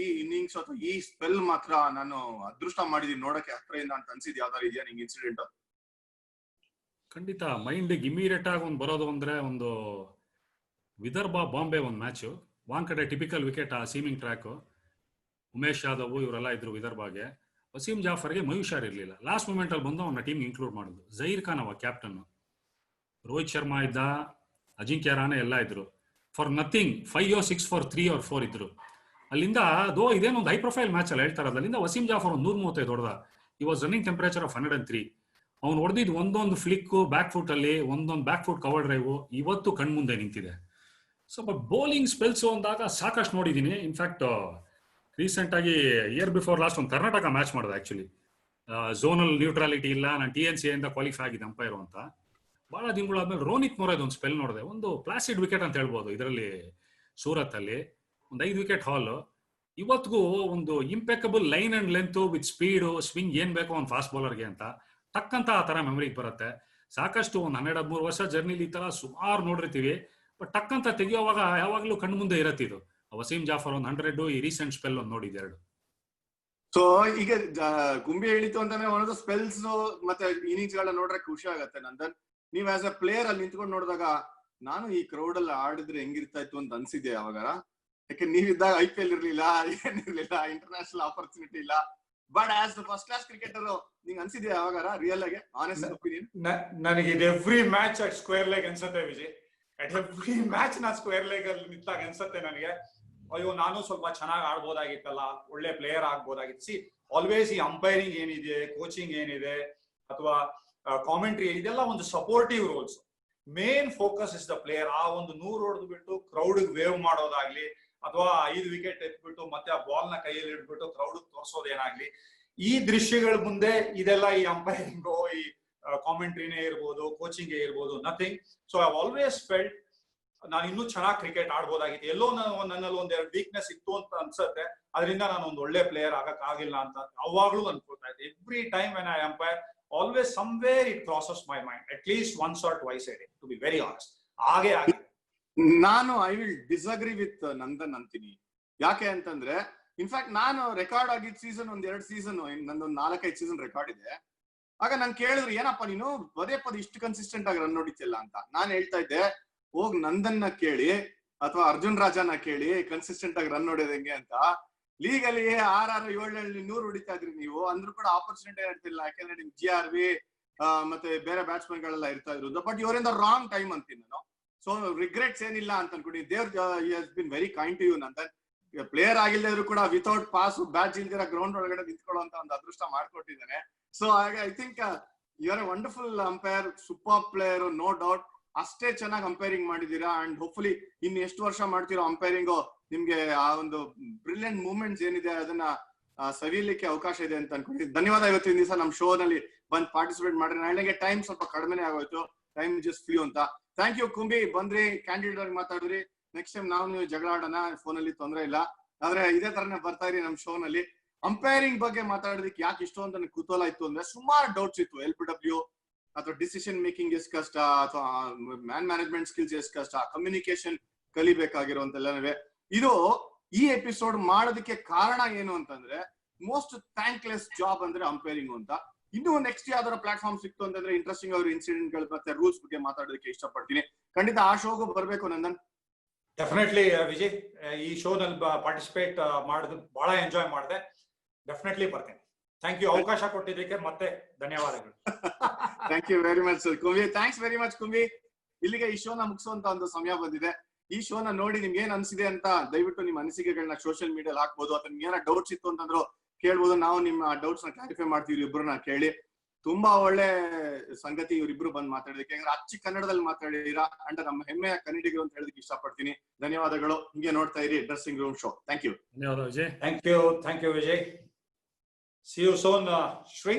ಈ ಇನ್ನಿಂಗ್ಸ್ ಅಥವಾ ಈ ಸ್ಪೆಲ್ ಮಾತ್ರ ನಾನು ಅದೃಷ್ಟ ಮಾಡಿದೀನಿ ನೋಡಕ್ಕೆ ಹತ್ರದಿಂದ ಅಂತ ಅನ್ಸಿದ್ ಯಾವ್ದಾರು ಇದೆಯಾ ನಿಂಗೆ ಇನ್ಸಿಡೆಂಟ್? ಖಂಡಿತ ಮೈಂಡ್ ಇಮಿಡಿಯೇಟ್ ಆಗಿ ಒಂದು ಬರೋದು ಅಂದ್ರೆ ಒಂದು ವಿದರ್ಭ ಬಾಂಬೆ ಒಂದು ಮ್ಯಾಚ್. ವಾಂಕಡೆ ಟಿಪಿಕಲ್ ವಿಕೆಟ್, ಆ ಸೀಮಿಂಗ್ ಟ್ರ್ಯಾಕ್, ಉಮೇಶ್ ಯಾದವ್ ಇವರೆಲ್ಲ ಇದ್ರು ವಿದರ್ಭಗೆ. ವಸೀಂ ಜಾಫರ್ಗೆ ಮಯೂಷಾರ್ ಇರ್ಲಿಲ್ಲ. ಲಾಸ್ಟ್ ಮೂಮೆಂಟ್ ಅಲ್ಲಿ ಬಂದು ಅವನ ಟೀಮ್ ಇನ್ಕ್ಲೂಡ್ ಮಾಡಿದ್ರು. ಜಹೀರ್ ಖಾನ್ ಅವ ಕ್ಯಾಪ್ಟನ್, ರೋಹಿತ್ ಶರ್ಮಾ ಇದ್ದ, ಅಜಿಂಕ್ಯ ರಾಣೆ ಎಲ್ಲ ಇದ್ರು. For nothing 5 or 6 for 3 or 4 ಇದ್ರು. ಅಲ್ಲಿಂದ ಇದೇನೊಂದು ಹೈ ಪ್ರೊಫೈಲ್ ಮ್ಯಾಚ್ ಅಲ್ಲ ಹೇಳ್ತಾರಲ್ಲ, ಅಲ್ಲಿಂದ ವಸೀಂ ಜಾಫರ್ ಒಂದು 135 ಹೊಡೆದ. ಈ ವಾಸ್ ರನ್ನಿಂಗ್ ಟೆಂಪರೇಚರ್ ಆಫ್ 103. ಅವ್ನು ಹೊಡೆದಿದ್ದು ಒಂದೊಂದು ಫ್ಲಿಕ್ ಬ್ಯಾಕ್ ಫುಟ್ ಅಲ್ಲಿ, ಒಂದೊಂದು ಬ್ಯಾಕ್ ಫುಟ್ ಕವರ್ ಡ್ರೈವ್ ಇವತ್ತು ಕಣ್ಮುಂದೆ ನಿಂತಿದೆ. ಸ್ವಲ್ಪ ಬೌಲಿಂಗ್ ಸ್ಪೆಲ್ಸ್ ಅಂದಾಗ ಸಾಕಷ್ಟು ನೋಡಿದ್ದೀನಿ. ಇನ್ಫ್ಯಾಕ್ಟ್ ರೀಸೆಂಟ್ ಆಗಿ ಇಯರ್ ಬಿಫೋರ್ ಲಾಸ್ಟ್ ಒಂದು ಕರ್ನಾಟಕ ಮ್ಯಾಚ್ ಮಾಡಿದೆ. ಆಕ್ಚುಲಿ ಝೋನಲ್ ನ್ಯೂಟ್ರಾಲಿಟಿ ಇಲ್ಲ, ನಾನು TNCA ಇಂದ ಕ್ವಾಲಿಫೈ ಆಗಿದೆ ಅಂಪೈರ್ ಅಂತ. ಬಹಳ ದಿನಗಳಾದ್ಮೇಲೆ ರೋನಿತ್ ಮೊರೆದ್ ಒಂದು ಸ್ಪೆಲ್ ನೋಡಿದೆ. ಒಂದು ಪ್ಲಾಸಿಡ್ ವಿಕೆಟ್ ಅಂತ ಹೇಳ್ಬೋದು. ಇದರಲ್ಲಿ ಸೂರತ್ ಅಲ್ಲಿ ಒಂದು 5 ವಿಕೆಟ್ ಹಾಲ್. ಇವತ್ತಿಗೂ ಒಂದು impeccable line and length with speed swing ಏನ್ ಬೇಕೋ ಒಂದು ಫಾಸ್ಟ್ ಬೌಲರ್ಗೆ ಅಂತ ಟಕ್ಕಂತ ಆ ತರ ಮೆಮರಿಗೆ ಬರುತ್ತೆ. ಸಾಕಷ್ಟು ಒಂದು 12-13 ವರ್ಷ ಜರ್ನಿಲಿ ಈ ತರ ಸುಮಾರು ನೋಡಿರ್ತೀವಿ. ಬಟ್ ಟಕ್ಕಂತ ತೆಗಿಯೋವಾಗ ಯಾವಾಗ್ಲೂ ಕಣ್ಣು ಮುಂದೆ ಇರತ್ತೆ ಇದು. ವಸೀಂ ಜಾಫರ್ ಒಂದು 100, ಈ ರೀಸೆಂಟ್ ಸ್ಪೆಲ್ ಒಂದು ನೋಡಿದ್ 2. ಸೊ ಈಗ ಗುಂಬಿ ಹೇಳಿತು ಅಂತಂದ್ರೆ ಒಂದೊಂದು ಸ್ಪೆಲ್ಸ್ ಮತ್ತೆ ಇನ್ನಿಂಗ್ಸ್ ಗಳನ್ನ ನೋಡ್ರೆ ಖುಷಿ ಆಗತ್ತೆ ನಂದನ್. ನೀವ್ ಆಸ್ ಅ ಪ್ಲೇಯರ್ ಅಲ್ಲಿ ನಿಂತ್ಕೊಂಡು ನೋಡಿದಾಗ ನಾನು ಈ ಕ್ರೌಡ್ ಅಲ್ಲಿ ಆಡಿದ್ರೆ ಹೆಂಗಿರ್ತಾ ಇತ್ತು ಅಂತ ಅನ್ಸಿದ್ದೆ ಯಾವಾಗಾರ? ಯಾಕೆ ನೀವಿದ್ದಾಗ IPL ಇರ್ಲಿಲ್ಲ, ಏನಿರ್ಲಿಲ್ಲ, ಇಂಟರ್ನ್ಯಾಷನಲ್ ಆಪರ್ಚುನಿಟಿ ಇಲ್ಲ. But as first class cricketer ನಿಂಗೆ ಅನ್ಸಿದ್ಯಾ ಯಾವಾಗಾರ ರಿಯಲ್ ಆಗಿ ಆನೆಸ್ಟ್ ಒಪಿನಿಯನ್? ನನಗೆ ಇದು every match at square leg ಅನ್ಸುತ್ತೆ ವಿಜಯ್. ಅಟ್ ಎವ್ರಿ ಮ್ಯಾಚ್ ನಾ ಸ್ಕ್ವೇರ್ ಲೆಗ್ ಅಲ್ಲಿ ನಿಂತಾಗ ಅನ್ಸುತ್ತೆ ನನಗೆ, ಅಯ್ಯೋ ನಾನು ಸ್ವಲ್ಪ ಚೆನ್ನಾಗಿ ಆಡ್ಬೋದಾಗಿತ್ತಲ್ಲ, ಒಳ್ಳೆ ಪ್ಲೇಯರ್ ಆಗ್ಬೋದಾಗಿತ್ತು. ಸಿ ಆಲ್ವೇಸ್ ಈ ಅಂಪೈರಿಂಗ್ ಏನಿದೆ, ಕೋಚಿಂಗ್ ಏನಿದೆ, ಅಥವಾ ಕಾಮೆಂಟ್ರಿ ಇದೆಲ್ಲ ಒಂದು supportive roles. Main focus is the player. ಆ ಒಂದು 100 ಹೊಡೆದು ಬಿಟ್ಟು ಕ್ರೌಡ್ ವೇವ್ ಮಾಡೋದಾಗ್ಲಿ, ಅಥವಾ 5 ವಿಕೆಟ್ ಎತ್ಬಿಟ್ಟು ಮತ್ತೆ ಆ ಬಾಲ್ ನ ಕೈಯಲ್ಲಿ ಇಟ್ಬಿಟ್ಟು ಕ್ರೌಡ್ ತೋರಿಸೋದೇನಾಗ್ಲಿ, ಈ ದೃಶ್ಯಗಳ ಮುಂದೆ ಇದೆಲ್ಲ ಈ ಅಂಪೈರಿಂಗೋ ಈ ಕಾಮೆಂಟ್ರಿನೇ ಇರ್ಬೋದು, ಕೋಚಿಂಗ್ ಇರ್ಬೋದು, nothing. So I always felt ನಾನು ಇನ್ನೂ ಚೆನ್ನಾಗಿ ಕ್ರಿಕೆಟ್ ಆಡ್ಬೋದಾಗಿತ್ತು. ಎಲ್ಲೋ ನನ್ನಲ್ಲಿ ಒಂದೆರಡು ವೀಕ್ನೆಸ್ ಇತ್ತು ಅಂತ ಅನ್ಸುತ್ತೆ. ಅದರಿಂದ ನಾನು ಒಂದು ಒಳ್ಳೆ ಪ್ಲೇಯರ್ ಆಗಕ್ ಆಗಿಲ್ಲ ಅಂತ ಅವಾಗ್ಲೂ ಅನ್ಕೊಳ್ತಾ ಇದ್ದೆ. Every time when I umpire always somewhere it crosses my mind at least once or twice a day, to be very honest. ಹಾಗೆ ಆಗಿದೆ. ನಾನು I will disagree with Nandan ಅಂತೀನಿ. ಯಾಕೆ ಅಂತಂದ್ರೆ ಇನ್ಫ್ಯಾಕ್ಟ್ ನಾನು ರೆಕಾರ್ಡ್ ಆಗಿದ್ದ ಸೀಸನ್ 1-2 ಸೀಸನ್, ನಂದೊಂದು 4-5 ಸೀಸನ್ ರೆಕಾರ್ಡ್ ಇದೆ. ಆಗ ನಾನು ಕೇಳಿದ್ರು ಏನಪ್ಪ ನೀನು ಪದೇ ಇಷ್ಟು ಕನ್ಸಿಸ್ಟೆಂಟ್ ಆಗಿ ರನ್ ಹೊಡಿತಿಲ್ಲ ಅಂತ. ನಾನು ಹೇಳ್ತಾ ಇದ್ದೆ, ಹೋಗ್ ನಂದನ್ನ ಕೇಳಿ ಅಥವಾ ಅರ್ಜುನ್ ರಾಜಾನ ಕೇಳಿ ಕನ್ಸಿಸ್ಟೆಂಟ್ ಆಗಿ ರನ್ ಹೊಡೆಯೋದು ಹೆಂಗೆ ಅಂತ. ಲೀಗಲ್ಲಿ 6-7 ಹೊಡಿತಾ ಇದ್ರಿ ನೀವು, ಅಂದ್ರೂ ಕೂಡ ಆಪರ್ಚುನಿಟಿ ಇರ್ತಿಲ್ಲ. ಯಾಕಂದ್ರೆ ನಿಮ್ GRV ಮತ್ತೆ ಬೇರೆ ಬ್ಯಾಟ್ಸ್ಮನ್ ಗಳೆಲ್ಲ ಇರ್ತಾ ಇರೋದು. ಬಟ್ ಇವರ್ ಇನ್ ದ ರಾಂಗ್ ಟೈಮ್ ಅಂತೀನಿ ನಾನು. ಸೊ ರಿಗ್ರೆಟ್ಸ್ ಏನಿಲ್ಲ ಅಂತ ಅನ್ಕೊಂಡು ದೇವ್ರ has been very kind to you Nandan. Player ಆಗಿಲ್ಲದೆ ಇದ್ರು ಕೂಡ ವಿತೌಟ್ ಪಾಸ್ ಬ್ಯಾಚ್ ಇಲ್ದಿರ ಗ್ರೌಂಡ್ ಒಳಗಡೆ ನಿಂತ್ಕೊಳ್ಳುವಂತ ಒಂದು ಅದೃಷ್ಟ ಮಾಡ್ಕೊಟ್ಟಿದ್ದಾನೆ. So I think you are a wonderful umpire, super player, no doubt. ಅಷ್ಟೇ ಚೆನ್ನಾಗಿ ಅಂಪೈರಿಂಗ್ ಮಾಡಿದೀರಾ. ಅಂಡ್ ಹೋಪ್ಫುಲಿ ಇನ್ನು ಎಷ್ಟು ವರ್ಷ ಮಾಡ್ತಿರೋ ಅಂಪೈರಿಂಗು ನಿಮ್ಗೆ ಆ ಒಂದು ಬ್ರಿಲಿಯಂಟ್ ಮೂವ್ಮೆಂಟ್ಸ್ ಏನಿದೆ ಅದನ್ನ ಸವಿಯಲಿಕ್ಕೆ ಅವಕಾಶ ಇದೆ ಅಂತ ಅನ್ಕೊಂಡಿದ್ದೀನಿ. ಧನ್ಯವಾದ ಇವತ್ತಿನ ದಿವಸ ನಮ್ ಶೋ ನಲ್ಲಿ ಬಂದ್ ಪಾರ್ಟಿಸಿಪೇಟ್ ಮಾಡ್ರಿ. ನಾಳೆಗೆ ಟೈಮ್ ಸ್ವಲ್ಪ ಕಡಿಮೆನೆ ಆಗೋಯ್ತು, ಟೈಮ್ ಜಸ್ಟ್ ಫ್ಲೂ ಅಂತ. ಥ್ಯಾಂಕ್ ಯು ಕುಂಬಿ, ಬಂದ್ರಿ, ಕ್ಯಾಂಡಿಡೇಟ್ ಆಗಿ ಮಾತಾಡಿದ್ರಿ. ನೆಕ್ಸ್ಟ್ ಟೈಮ್ ನಾವು ನೀವು ಜಗಳ ಆಡೋಣ, ಫೋನಲ್ಲಿ ತೊಂದರೆ ಇಲ್ಲ. ಆದ್ರೆ ಇದೇ ತರನೇ ಬರ್ತಾ ಇರಿ ನಮ್ ಶೋ ನಲ್ಲಿ. ಅಂಪೈರಿಂಗ್ ಬಗ್ಗೆ ಮಾತಾಡೋದಕ್ಕೆ ಯಾಕೆ ಇಷ್ಟೊಂದು ನನಗೆ ಕುತೂಹಲ ಇತ್ತು ಅಂದ್ರೆ ಸುಮಾರು ಡೌಟ್ಸ್ ಇತ್ತು. LBW ಅಥವಾ ಡಿಸಿಷನ್ ಮೇಕಿಂಗ್ ಎಷ್ಟು ಕಷ್ಟ, ಅಥವಾ ಮ್ಯಾನ್ ಮ್ಯಾನೇಜ್ಮೆಂಟ್ ಸ್ಕಿಲ್ಸ್ ಎಷ್ಟು ಕಷ್ಟ, ಕಮ್ಯುನಿಕೇಶನ್ ಕಲಿಬೇಕಾಗಿರುವಂತೆಲ್ಲವೇ. ಇದು ಈ ಎಪಿಸೋಡ್ ಮಾಡೋದಕ್ಕೆ ಕಾರಣ ಏನು ಅಂತಂದ್ರೆ ಮೋಸ್ಟ್ ಥ್ಯಾಂಕ್ಲೆಸ್ ಜಾಬ್ ಅಂದ್ರೆ ಅಂಪೈರಿಂಗ್ ಅಂತ. ಇನ್ನು ನೆಕ್ಸ್ಟ್ ಯಾವ್ದಾರ ಪ್ಲಾಟ್ಫಾರ್ಮ್ ಸಿಕ್ತು ಅಂತಂದ್ರೆ ಇಂಟ್ರೆಸ್ಟಿಂಗ್ ಅವ್ರ ಇನ್ಸಿಡೆಂಟ್ ಗಳು ಮತ್ತೆ ರೂಲ್ಸ್ ಬಗ್ಗೆ ಮಾತಾಡೋದಕ್ಕೆ ಇಷ್ಟಪಡ್ತೀನಿ. ಖಂಡಿತ ಆ ಶೋಗೂ ಬರ್ಬೇಕು ನಂದನ್. ಡೆಫಿನೆಟ್ಲಿ ವಿಜಯ್, ಈ ಶೋ ನಲ್ಲಿ ಪಾರ್ಟಿಸಿಪೇಟ್ ಮಾಡೋದು ಬಹಳ ಎಂಜಾಯ್ ಮಾಡಿದೆ. ಡೆಫಿನೆಟ್ಲಿ ಬರ್ತೇನೆ. ಥ್ಯಾಂಕ್ ಯು, ಅವಕಾಶ ಕೊಟ್ಟಿದ್ದಕ್ಕೆ ಮತ್ತೆ ಧನ್ಯವಾದಗಳು. Thank you very much Kumbi. Thanks very much Kumbi. ಇಲ್ಲಿಗೆ ಈ ಶೋನ ಮುಗಿಸುವಂತ ಒಂದು ಸಮಯ ಬಂದಿದೆ. ಈ ಶೋನ ನೋಡಿ ನಿಮ್ಗೆ ಏನ್ ಅನ್ಸಿದೆ ಅಂತ ದಯವಿಟ್ಟು ನಿಮ್ಮ ಅನಿಸಿಕೆಗಳನ್ನ ಸೋಷಿಯಲ್ ಮೀಡಿಯಲ್ಲಿ ಹಾಕ್ಬೋದು. ಅಥವಾ ನಿಮ್ಗೆ ಏನಾರ ಡೌಟ್ಸ್ ಇತ್ತು ಅಂತಂದ್ರು ಕೇಳ್ಬೋದು. ನಾವು ನಿಮ್ಮ ಡೌಟ್ಸ್ ನ ಕ್ಲಾರಿಫೈ ಮಾಡ್ತೀವಿ ಇಬ್ರನ್ನ ಕೇಳಿ. ತುಂಬಾ ಒಳ್ಳೆ ಸಂಗತಿ ಇವರಿಬ್ರು ಬಂದ್ ಮಾತಾಡೋದಕ್ಕೆ. ಯಾಕಂದ್ರೆ ಅಚ್ಚಿ ಕನ್ನಡದಲ್ಲಿ ಮಾತಾಡಿರಾ ಅಂಡ್ ನಮ್ಮ ಹೆಮ್ಮೆಯ ಕನ್ನಡಿಗರು ಅಂತ ಹೇಳೋದಕ್ಕೆ ಇಷ್ಟಪಡ್ತೀನಿ. ಧನ್ಯವಾದಗಳು. ಹಿಂಗೆ ನೋಡ್ತಾ ಇರಿ dressing room show. Thank you. ಧನ್ಯವಾದ Vijay. Thank you Vijay. See you soon, Shri.